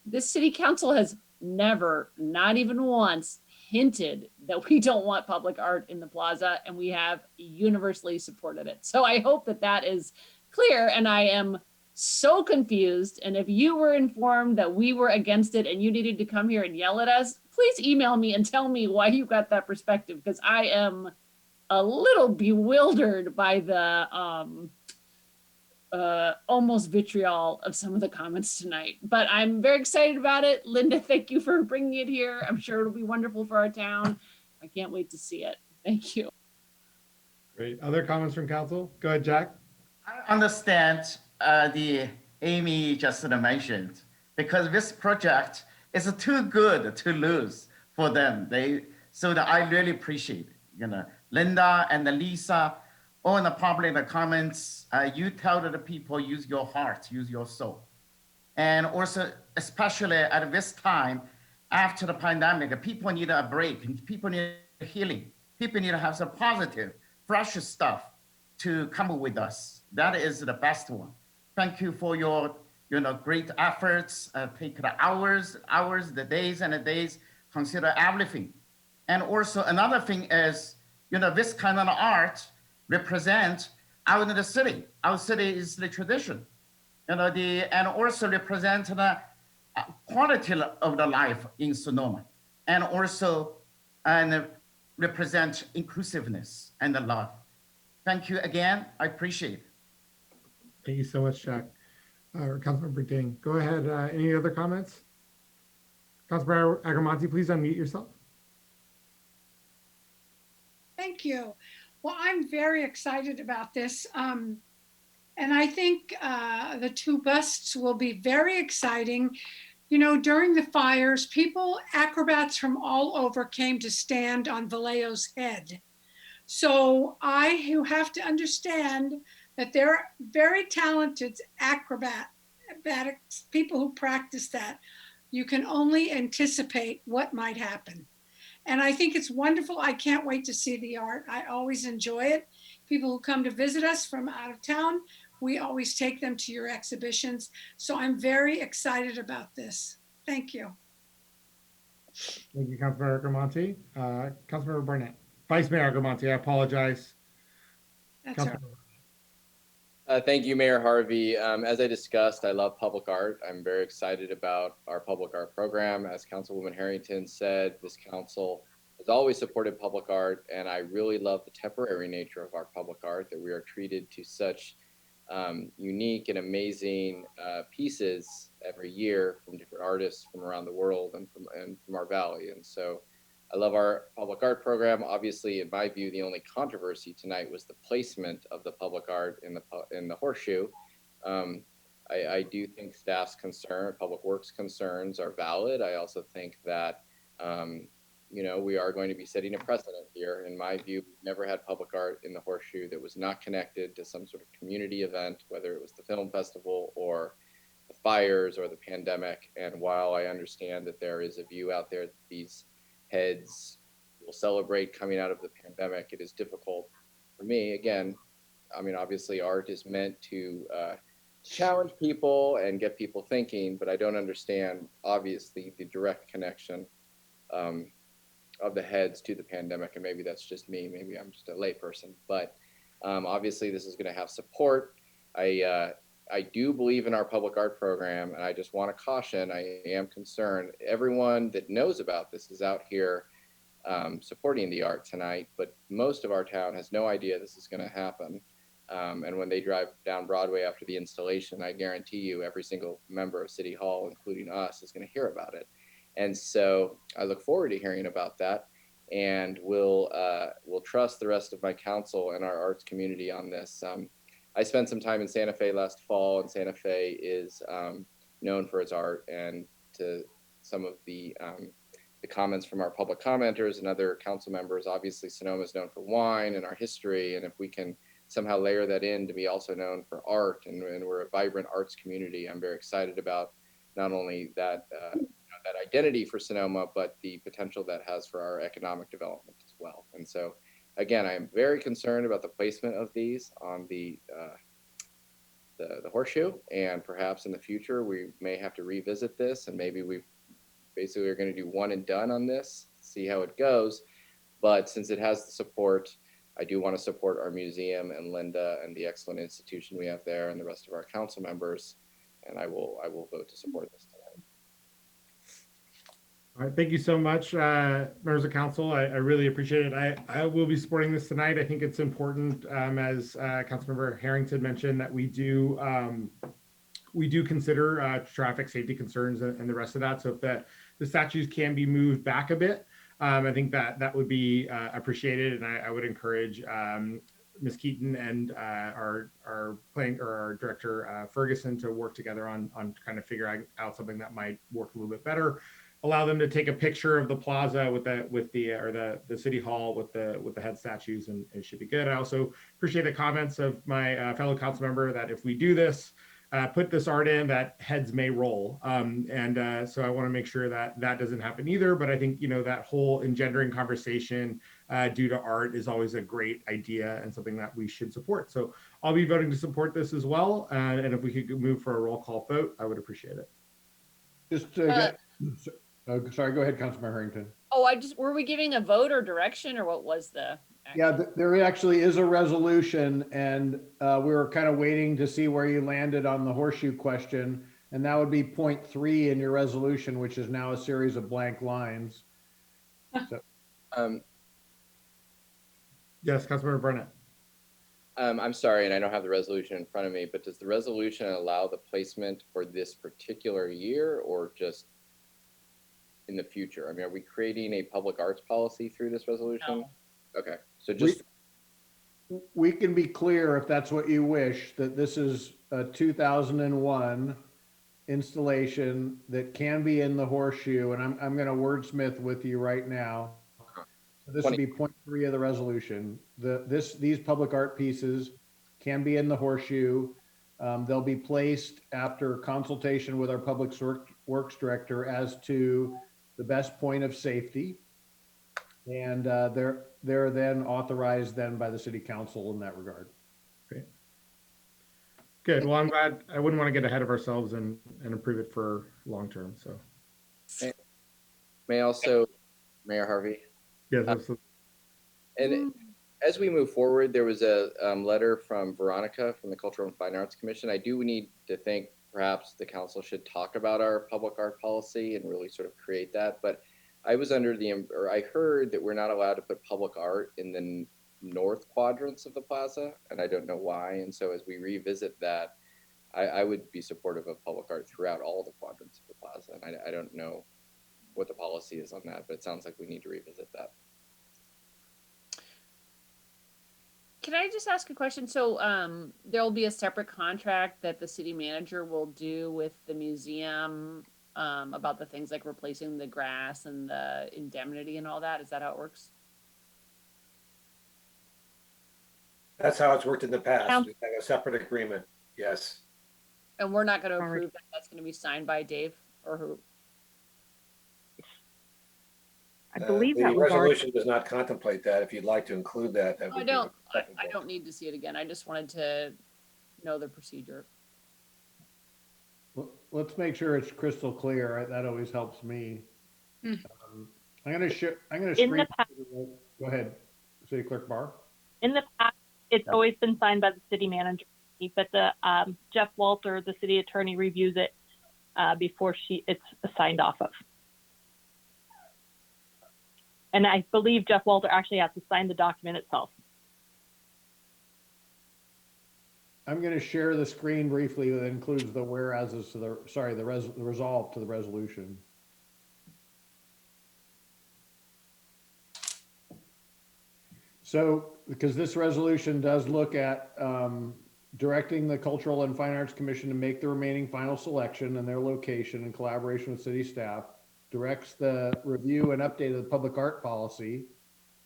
this city council has never, not even once, hinted that we don't want public art in the plaza, and we have universally supported it. So I hope that that is clear, and I am so confused. And if you were informed that we were against it and you needed to come here and yell at us, please email me and tell me why you got that perspective, because I am a little bewildered by the almost vitriol of some of the comments tonight. But I'm very excited about it. Linda, thank you for bringing it here. I'm sure it'll be wonderful for our town. I can't wait to see it. Thank you. Great. Other comments from council? Go ahead, Jack. I understand the Amy just mentioned, because this project is too good to lose for them. So that I really appreciate it. Linda and Lisa, all in the public comments, you tell the people, use your heart, use your soul. And also, especially at this time, after the pandemic, people need a break, people need healing, people need to have some positive, fresh stuff to come with us. That is the best one. Thank you for your great efforts. Take the hours, the days and the days, consider everything. And also another thing is, this kind of art represent out in the city. Our city is the tradition, and also represent the quality of the life in Sonoma, and also represent inclusiveness and the love. Thank you again. I appreciate it. Thank you so much, Jack. Councilmember Ding, go ahead. Any other comments? Councilmember Agramonte, please unmute yourself. Thank you. Well, I'm very excited about this. And I think the two busts will be very exciting. During the fires, acrobats from all over came to stand on Vallejo's head. So you have to understand that they're very talented acrobatics, people who practice that. You can only anticipate what might happen. And I think it's wonderful. I can't wait to see the art. I always enjoy it. People who come to visit us from out of town, we always take them to your exhibitions. So I'm very excited about this. Thank you. Thank you, Councilmember Agramonte. Councilmember Barnett. Vice Mayor Agramonte, I apologize. That's all right. Thank you, Mayor Harvey. As I discussed, I love public art. I'm very excited about our public art program. As Councilwoman Harrington said, this council has always supported public art, and I really love the temporary nature of our public art, that we are treated to such unique and amazing pieces every year from different artists from around the world and from our valley. And so I love our public art program. Obviously, in my view, the only controversy tonight was the placement of the public art in the horseshoe. I do think staff's concern, public works concerns are valid. I also think that, we are going to be setting a precedent here. In my view, we've never had public art in the horseshoe that was not connected to some sort of community event, whether it was the film festival or the fires or the pandemic. And while I understand that there is a view out there that these heads will celebrate coming out of the pandemic, it is difficult for me. Again, obviously art is meant to challenge people and get people thinking, but I don't understand, obviously, the direct connection of the heads to the pandemic. And maybe that's just me, maybe I'm just a layperson, but obviously this is going to have support. I do believe in our public art program, and I just want to caution, I am concerned. Everyone that knows about this is out here supporting the art tonight, but most of our town has no idea this is going to happen. And when they drive down Broadway after the installation, I guarantee you every single member of City Hall, including us, is going to hear about it. And so I look forward to hearing about that. and will trust the rest of my council and our arts community on this. I spent some time in Santa Fe last fall, and Santa Fe is known for its art. And to some of the comments from our public commenters and other council members, obviously Sonoma is known for wine and our history. And if we can somehow layer that in to be also known for art, and we're a vibrant arts community, I'm very excited about not only that, that identity for Sonoma, but the potential that has for our economic development as well. And so, again, I am very concerned about the placement of these on the horseshoe, and perhaps in the future we may have to revisit this, and maybe we basically are going to do one and done on this, see how it goes. But since it has the support, I do want to support our museum and Linda and the excellent institution we have there and the rest of our council members, and I will vote to support this tonight. All right, thank you so much, members of council. I really appreciate it. I will be supporting this tonight. I think it's important, as Councilmember Harrington mentioned, that we do consider traffic safety concerns and the rest of that. So if the statues can be moved back a bit, I think that would be appreciated, and I would encourage Ms. Keaton and our director Ferguson to work together on kind of figuring out something that might work a little bit better. Allow them to take a picture of the plaza with the city hall with the head statues, and it should be good. I also appreciate the comments of my fellow council member that if we do this, put this art in, that heads may roll. So I want to make sure that doesn't happen either. But I think, that whole engendering conversation due to art is always a great idea and something that we should support. So I'll be voting to support this as well. And if we could move for a roll call vote, I would appreciate it. Just to get, sorry, go ahead, Councilmember Harrington. Oh, were we giving a vote or direction, or what was the action? Yeah, there actually is a resolution, and we were kind of waiting to see where you landed on the horseshoe question. And that would be point 3 in your resolution, which is now a series of blank lines. So, yes, Councilmember Burnett. I'm sorry, and I don't have the resolution in front of me, but does the resolution allow the placement for this particular year, or just in the future? I mean, are we creating a public arts policy through this resolution? No. Okay, so just we can be clear, if that's what you wish, that this is a 2001 installation that can be in the horseshoe, and I'm going to wordsmith with you right now. So this would be point 3 of the resolution. These public art pieces can be in the horseshoe. They'll be placed after consultation with our public works director as to the best point of safety, and they're then authorized then by the city council in that regard. Great. Good. Well, I'm glad. I wouldn't want to get ahead of ourselves and improve it for long term. So, may also, Mayor Harvey. Yes, absolutely. And as we move forward, there was a letter from Veronica from the Cultural and Fine Arts Commission. I do need to think perhaps the council should talk about our public art policy and really sort of create that. But I was I heard that we're not allowed to put public art in the north quadrants of the plaza, and I don't know why. And so as we revisit that, I would be supportive of public art throughout all the quadrants of the plaza. And I don't know what the policy is on that, but it sounds like we need to revisit that. Can I just ask a question? So there'll be a separate contract that the city manager will do with the museum about the things like replacing the grass and the indemnity and all that. Is that how it works? That's how it's worked in the past. We have a separate agreement. Yes. And we're not going to approve that. That's going to be signed by Dave or who? I believe the that was resolution does not contemplate that. If you'd like to include that, that would I don't need to see it again. I just wanted to know the procedure. Well, let's make sure it's crystal clear. That always helps me. I'm going to screen. Go ahead, City Clerk Barr. In the past, it's always been signed by the city manager, but the Jeff Walter, the city attorney, reviews it before it's signed off of. And I believe Jeff Walter actually has to sign the document itself. I'm going to share the screen briefly that includes the whereases to the resolve to the resolution. So, because this resolution does look at directing the Cultural and Fine Arts Commission to make the remaining final selection and their location in collaboration with city staff, directs the review and update of the public art policy,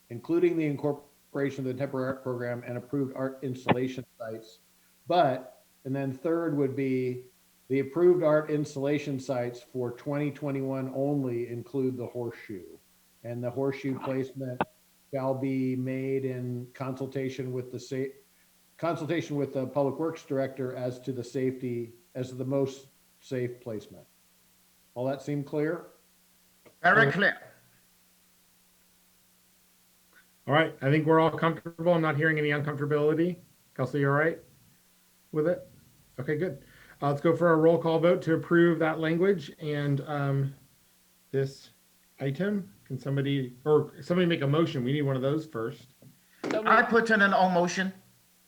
including the incorporation of the temporary art program and approved art installation sites. And then third would be the approved art installation sites for 2021 only include the horseshoe. And the horseshoe placement shall be made in consultation with the Public Works Director as to the safety, as to the most safe placement. All that seem clear? Very clear. All right, I think we're all comfortable. I'm not hearing any uncomfortability. Kelsey, you all right with it? Okay, good. Let's go for a roll call vote to approve that language and this item. Can somebody make a motion? We need one of those first. I put in an all motion.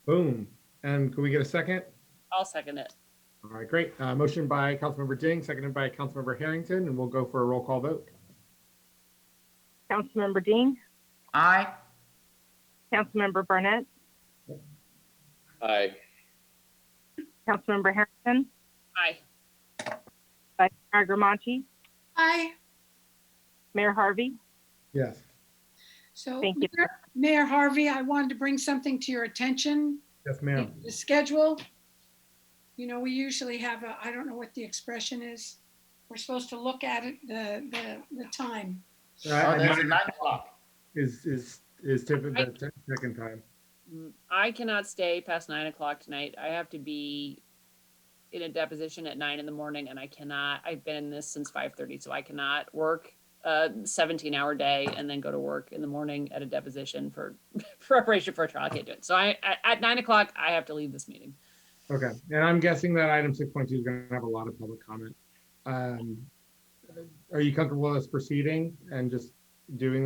Boom. And can we get a second? I'll second it. All right, great. Motion by Councilmember Ding, seconded by Councilmember Harrington, and we'll go for a roll call vote. Councilmember Dean, Aye. Councilmember Barnett, Aye. Councilmember Harrison, Aye. Vice Mayor Grimanti, Aye. Mayor Harvey. Yes. So Thank you. Mayor Harvey, I wanted to bring something to your attention. Yes, ma'am. The schedule. You know, we usually have a, I don't know what the expression is. We're supposed to look at it, the time. There's a 9 o'clock. Is typically the second time. I cannot stay past 9 o'clock tonight. I have to be in a deposition at 9 in the morning, and I've been in this since 5:30, so I cannot work a 17-hour day and then go to work in the morning at a deposition for preparation for a trial. I can't do it. So at 9 o'clock, I have to leave this meeting. Okay, and I'm guessing that item 6.2 is going to have a lot of public comment. Are you comfortable with us proceeding and just doing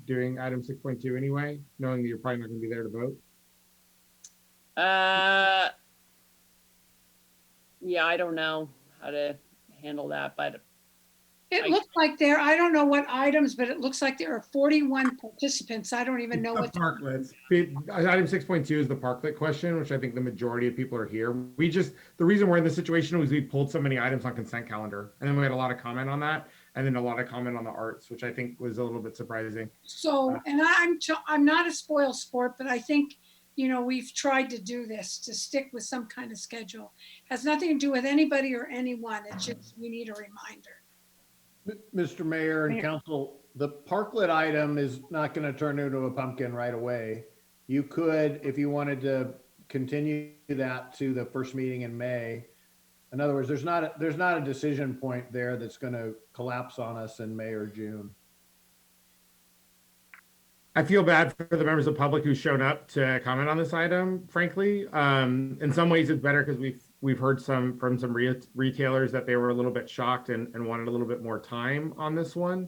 doing item 6.2 anyway, knowing that you're probably not going to be there to vote? Yeah, I don't know how to handle that, but It looks like I don't know what items, but it looks like there are 41 participants. I don't even know what. Parklets. Item 6.2 is the parklet question, which I think the majority of people are here. The reason we're in this situation was we pulled so many items on consent calendar, and then we had a lot of comment on that, and then a lot of comment on the arts, which I think was a little bit surprising. So, and I'm not a spoil sport, but I think, you know, we've tried to do this, to stick with some kind of schedule. Has nothing to do with anybody or anyone. It's just, we need a reminder. Mr. Mayor and Council, the parklet item is not going to turn into a pumpkin right away. You could, if you wanted to continue that to the first meeting in May. In other words, there's not a decision point there that's going to collapse on us in May or June. I feel bad for the members of the public who've shown up to comment on this item, frankly. In some ways it's better because we've heard from some retailers that they were a little bit shocked and wanted a little bit more time on this one.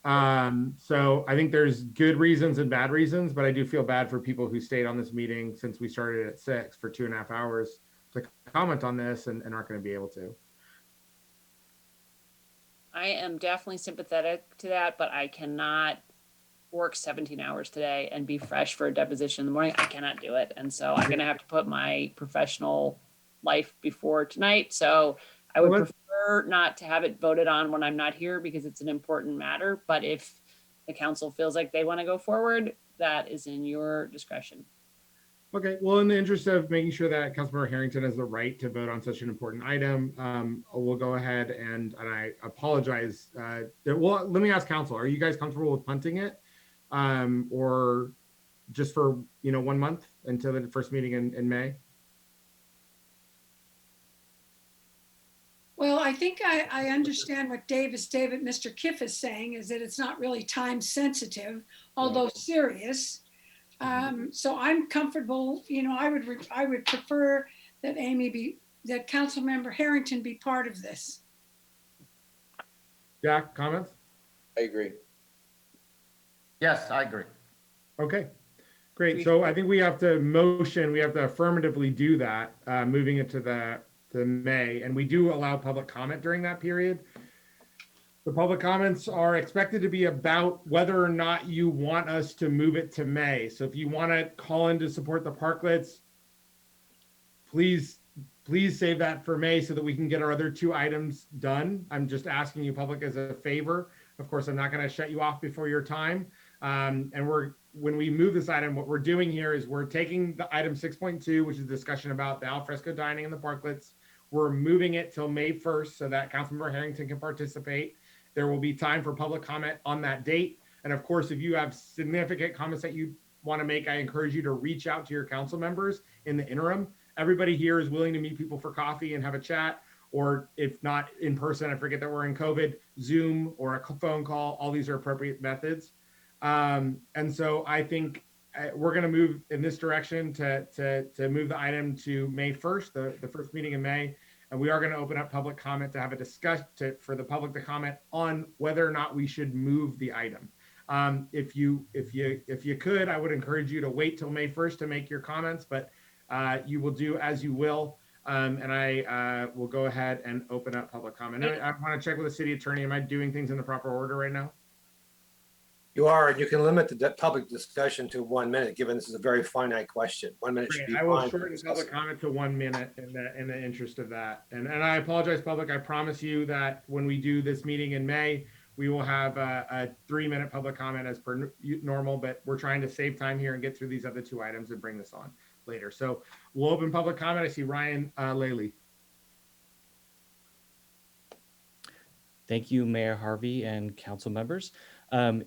So I think there's good reasons and bad reasons, but I do feel bad for people who stayed on this meeting since we started at 6 for 2.5 hours to comment on this and aren't going to be able to. I am definitely sympathetic to that, but I cannot work 17 hours today and be fresh for a deposition in the morning. I cannot do it. And so I'm going to have to put my professional life before tonight. So I would prefer not to have it voted on when I'm not here because it's an important matter. But if the council feels like they want to go forward, that is in your discretion. Okay, well, in the interest of making sure that Councilmember Harrington has the right to vote on such an important item, we'll go ahead and I apologize. Well, let me ask council, are you guys comfortable with punting it? Or just for 1 month until the first meeting in May? Well, I think I understand what Mr. Kiff is saying, is that it's not really time sensitive, although serious. So I'm comfortable, I would prefer that that Councilmember Harrington be part of this. Jack, comments? I agree. Yes, I agree. Okay, great. So I think we have to affirmatively do that, moving it to the May, and we do allow public comment during that period. The public comments are expected to be about whether or not you want us to move it to May. So if you want to call in to support the parklets, please save that for May so that we can get our other two items done. I'm just asking you, public, as a favor. Of course, I'm not going to shut you off before your time. And when we move this item, what we're doing here is we're taking the item 6.2, which is discussion about the alfresco dining in the parklets. We're moving it till May 1st so that Councilmember Harrington can participate. There will be time for public comment on that date. And of course, if you have significant comments that you want to make, I encourage you to reach out to your council members in the interim. Everybody here is willing to meet people for coffee and have a chat, or if not in person, I forget that we're in COVID, Zoom or a phone call, all these are appropriate methods. And so I think we're going to move in this direction to move the item to May 1st, the first meeting in May. And we are going to open up public comment to have a discussion for the public to comment on whether or not we should move the item. If you could, I would encourage you to wait till May 1st to make your comments, but you will do as you will. And I will go ahead and open up public comment. I want to check with the city attorney. Am I doing things in the proper order right now? You are, and you can limit the public discussion to 1 minute, given this is a very finite question. 1 minute should be I will fine. shorten public comment to 1 minute in the interest of that. And I apologize, public. I promise you that when we do this meeting in May, we will have a 3-minute public comment as per normal, but we're trying to save time here and get through these other two items and bring this on later. So we'll open public comment. I see Ryan Laley. Thank you, Mayor Harvey and council members.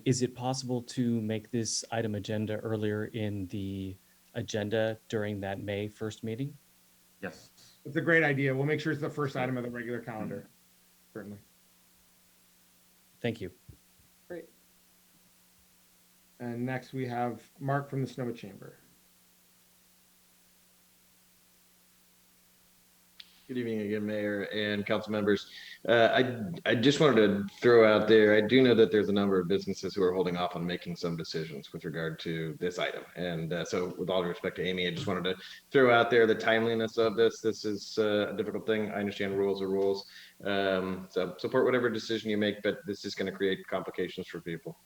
Is it possible to make this item agenda earlier in the agenda during that May 1st meeting? Yes. It's a great idea. We'll make sure it's the first item of the regular calendar. Certainly. Thank you. Great. And next we have Mark from the Sonoma Chamber. Good evening again, Mayor and council members. I just wanted to throw out there, I do know that there's a number of businesses who are holding off on making some decisions with regard to this item. And so with all due respect to Amy, I just wanted to throw out there the timeliness of this. This is a difficult thing. I understand rules are rules. So support whatever decision you make, but this is going to create complications for people.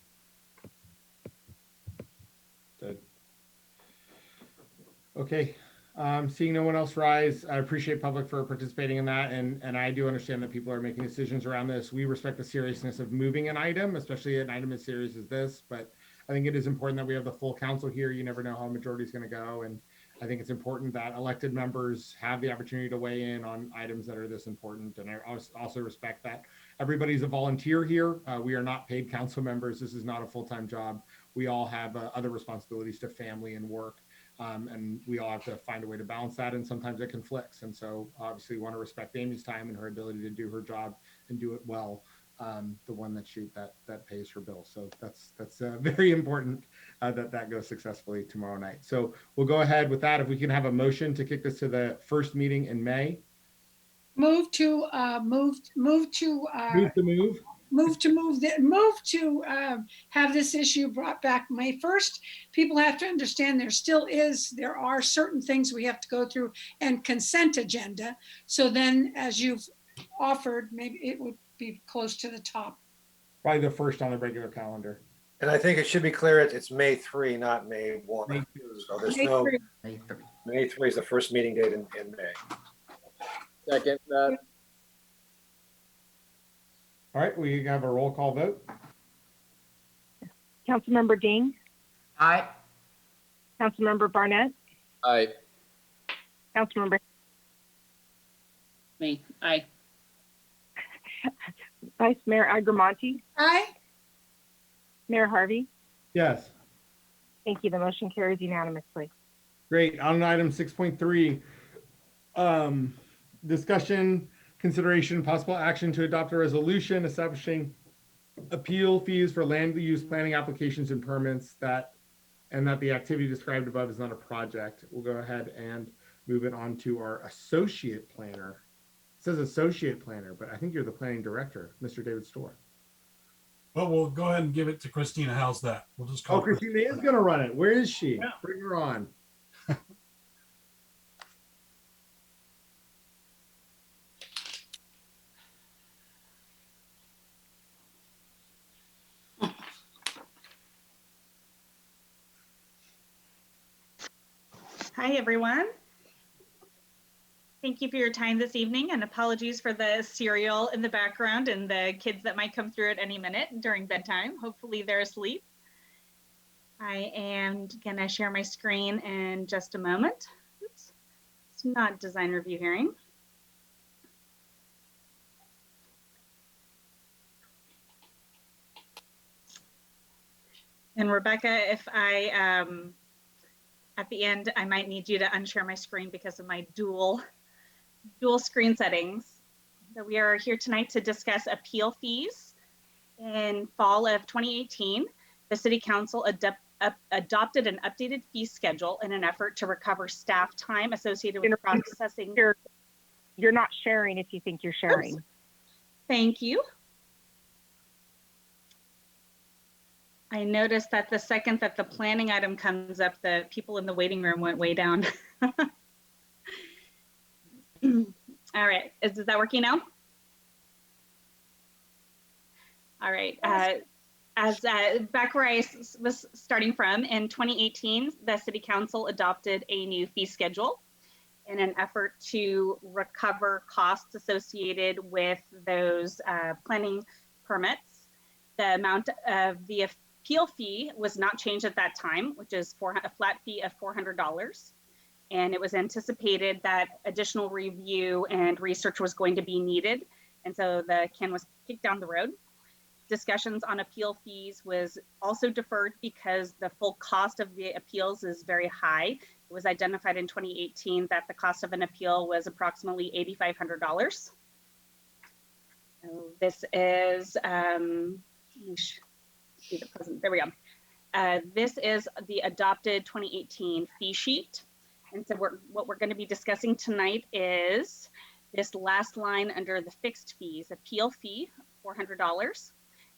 Okay. Seeing no one else rise, I appreciate public for participating in that. And I do understand that people are making decisions around this. We respect the seriousness of moving an item, especially an item as serious as this. But I think it is important that we have the full council here. You never know how the majority is going to go. And I think it's important that elected members have the opportunity to weigh in on items that are this important. And I also respect that everybody's a volunteer here. We are not paid council members. This is not a full-time job. We all have other responsibilities to family and work. And we all have to find a way to balance that, and sometimes it conflicts. And so obviously we want to respect Amy's time and her ability to do her job and do it well, the one that pays her bill. So that's very important that goes successfully tomorrow night. So we'll go ahead with that. If we can have a motion to kick this to the first meeting in May. Move to have this issue brought back May 1st. People have to understand there are certain things we have to go through and consent agenda. So then, as you've offered, maybe it would be close to the top. Probably the first on the regular calendar. And I think it should be clear it's May 3, not May 1. May So there's May no 3. May 3 is the first meeting date in May. Second. All right, we have a roll call vote. Councilmember Ding, Aye. Councilmember Barnett, Aye. Councilmember Me, aye. Vice Mayor Agramonte, Aye. Mayor Harvey. Yes. Thank you. The motion carries unanimously. Great. On item 6.3, discussion, consideration, possible action to adopt a resolution establishing appeal fees for land use planning applications and permits and that the activity described above is not a project. We'll go ahead and move it on to our associate planner. It says associate planner, but I think you're the planning director, Mr. David Storr. Well, we'll go ahead and give it to Christina. How's that? We'll just call Christina is going to run it. Where is she? Yeah. Bring her on. Hi, everyone. Thank you for your time this evening, and apologies for the serial in the background and the kids that might come through at any minute during bedtime. Hopefully they're asleep. I am gonna share my screen in just a moment. Oops, it's not design review hearing. And Rebecca, if I, at the end, I might need you to unshare my screen because of my dual screen settings. So we are here tonight to discuss appeal fees. In fall of 2018, the City Council adopted an updated fee schedule in an effort to recover staff time associated with processing. You're not sharing if you think you're sharing. Oops. Thank you. I noticed that the second that the planning item comes up, the people in the waiting room went way down. All right, is that working now? All right, back where I was starting from, in 2018, the City Council adopted a new fee schedule in an effort to recover costs associated with those planning permits. The amount of the appeal fee was not changed at that time, which is a flat fee of $400. And it was anticipated that additional review and research was going to be needed. And so the can was kicked down the road. Discussions on appeal fees was also deferred because the full cost of the appeals is very high. It was identified in 2018 that the cost of an appeal was approximately $8,500. So this is, there we go. This is the adopted 2018 fee sheet. And so what we're going to be discussing tonight is this last line under the fixed fees, appeal fee, $400.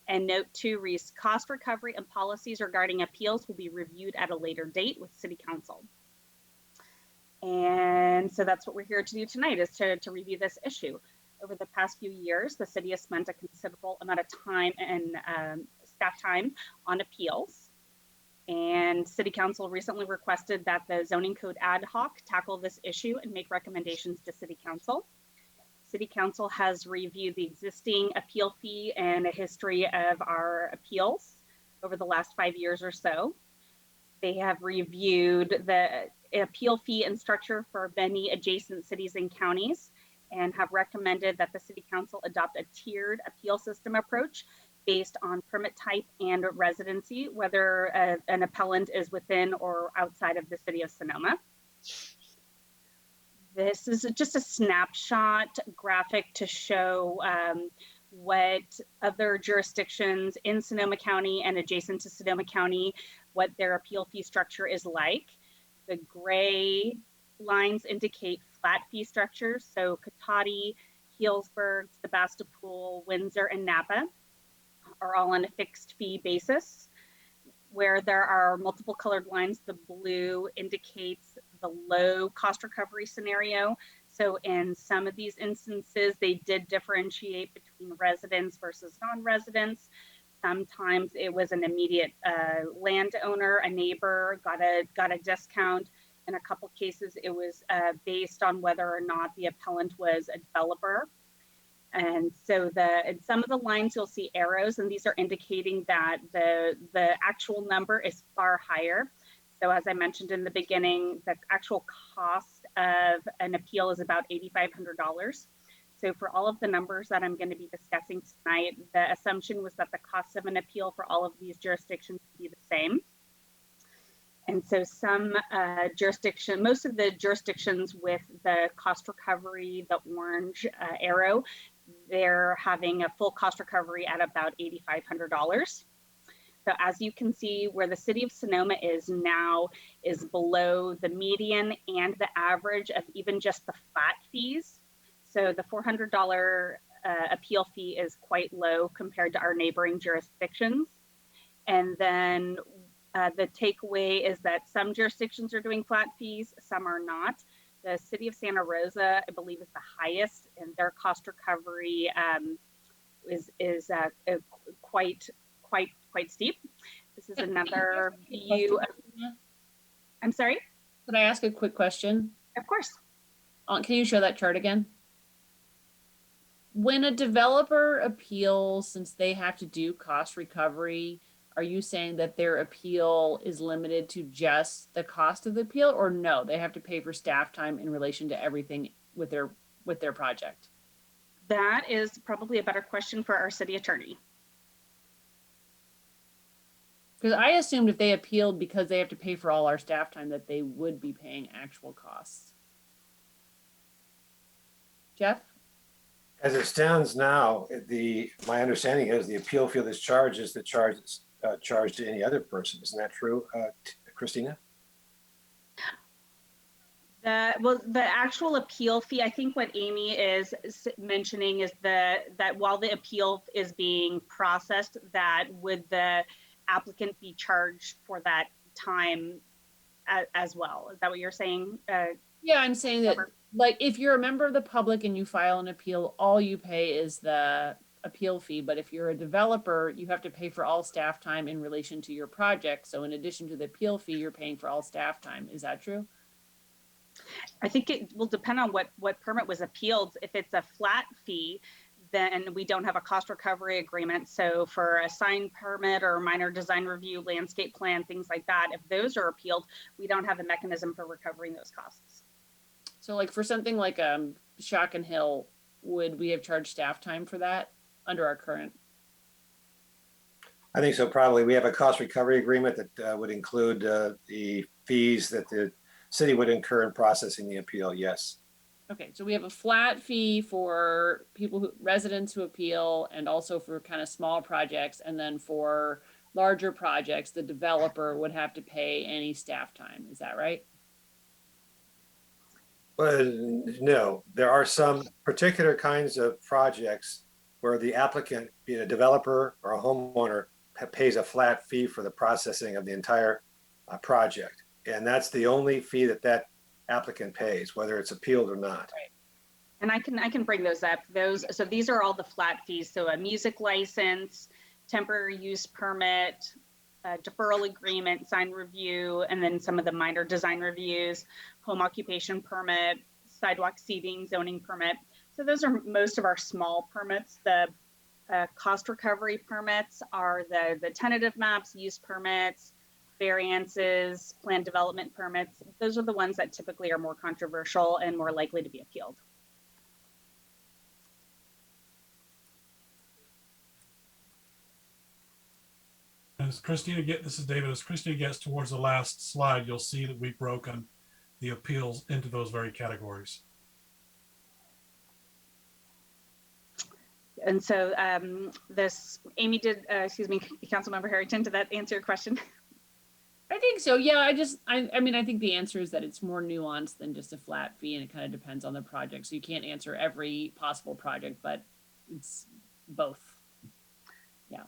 And note 2 reads, cost recovery and policies regarding appeals will be reviewed at a later date with City Council. And so that's what we're here to do tonight, is to review this issue. Over the past few years, the city has spent a considerable amount of time and staff time on appeals. And City Council recently requested that the zoning code ad hoc tackle this issue and make recommendations to City Council. City Council has reviewed the existing appeal fee and a history of our appeals over the last 5 years or so. They have reviewed the appeal fee and structure for many adjacent cities and counties and have recommended that the City Council adopt a tiered appeal system approach based on permit type and residency, whether an appellant is within or outside of the city of Sonoma. This is just a snapshot graphic to show what other jurisdictions in Sonoma County and adjacent to Sonoma County, what their appeal fee structure is like. The gray lines indicate flat fee structures. So Cotati, Healdsburg, Sebastopol, Windsor, and Napa are all on a fixed fee basis. Where there are multiple colored lines, the blue indicates the low cost recovery scenario. So in some of these instances, they did differentiate between residents versus non-residents. Sometimes it was an immediate landowner, a neighbor got a discount. In a couple cases, it was based on whether or not the appellant was a developer. And so in some of the lines, you'll see arrows, and these are indicating that the actual number is far higher. So as I mentioned in the beginning, the actual cost of an appeal is about $8,500. So for all of the numbers that I'm going to be discussing tonight, the assumption was that the cost of an appeal for all of these jurisdictions would be the same. And so most of the jurisdictions with the cost recovery, the orange arrow, they're having a full cost recovery at about $8,500. So as you can see, where the city of Sonoma is now is below the median and the average of even just the flat fees. So the $400 appeal fee is quite low compared to our neighboring jurisdictions. And then the takeaway is that some jurisdictions are doing flat fees, some are not. The city of Santa Rosa, I believe, is the highest, and their cost recovery is quite steep. This is another view. I'm sorry? Could I ask a quick question? Of course. Can you show that chart again? When a developer appeals, since they have to do cost recovery, are you saying that their appeal is limited to just the cost of the appeal, or no, they have to pay for staff time in relation to everything with their project? That is probably a better question for our city attorney. Because I assumed if they appealed because they have to pay for all our staff time, that they would be paying actual costs. Jeff? As it stands now, my understanding is the appeal fee that's charged is the charge that's charged to any other person. Isn't that true, Christina? The actual appeal fee, I think what Amy is mentioning is that while the appeal is being processed, that would the applicant be charged for that time as well? Is that what you're saying? Yeah, I'm saying that, like, if you're a member of the public and you file an appeal, all you pay is the appeal fee. But if you're a developer, you have to pay for all staff time in relation to your project. So in addition to the appeal fee, you're paying for all staff time. Is that true? I think it will depend on what permit was appealed. If it's a flat fee, then we don't have a cost recovery agreement. So for a sign permit or minor design review, landscape plan, things like that, if those are appealed, we don't have a mechanism for recovering those costs. So like for something like Shock and Hill, would we have charged staff time for that under our current? I think so, probably. We have a cost recovery agreement that would include the fees that the city would incur in processing the appeal, yes. Okay, so we have a flat fee for residents who appeal, and also for kind of small projects, and then for larger projects, the developer would have to pay any staff time. Is that right? Well, no, there are some particular kinds of projects where the applicant, be it a developer or a homeowner, pays a flat fee for the processing of the entire project. And that's the only fee that applicant pays, whether it's appealed or not. Right. And I can bring those up. So these are all the flat fees. So a music license, temporary use permit, deferral agreement, sign review, and then some of the minor design reviews, home occupation permit, sidewalk seating, zoning permit. So those are most of our small permits. The cost recovery permits are the tentative maps, use permits, variances, plan development permits. Those are the ones that typically are more controversial and more likely to be appealed. As Christina this is David. As Christina gets towards the last slide, you'll see that we've broken the appeals into those very categories. And so Amy did, excuse me, Councilmember Harrington, did that answer your question? I think so. Yeah, I mean, I think the answer is that it's more nuanced than just a flat fee, and it kind of depends on the project. So you can't answer every possible project, but it's both. Yeah.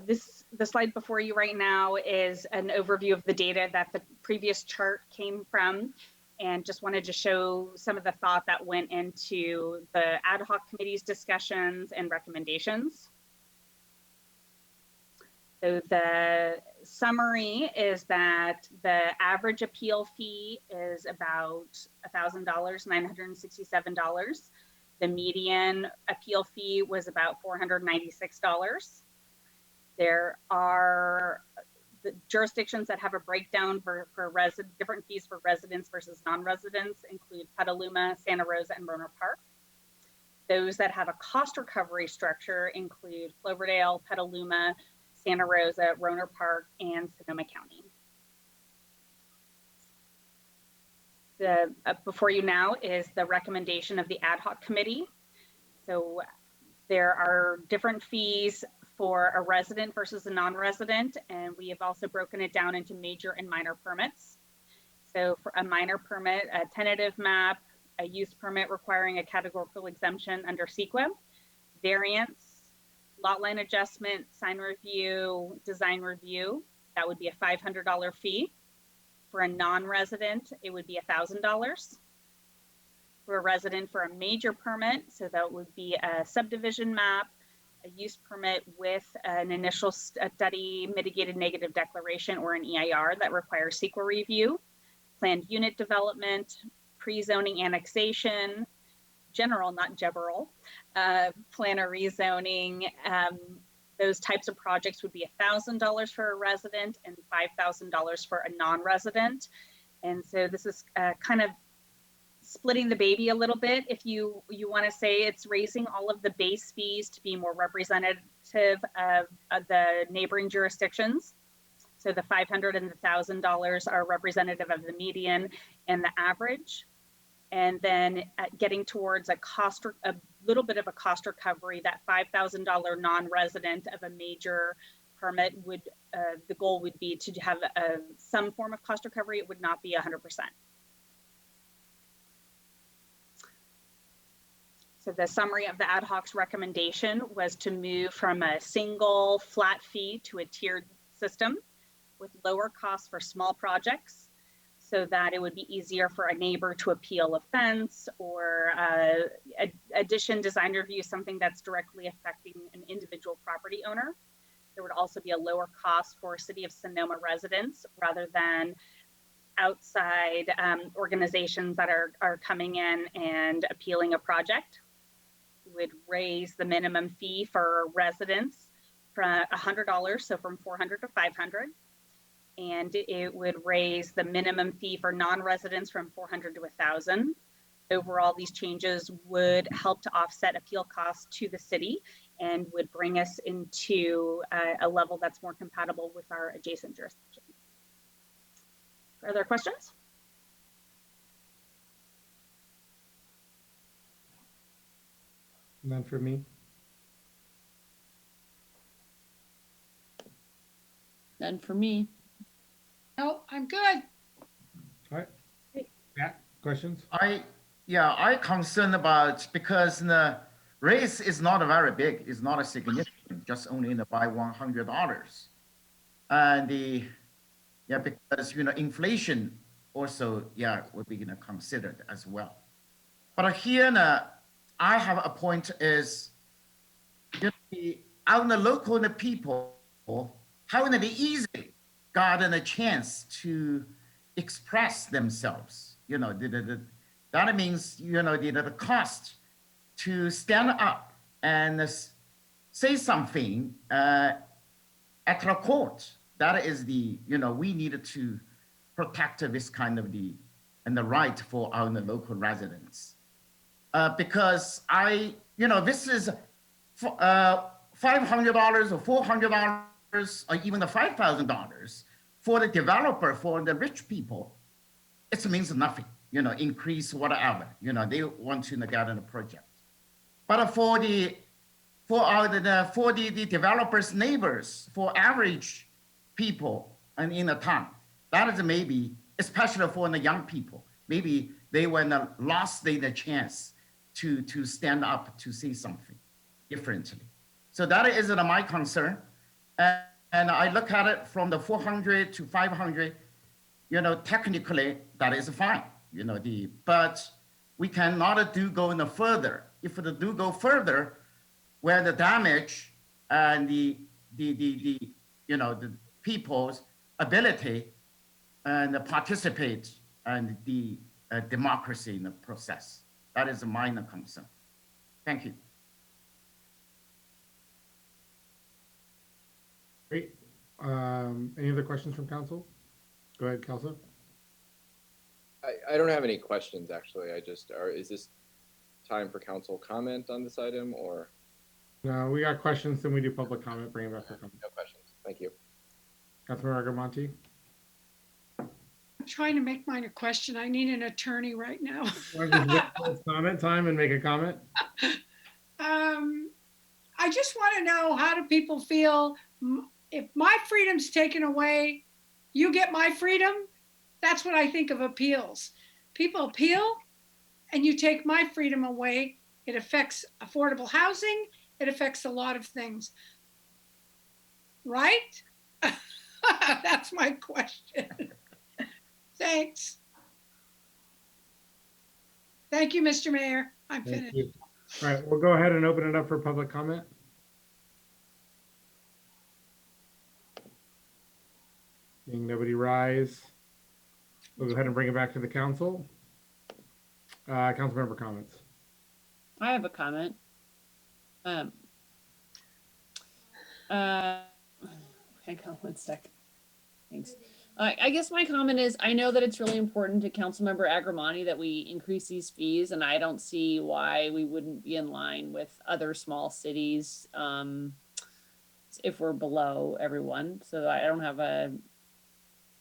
The slide before you right now is an overview of the data that the previous chart came from, and just wanted to show some of the thought that went into the ad hoc committee's discussions and recommendations. So the summary is that the average appeal fee is about $1,000, $967. The median appeal fee was about $496. There are the jurisdictions that have a breakdown for different fees for residents versus non-residents include Petaluma, Santa Rosa, and Rohnert Park. Those that have a cost recovery structure include Cloverdale, Petaluma, Santa Rosa, Rohnert Park, and Sonoma County. Before you now is the recommendation of the ad hoc committee. So there are different fees for a resident versus a non-resident, and we have also broken it down into major and minor permits. So for a minor permit, a tentative map, a use permit requiring a categorical exemption under CEQA, variance, lot line adjustment, sign review, design review, that would be a $500 fee. For a non-resident, it would be $1,000. For a resident for a major permit, so that would be a subdivision map, a use permit with an initial study, mitigated negative declaration, or an EIR that requires CEQA review. planned unit development, pre-zoning annexation, general, not general, planner rezoning. Those types of projects would be $1,000 for a resident and $5,000 for a non-resident. And so this is kind of splitting the baby a little bit. If you want to say it's raising all of the base fees to be more representative of the neighboring jurisdictions. So the $500 and the $1,000 are representative of the median and the average. And then getting towards a little bit of a cost recovery, that $5,000 non-resident of a major permit would, the goal would be to have some form of cost recovery. It would not be 100%. So the summary of the ad hoc's recommendation was to move from a single flat fee to a tiered system with lower costs for small projects, so that it would be easier for a neighbor to appeal a fence or addition design review, something that's directly affecting an individual property owner. There would also be a lower cost for City of Sonoma residents rather than outside organizations that are coming in and appealing a project. Would raise the minimum fee for residents from $100, so from $400 to $500. And it would raise the minimum fee for non-residents from $400 to $1,000. Overall, these changes would help to offset appeal costs to the city and would bring us into a level that's more compatible with our adjacent jurisdictions. Further questions? None for me. None for me. No, I'm good. All right. Yeah, questions? I concerned about, because the raise is not very big, it's not a significant, just only by $100. And because inflation also would be considered as well. But here I have a point is out in the local people having it easy gotten a chance to express themselves. That means the cost to stand up and say something at the court. That is we needed to protect this kind of the right for our local residents. Because this is $500 or $400 or even the $5,000 for the developer, for the rich people, it means nothing, increase whatever, they want to get in a project. But for the developers' neighbors, for average people and in the town, that is maybe, especially for the young people, maybe they were lost the chance to stand up to say something differently. So that is my concern. And I look at it from the 400 to 500, technically that is fine, but we cannot go no further. If we do go further, where the damage and the people's ability and participate and the democracy in the process. That is a minor concern. Thank you. Great. Any other questions from council? Go ahead, Kelso. I don't have any questions, actually. Is this time for council comment on this item, or? No, we got questions, then we do public comment, bring it back for comment. No questions. Thank you. Councilmember Argamonte. I'm trying to make mine a question. I need an attorney right now. Comment time and make a comment. I just want to know, how do people feel if my freedom's taken away? You get my freedom. That's what I think of appeals. People appeal and you take my freedom away. It affects affordable housing. It affects a lot of things. Right? That's my question. Thanks. Thank you, Mr. Mayor. I'm finished. All right, we'll go ahead and open it up for public comment. Seeing nobody rise. We'll go ahead and bring it back to the council. Council member comments. I have a comment. Hang on one sec. Thanks. I guess my comment is, I know that it's really important to Councilmember Agramani that we increase these fees, and I don't see why we wouldn't be in line with other small cities if we're below everyone. So I don't have a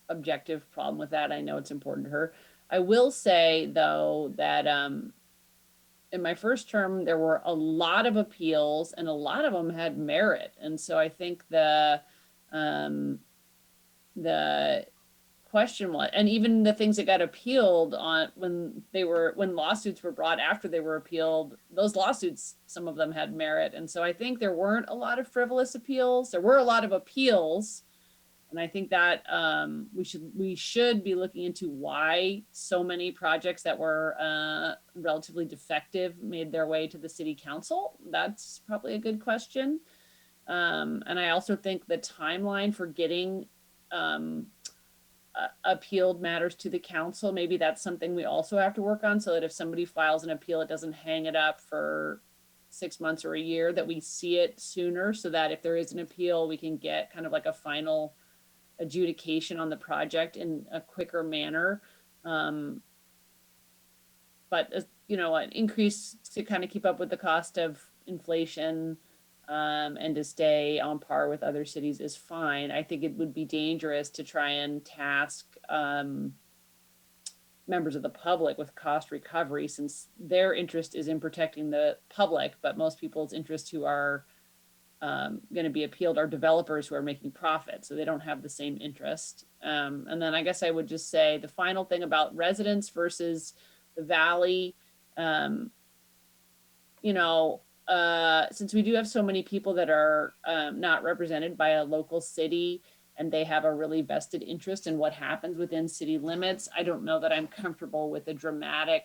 objective problem with that. I know it's important to her. I will say though that in my first term, there were a lot of appeals and a lot of them had merit. And so I think the question was, and even the things that got appealed on when lawsuits were brought after they were appealed, those lawsuits, some of them had merit. And so I think there weren't a lot of frivolous appeals. There were a lot of appeals. And I think that we should be looking into why so many projects that were relatively defective made their way to the city council. That's probably a good question. And I also think the timeline for getting appealed matters to the council, maybe that's something we also have to work on, so that if somebody files an appeal, it doesn't hang it up for 6 months or a year, that we see it sooner, so that if there is an appeal, we can get kind of like a final adjudication on the project in a quicker manner. But you know, an increase to kind of keep up with the cost of inflation and to stay on par with other cities is fine. I think it would be dangerous to try and task members of the public with cost recovery, since their interest is in protecting the public, but most people's interest who are going to be appealed are developers who are making profit, so they don't have the same interest. And then I guess I would just say the final thing about residents versus the valley, you know, since we do have so many people that are not represented by a local city and they have a really vested interest in what happens within city limits, I don't know that I'm comfortable with a dramatic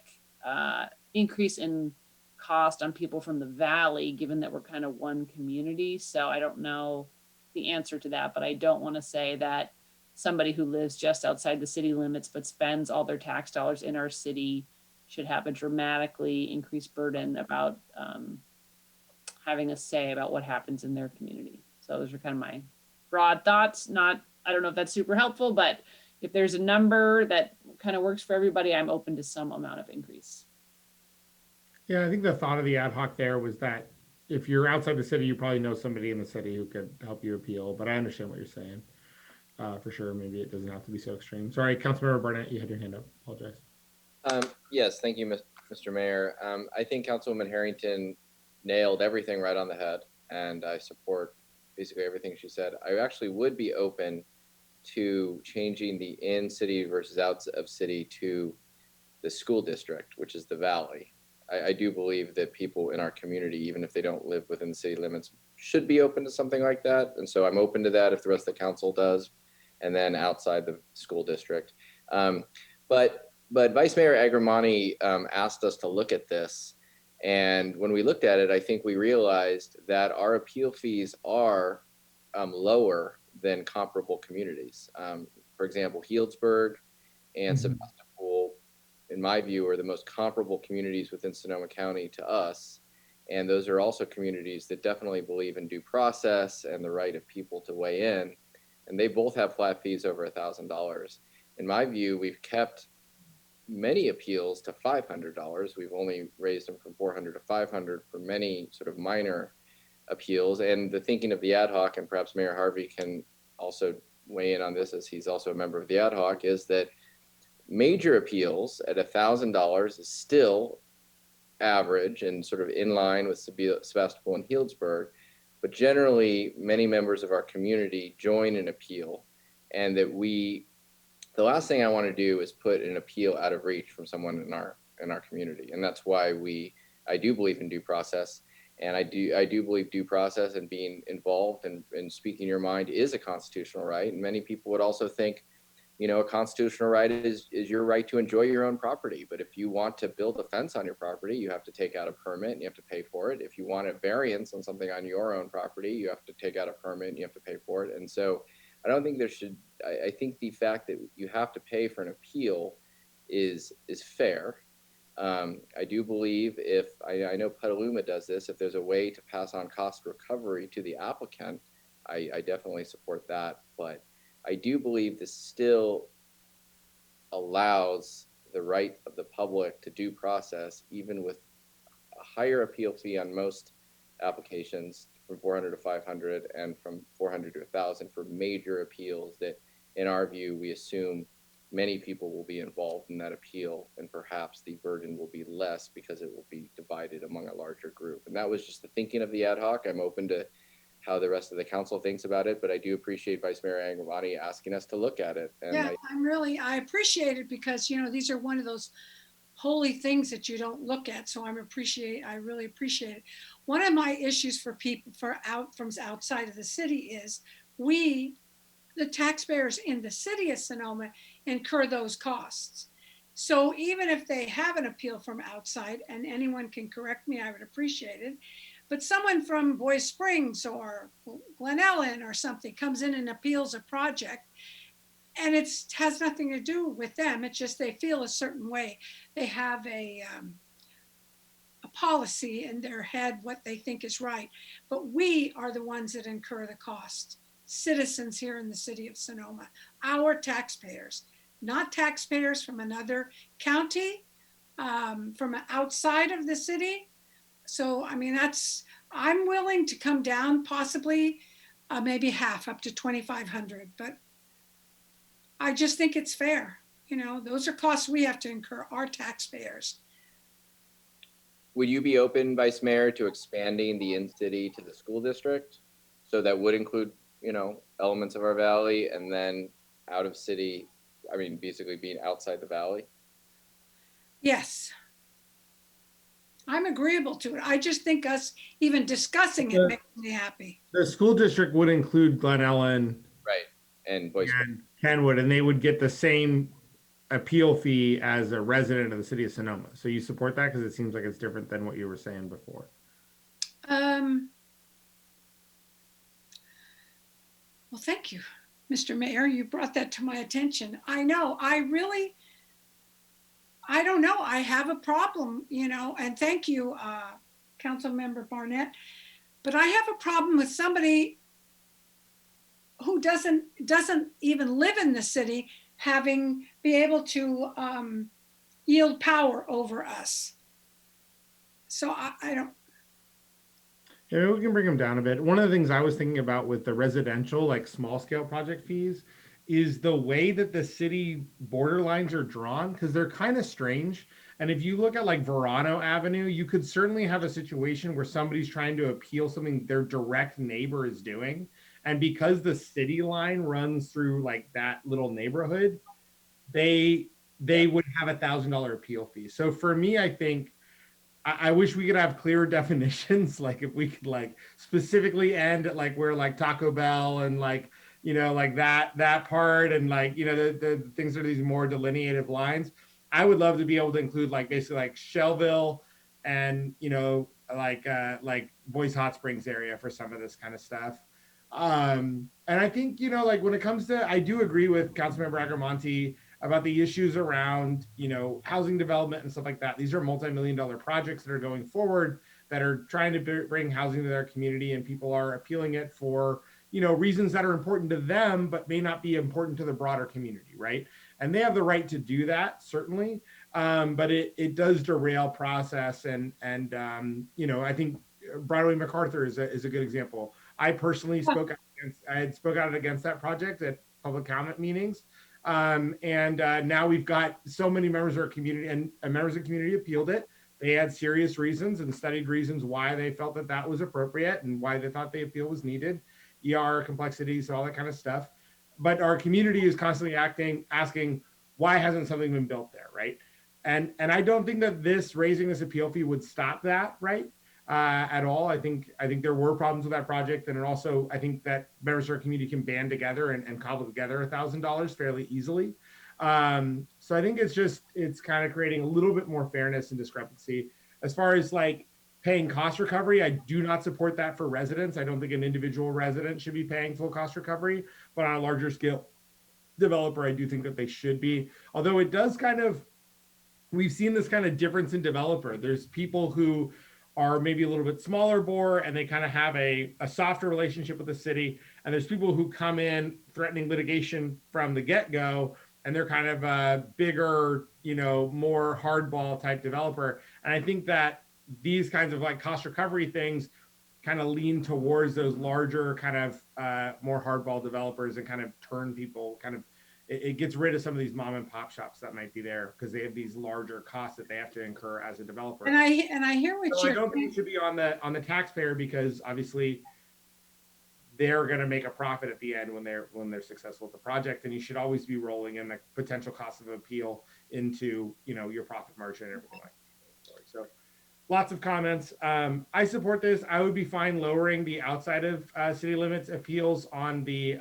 increase in cost on people from the valley, given that we're kind of one community. So I don't know the answer to that, but I don't want to say that somebody who lives just outside the city limits but spends all their tax dollars in our city should have a dramatically increased burden about having a say about what happens in their community. So those are kind of my broad thoughts. I don't know if that's super helpful, but if there's a number that kind of works for everybody, I'm open to some amount of increase. Yeah, I think the thought of the ad hoc there was that if you're outside the city, you probably know somebody in the city who could help you appeal, but I understand what you're saying. For sure, maybe it doesn't have to be so extreme. Sorry, Councilmember Barnett, you had your hand up. Apologize. Yes, thank you, Mr. Mayor. I think Councilwoman Harrington nailed everything right on the head, and I support basically everything she said. I actually would be open to changing the in-city versus out of city to the school district, which is the valley. I do believe that people in our community, even if they don't live within the city limits, should be open to something like that. And so I'm open to that if the rest of the council does, and then outside the school district. But Vice Mayor Agramani asked us to look at this. And when we looked at it, I think we realized that our appeal fees are lower than comparable communities. For example, Healdsburg and Sebastopol, in my view, are the most comparable communities within Sonoma County to us. And those are also communities that definitely believe in due process and the right of people to weigh in. And they both have flat fees over $1,000. In my view, we've kept many appeals to $500. We've only raised them from $400 to $500 for many sort of minor appeals. And the thinking of the ad hoc, and perhaps Mayor Harvey can also weigh in on this as he's also a member of the ad hoc, is that major appeals at $1,000 is still average and sort of in line with Sebastopol and Healdsburg. But generally, many members of our community join an appeal, and that the last thing I want to do is put an appeal out of reach from someone in our community. And that's why I do believe in due process. And I do believe due process and being involved and speaking your mind is a constitutional right. And many people would also think, you know, a constitutional right is your right to enjoy your own property. But if you want to build a fence on your property, you have to take out a permit and you have to pay for it. If you want a variance on something on your own property, you have to take out a permit and you have to pay for it. And so I don't think there should, I think the fact that you have to pay for an appeal is fair. I do believe if, I know Petaluma does this, if there's a way to pass on cost recovery to the applicant, I definitely support that. But I do believe this still allows the right of the public to due process, even with a higher appeal fee on most applications from 400 to 500 and from 400 to 1,000 for major appeals that, in our view, we assume many people will be involved in that appeal, and perhaps the burden will be less because it will be divided among a larger group. And that was just the thinking of the ad hoc. I'm open to how the rest of the council thinks about it, but I do appreciate Vice Mayor Angramani asking us to look at it. And Yeah, I appreciate it because, you know, these are one of those holy things that you don't look at. So I really appreciate it. One of my issues for people from outside of the city is we, the taxpayers in the city of Sonoma, incur those costs. So even if they have an appeal from outside, and anyone can correct me, I would appreciate it. But someone from Bois Springs or Glen Ellen or something comes in and appeals a project, and it has nothing to do with them. It's just they feel a certain way. They have a policy in their head, what they think is right. But we are the ones that incur the cost. Citizens here in the city of Sonoma, our taxpayers, not taxpayers from another county, from outside of the city. So, I mean, I'm willing to come down possibly maybe half up to 2,500, but I just think it's fair. You know, those are costs we have to incur, our taxpayers. would you be open, Vice Mayor, to expanding the in-city to the school district? So that would include, you know, elements of our valley, and then out of city, I mean, basically being outside the valley? Yes. I'm agreeable to it. I just think us even discussing it makes me happy. The school district would include Glen Ellen, right, and Bois and Kenwood, and they would get the same appeal fee as a resident of the city of Sonoma. So you support that because it seems like it's different than what you were saying before. Well, thank you, Mr. Mayor. You brought that to my attention. I know, I don't know. I have a problem, you know, and thank you, Councilmember Barnett. But I have a problem with somebody who doesn't even live in the city be able to yield power over us. So I don't. Maybe we can bring them down a bit. One of the things I was thinking about with the residential, like small scale project fees, is the way that the city border lines are drawn, because they're kind of strange. And if you look at like Verano Avenue, you could certainly have a situation where somebody's trying to appeal something their direct neighbor is doing. And because the city line runs through like that little neighborhood, they would have $1,000 appeal fee. So for me, I think I wish we could have clearer definitions. Like if we could like specifically end at like where like Taco Bell and like, you know, like that part, and like, you know, the things that are these more delineated lines. I would love to be able to include like basically like Shellville and, you know, like Boys Hot Springs area for some of this kind of stuff. And I think, you know, like when it comes to, I do agree with Councilmember Agramonte about the issues around, you know, housing development and stuff like that. These are multi-million-dollar projects that are going forward that are trying to bring housing to their community, and people are appealing it for, you know, reasons that are important to them, but may not be important to the broader community, right? And they have the right to do that, certainly, but it does derail process. And you know, I think Broadway MacArthur is a good example. I personally spoke out against that project at public comment meetings. Now we've got so many members of our community, and members of the community appealed it. They had serious reasons and studied reasons why they felt that that was appropriate and why they thought the appeal was needed, ER complexities, all that kind of stuff. But our community is constantly asking, why hasn't something been built there, right? And I don't think that raising this appeal fee would stop that, right? At all. I think there were problems with that project, and it also, I think that members of our community can band together and cobble together $1,000 fairly easily. So I think it's kind of creating a little bit more fairness and discrepancy as far as like paying cost recovery. I do not support that for residents. I don't think an individual resident should be paying full cost recovery, but on a larger scale developer, I do think that they should be. Although it does kind of, we've seen this kind of difference in developer. There's people who are maybe a little bit smaller bore and they kind of have a softer relationship with the city. And there's people who come in threatening litigation from the get-go, and they're kind of a bigger, you know, more hardball type developer. And I think that these kinds of like cost recovery things kind of lean towards those larger kind of more hardball developers and kind of turn people kind of, it gets rid of some of these mom and pop shops that might be there because they have these larger costs that they have to incur as a developer. And I hear what So I you're don't think it should be on the taxpayer, because obviously they're going to make a profit at the end when they're successful with the project, and you should always be rolling in the potential cost of appeal into, you know, your profit margin and everything like that. So lots of comments. I support this. I would be fine lowering the outside of city limits appeals on the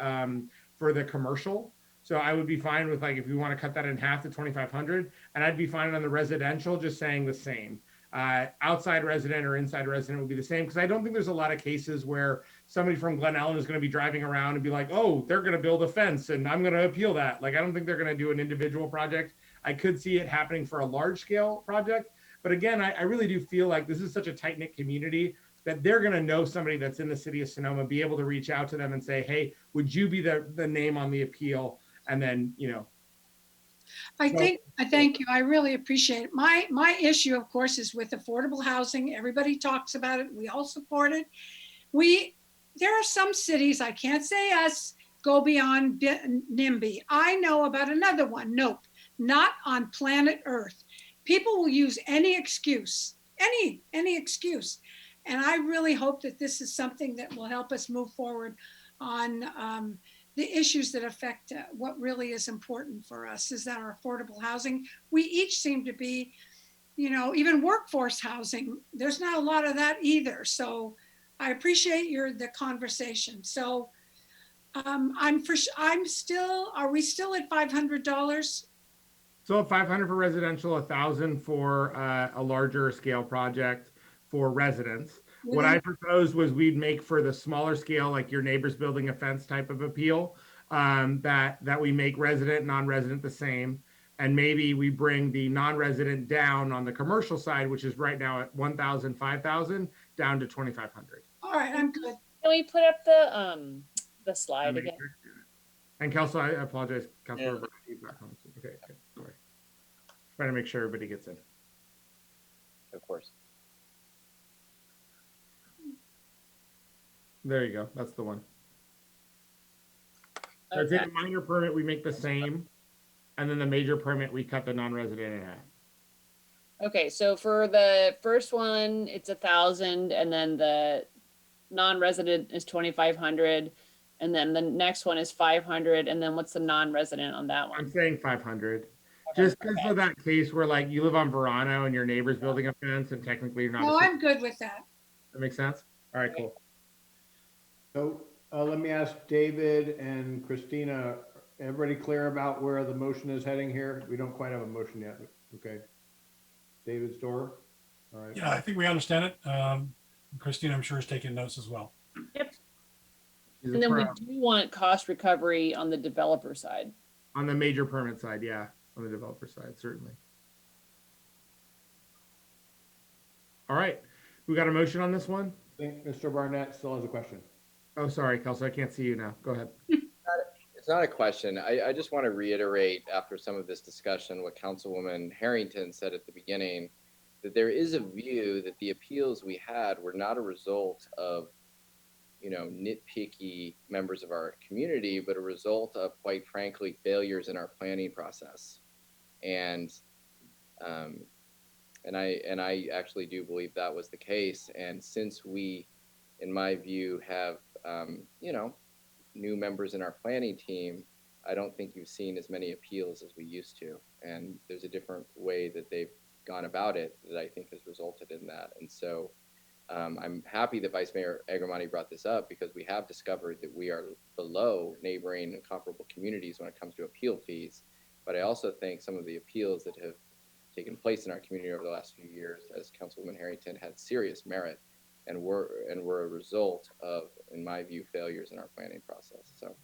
for the commercial. So I would be fine with, like, if you want to cut that in half to 2,500, and I'd be fine on the residential just saying the same. Outside resident or inside resident would be the same, because I don't think there's a lot of cases where somebody from Glen Ellen is going to be driving around and be like, oh, they're going to build a fence and I'm going to appeal that. Like, I don't think they're going to do an individual project. I could see it happening for a large scale project. But again, I really do feel like this is such a tight knit community that they're going to know somebody that's in the city of Sonoma, be able to reach out to them and say, hey, would you be the name on the appeal? And then, you know. I thank you. I really appreciate it. My issue, of course, is with affordable housing. Everybody talks about it. We all support it. There are some cities, I can't say us, go beyond NIMBY. I know about another one. Nope, not on planet Earth. People will use any excuse, any excuse. And I really hope that this is something that will help us move forward on the issues that affect what really is important for us, is that our affordable housing. We each seem to be, you know, even workforce housing, there's not a lot of that either. So I appreciate the conversation. So are we still at $500? So at 500 for residential, 1,000 for a larger scale project for residents. What I proposed was we'd make for the smaller scale, like your neighbor's building a fence type of appeal, that we make resident, non-resident the same. And maybe we bring the non-resident down on the commercial side, which is right now at 1,000, 5,000, down to 2,500. All right, I'm good. Can we put up the slide again? And Council, I apologize, Councilor. Yeah. Okay, sorry. Trying to make sure everybody gets in. Of course. There you go. That's the one. Okay. I'd say the minor permit we make the same, and then the major permit we cut the non-resident in half. Okay, so for the first one, it's 1,000, and then the non-resident is 2,500, and then the next one is 500, and then what's the non-resident on that one? I'm saying 500. Just because of that case where, like, you live on Verano and your neighbor's building a fence, and technically you're not. No, I'm good with that. That makes sense? All right, cool. So let me ask David and Christina, everybody clear about where the motion is heading here? We don't quite have a motion yet. Okay. David Storer? All right. Yeah, I think we understand it. Christina, I'm sure, is taking notes as well. Yep. And then we do want cost recovery on the developer side. On the major permit side, yeah. On the developer side, certainly. All right. We got a motion on this one? I think Mr. Barnett still has a question. Oh, sorry, Kelsey, I can't see you now. Go ahead. It's not a question. I just want to reiterate, after some of this discussion, what Councilwoman Harrington said at the beginning, that there is a view that the appeals we had were not a result of, you know, nitpicky members of our community, but a result of, quite frankly, failures in our planning process. And I actually do believe that was the case. And since we, in my view, have you know, new members in our planning team, I don't think you've seen as many appeals as we used to. And there's a different way that they've gone about it that I think has resulted in that. And so I'm happy that Vice Mayor Agramani brought this up, because we have discovered that we are below neighboring and comparable communities when it comes to appeal fees. But I also think some of the appeals that have taken place in our community over the last few years, as Councilwoman Harrington, had serious merit and were a result of, in my view, failures in our planning process. So,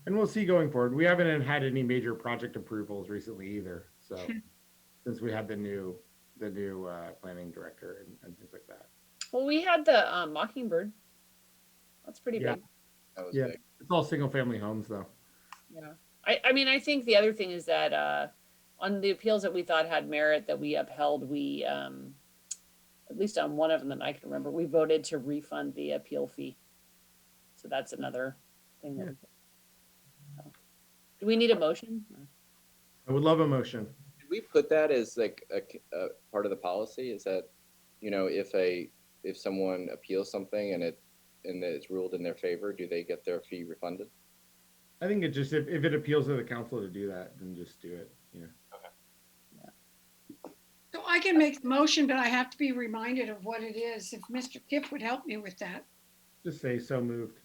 And we'll see going forward. We haven't had any major project approvals recently either. So since we had the new planning director and things like that. Well, we had the Mockingbird. That's pretty Yeah. big. that was Yeah, big. it's all single family homes though. Yeah. I mean, I think the other thing is that on the appeals that we thought had merit that we upheld, we at least on one of them that I can remember, we voted to refund the appeal fee. So that's another thing that do we need a motion? I would love a motion. Did we put that as like a part of the policy? Is that, you know, if someone appeals something and it's ruled in their favor, do they get their fee refunded? I think it just, if it appeals to the council to do that, then just do it. Yeah. So I can make the motion, but I have to be reminded of what it is. If Mr. Kipp would help me with that. Just say so moved.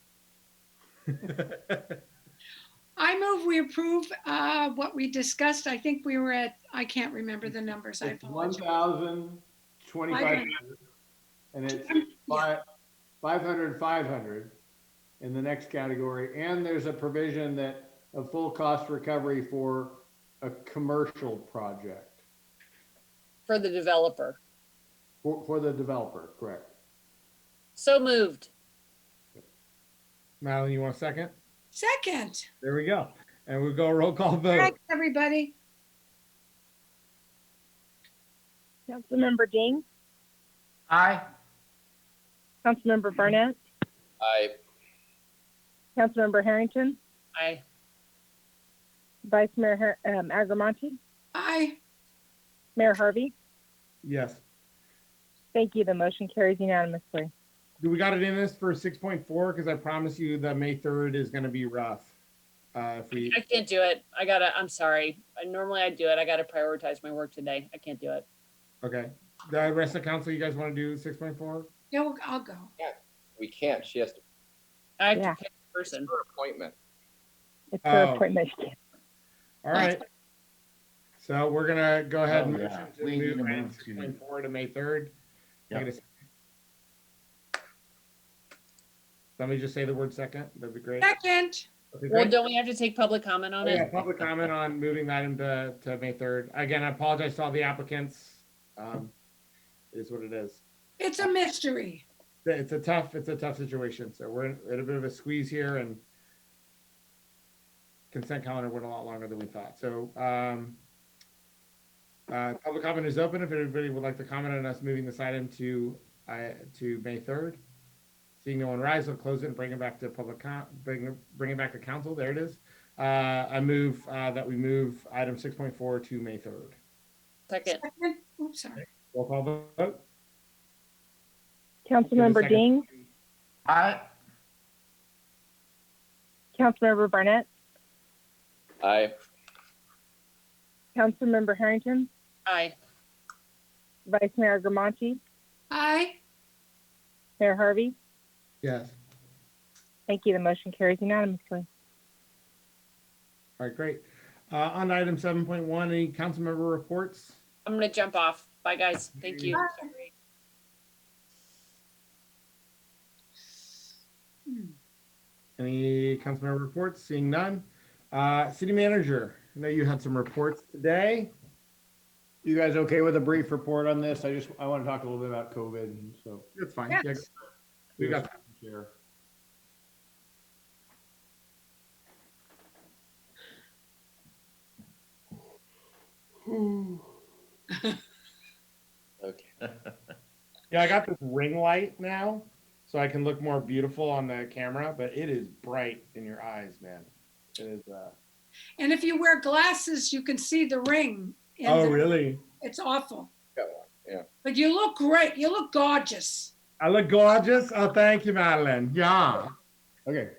I move we approve what we discussed. I think we were at, I can't remember the numbers. I It's apologize. 1,025, and it's 500, 500 in the next category. And there's a provision that of full cost recovery for a commercial project. For the developer. For the developer, correct. So moved. Madeline, you want a second? Second. There we go. And we'll go roll call vote. Thanks, everybody. Councilmember Ding, Aye. Councilmember Barnett, Aye. Councilmember Harrington, Aye. Vice Mayor Agramonte, Aye. Mayor Harvey. Yes. Thank you. The motion carries unanimously. Do we got it in this for 6.4? Because I promise you that May 3rd is going to be rough. If we, I can't do it. I'm sorry. Normally I'd do it. I gotta prioritize my work today. I can't do it. okay. The rest of council, you guys want to do 6.4? Yeah, I'll go. Yeah, we can't. She has to. I have Yeah. to pick a person. Her appointment. It's her Oh. appointment. All right. So we're gonna go ahead and Oh, motion yeah. to We need move to item move to- 6.4 to May 3rd. Yeah. Take it a second. Somebody just say the word second. That'd be great. Second. Okay, Well, great. don't we have to take public comment on Oh, yeah, it? public comment on moving that to May 3rd. Again, I apologize to all the applicants. It is what it is. It's a mystery. It's a tough situation. So we're in a bit of a squeeze here, and consent calendar went a lot longer than we thought. So public comment is open. If anybody would like to comment on us moving this item to May 3rd. Seeing no one rise, we'll close it and bring it back to bring it back to council. There it is. I move that we move item 6.4 to May 3rd. Second. Oops, sorry. Roll call vote. Councilmember second. Ding, Aye. Councilmember Barnett, Aye. Councilmember Harrington, Aye. Vice Mayor Agramonte, Aye. Mayor Harvey. Yes. Thank you. The motion carries unanimously. All right, great. On item 7.1, any council member reports? I'm gonna jump off. Bye, guys. Thank you. Sorry. Any council member reports? Seeing none. City manager, I know you had some reports today. You guys okay with a brief report on this? I want to talk a little bit about COVID. So That's fine. Yes. Yeah, we got that. Share. Okay. Yeah, I got this ring light now, so I can look more beautiful on the camera, but it is bright in your eyes, man. It is. And if you wear glasses, you can see the ring. Really? It's awful. Got one. Yeah. But you look great. You look gorgeous. I look gorgeous. Oh, thank you, Madeline. Yeah. Okay.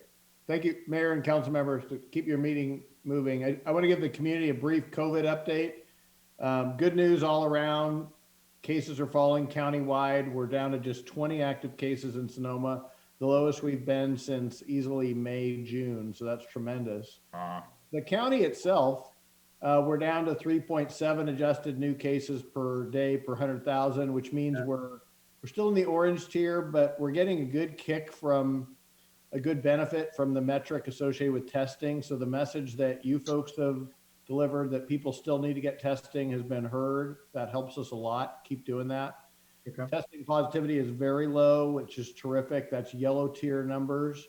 Thank you, Mayor and council members, to keep your meeting moving. I want to give the community a brief COVID update. Good news all around. Cases are falling countywide. We're down to just 20 active cases in Sonoma, the lowest we've been since easily May, June. So that's tremendous. The county itself We're down to 3.7 adjusted new cases per day per 100,000, which means we're still in the orange tier, but we're getting a good kick from a good benefit from the metric associated with testing. So the message that you folks have delivered that people still need to get testing has been heard. That helps us a lot. Keep doing that. Okay. Testing positivity is very low, which is terrific. That's yellow tier numbers,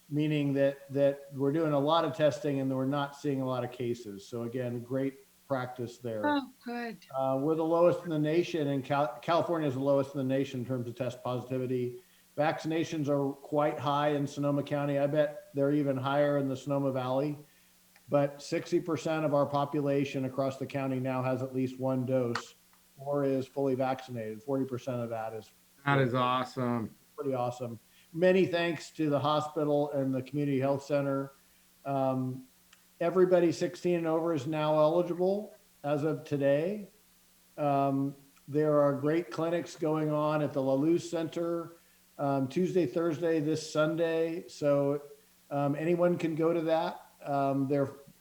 meaning that we're doing a lot of testing and we're not seeing a lot of cases. So again, great practice there. Oh, good. We're the lowest in the nation, and California is the lowest in the nation in terms of test positivity. Vaccinations are quite high in Sonoma County. I bet they're even higher in the Sonoma Valley. But 60% of our population across the county now has at least one dose or is fully vaccinated. 40% of that is. That is awesome. Pretty awesome. Many thanks to the hospital and the community health center. Everybody 16 and over is now eligible as of today. There are great clinics going on at the La Luz Center Tuesday, Thursday, this Sunday. So anyone can go to that.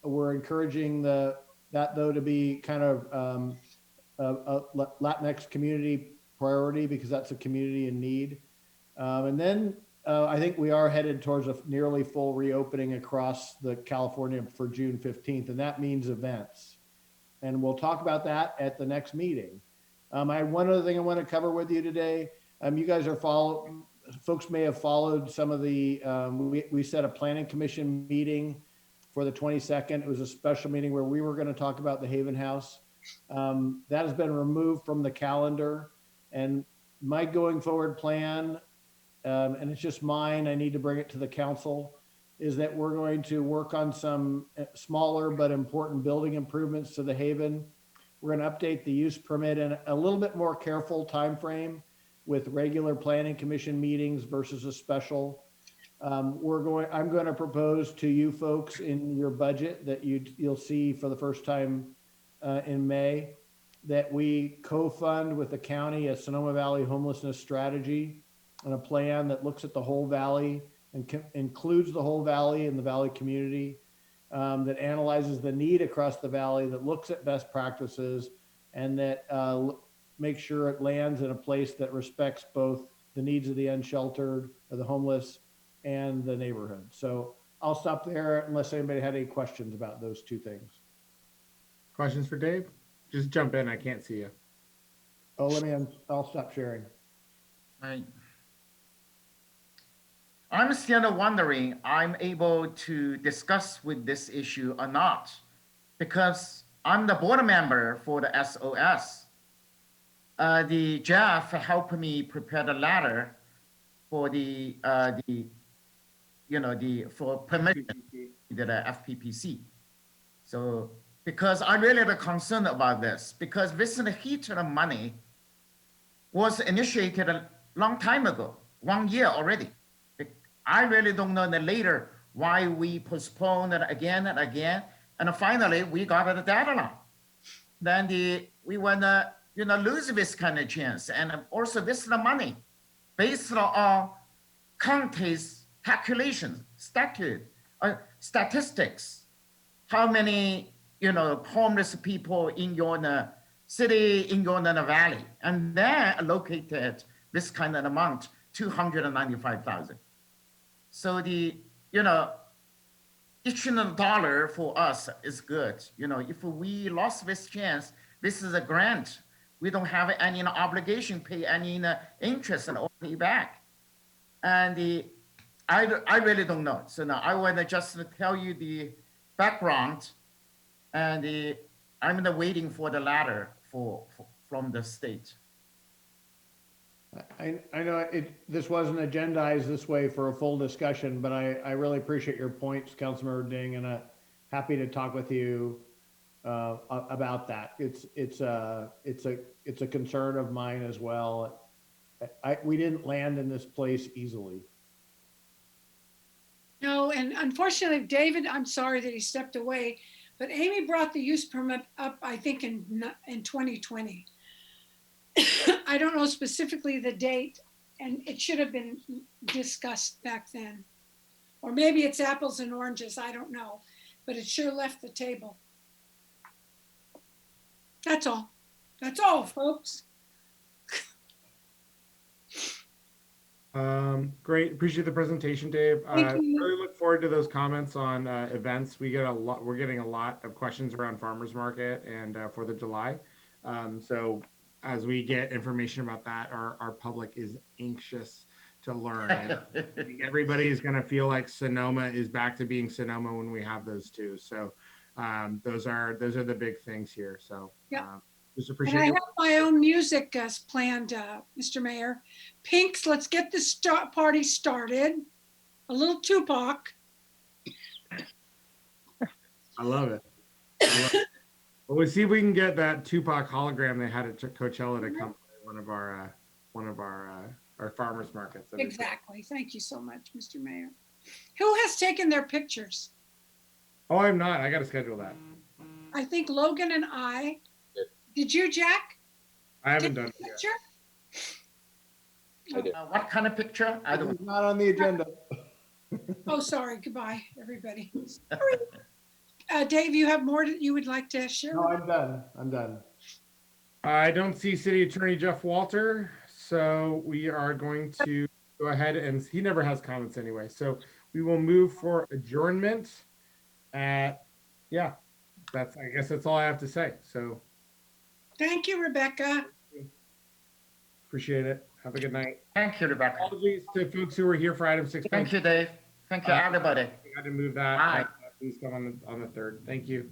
We're encouraging that though to be kind of a Latinx community priority because that's a community in need. And then I think we are headed towards a nearly full reopening across the California for June 15th, and that means events. And we'll talk about that at the next meeting. I have one other thing I want to cover with you today. You guys are folks may have followed some of the, we set a planning commission meeting for the 22nd. It was a special meeting where we were going to talk about the Haven House. That has been removed from the calendar, and my going forward plan, and it's just mine, I need to bring it to the council, is that we're going to work on some smaller but important building improvements to the Haven. We're going to update the use permit in a little bit more careful time frame with regular planning commission meetings versus a special. I'm going to propose to you folks in your budget that you'll see for the first time in May that we co-fund with the county a Sonoma Valley homelessness strategy and a plan that looks at the whole valley and includes the whole valley and the valley community, that analyzes the need across the valley, that looks at best practices, and that makes sure it lands in a place that respects both the needs of the unsheltered or the homeless and the neighborhood. So I'll stop there unless anybody had any questions about those two things. Questions for Dave? Just jump in. I can't see you. Oh, I'll stop sharing. I'm still wondering, I'm able to discuss with this issue or not, because I'm the board member for the SOS. The Jeff helped me prepare the letter for for permission to the FPPC. So because I'm really concerned about this, because this heat of money was initiated a long time ago, 1 year already. I really don't know later why we postponed it again and again. And finally, we got the deadline. Then we want to lose this kind of chance. And also this is the money based on county's calculations, statistics. How many homeless people in your city, in your valley, and then allocated this kind of amount, 295,000. So each dollar for us is good. If we lost this chance, this is a grant. We don't have any obligation, pay any interest and all pay back. And I really don't know. So now I want to just tell you the background, and I'm waiting for the letter from the state. I know this wasn't agendized this way for a full discussion, but I really appreciate your points, Councilmember Ding, and happy to talk with you about that. It's a concern of mine as well. We didn't land in this place easily. No, and unfortunately, David, I'm sorry that he stepped away, but Amy brought the use permit up, I think, in 2020. I don't know specifically the date, and it should have been discussed back then. Or maybe it's apples and oranges, I don't know. but it sure left the table. That's all. That's all, folks. Great. Appreciate the presentation, Dave. Thank you. Really look forward to those comments on events. We're getting a lot of questions around farmers market and 4th of July. So as we get information about that, our public is anxious to learn. And I think everybody is going to feel like Sonoma is back to being Sonoma when we have those two. So those are the big things here. So Yeah. just And appreciate I it. have my own music planned, Mr. Mayor. Pinks, let's get this party started. A little Tupac. I love it. Well, we'll see if we can get that Tupac hologram they had at Coachella to come to one of our farmers markets. Exactly. Thank you so much, Mr. Mayor. Who has taken their pictures? Oh, I'm not. I got to schedule that. I think Logan and I. Did you, Jack? I haven't done it yet. Picture? I did. What kind of picture? I don't. It's not on the agenda. Oh, sorry. Goodbye, everybody. Sorry. Dave, you have more that you would like to share? No, I'm done. I'm done. I don't see City Attorney Jeff Walter, so we are going to go ahead and he never has comments anyway. So we will move for adjournment. I guess that's all I have to say. So Thank you, Rebecca. appreciate it. Have a good night. Thank you, Rebecca. Apologies to folks who were here for item 6. Thank you, Dave. Thank you, everybody. We got to move that. Bye. Please come on the 3rd. Thank you.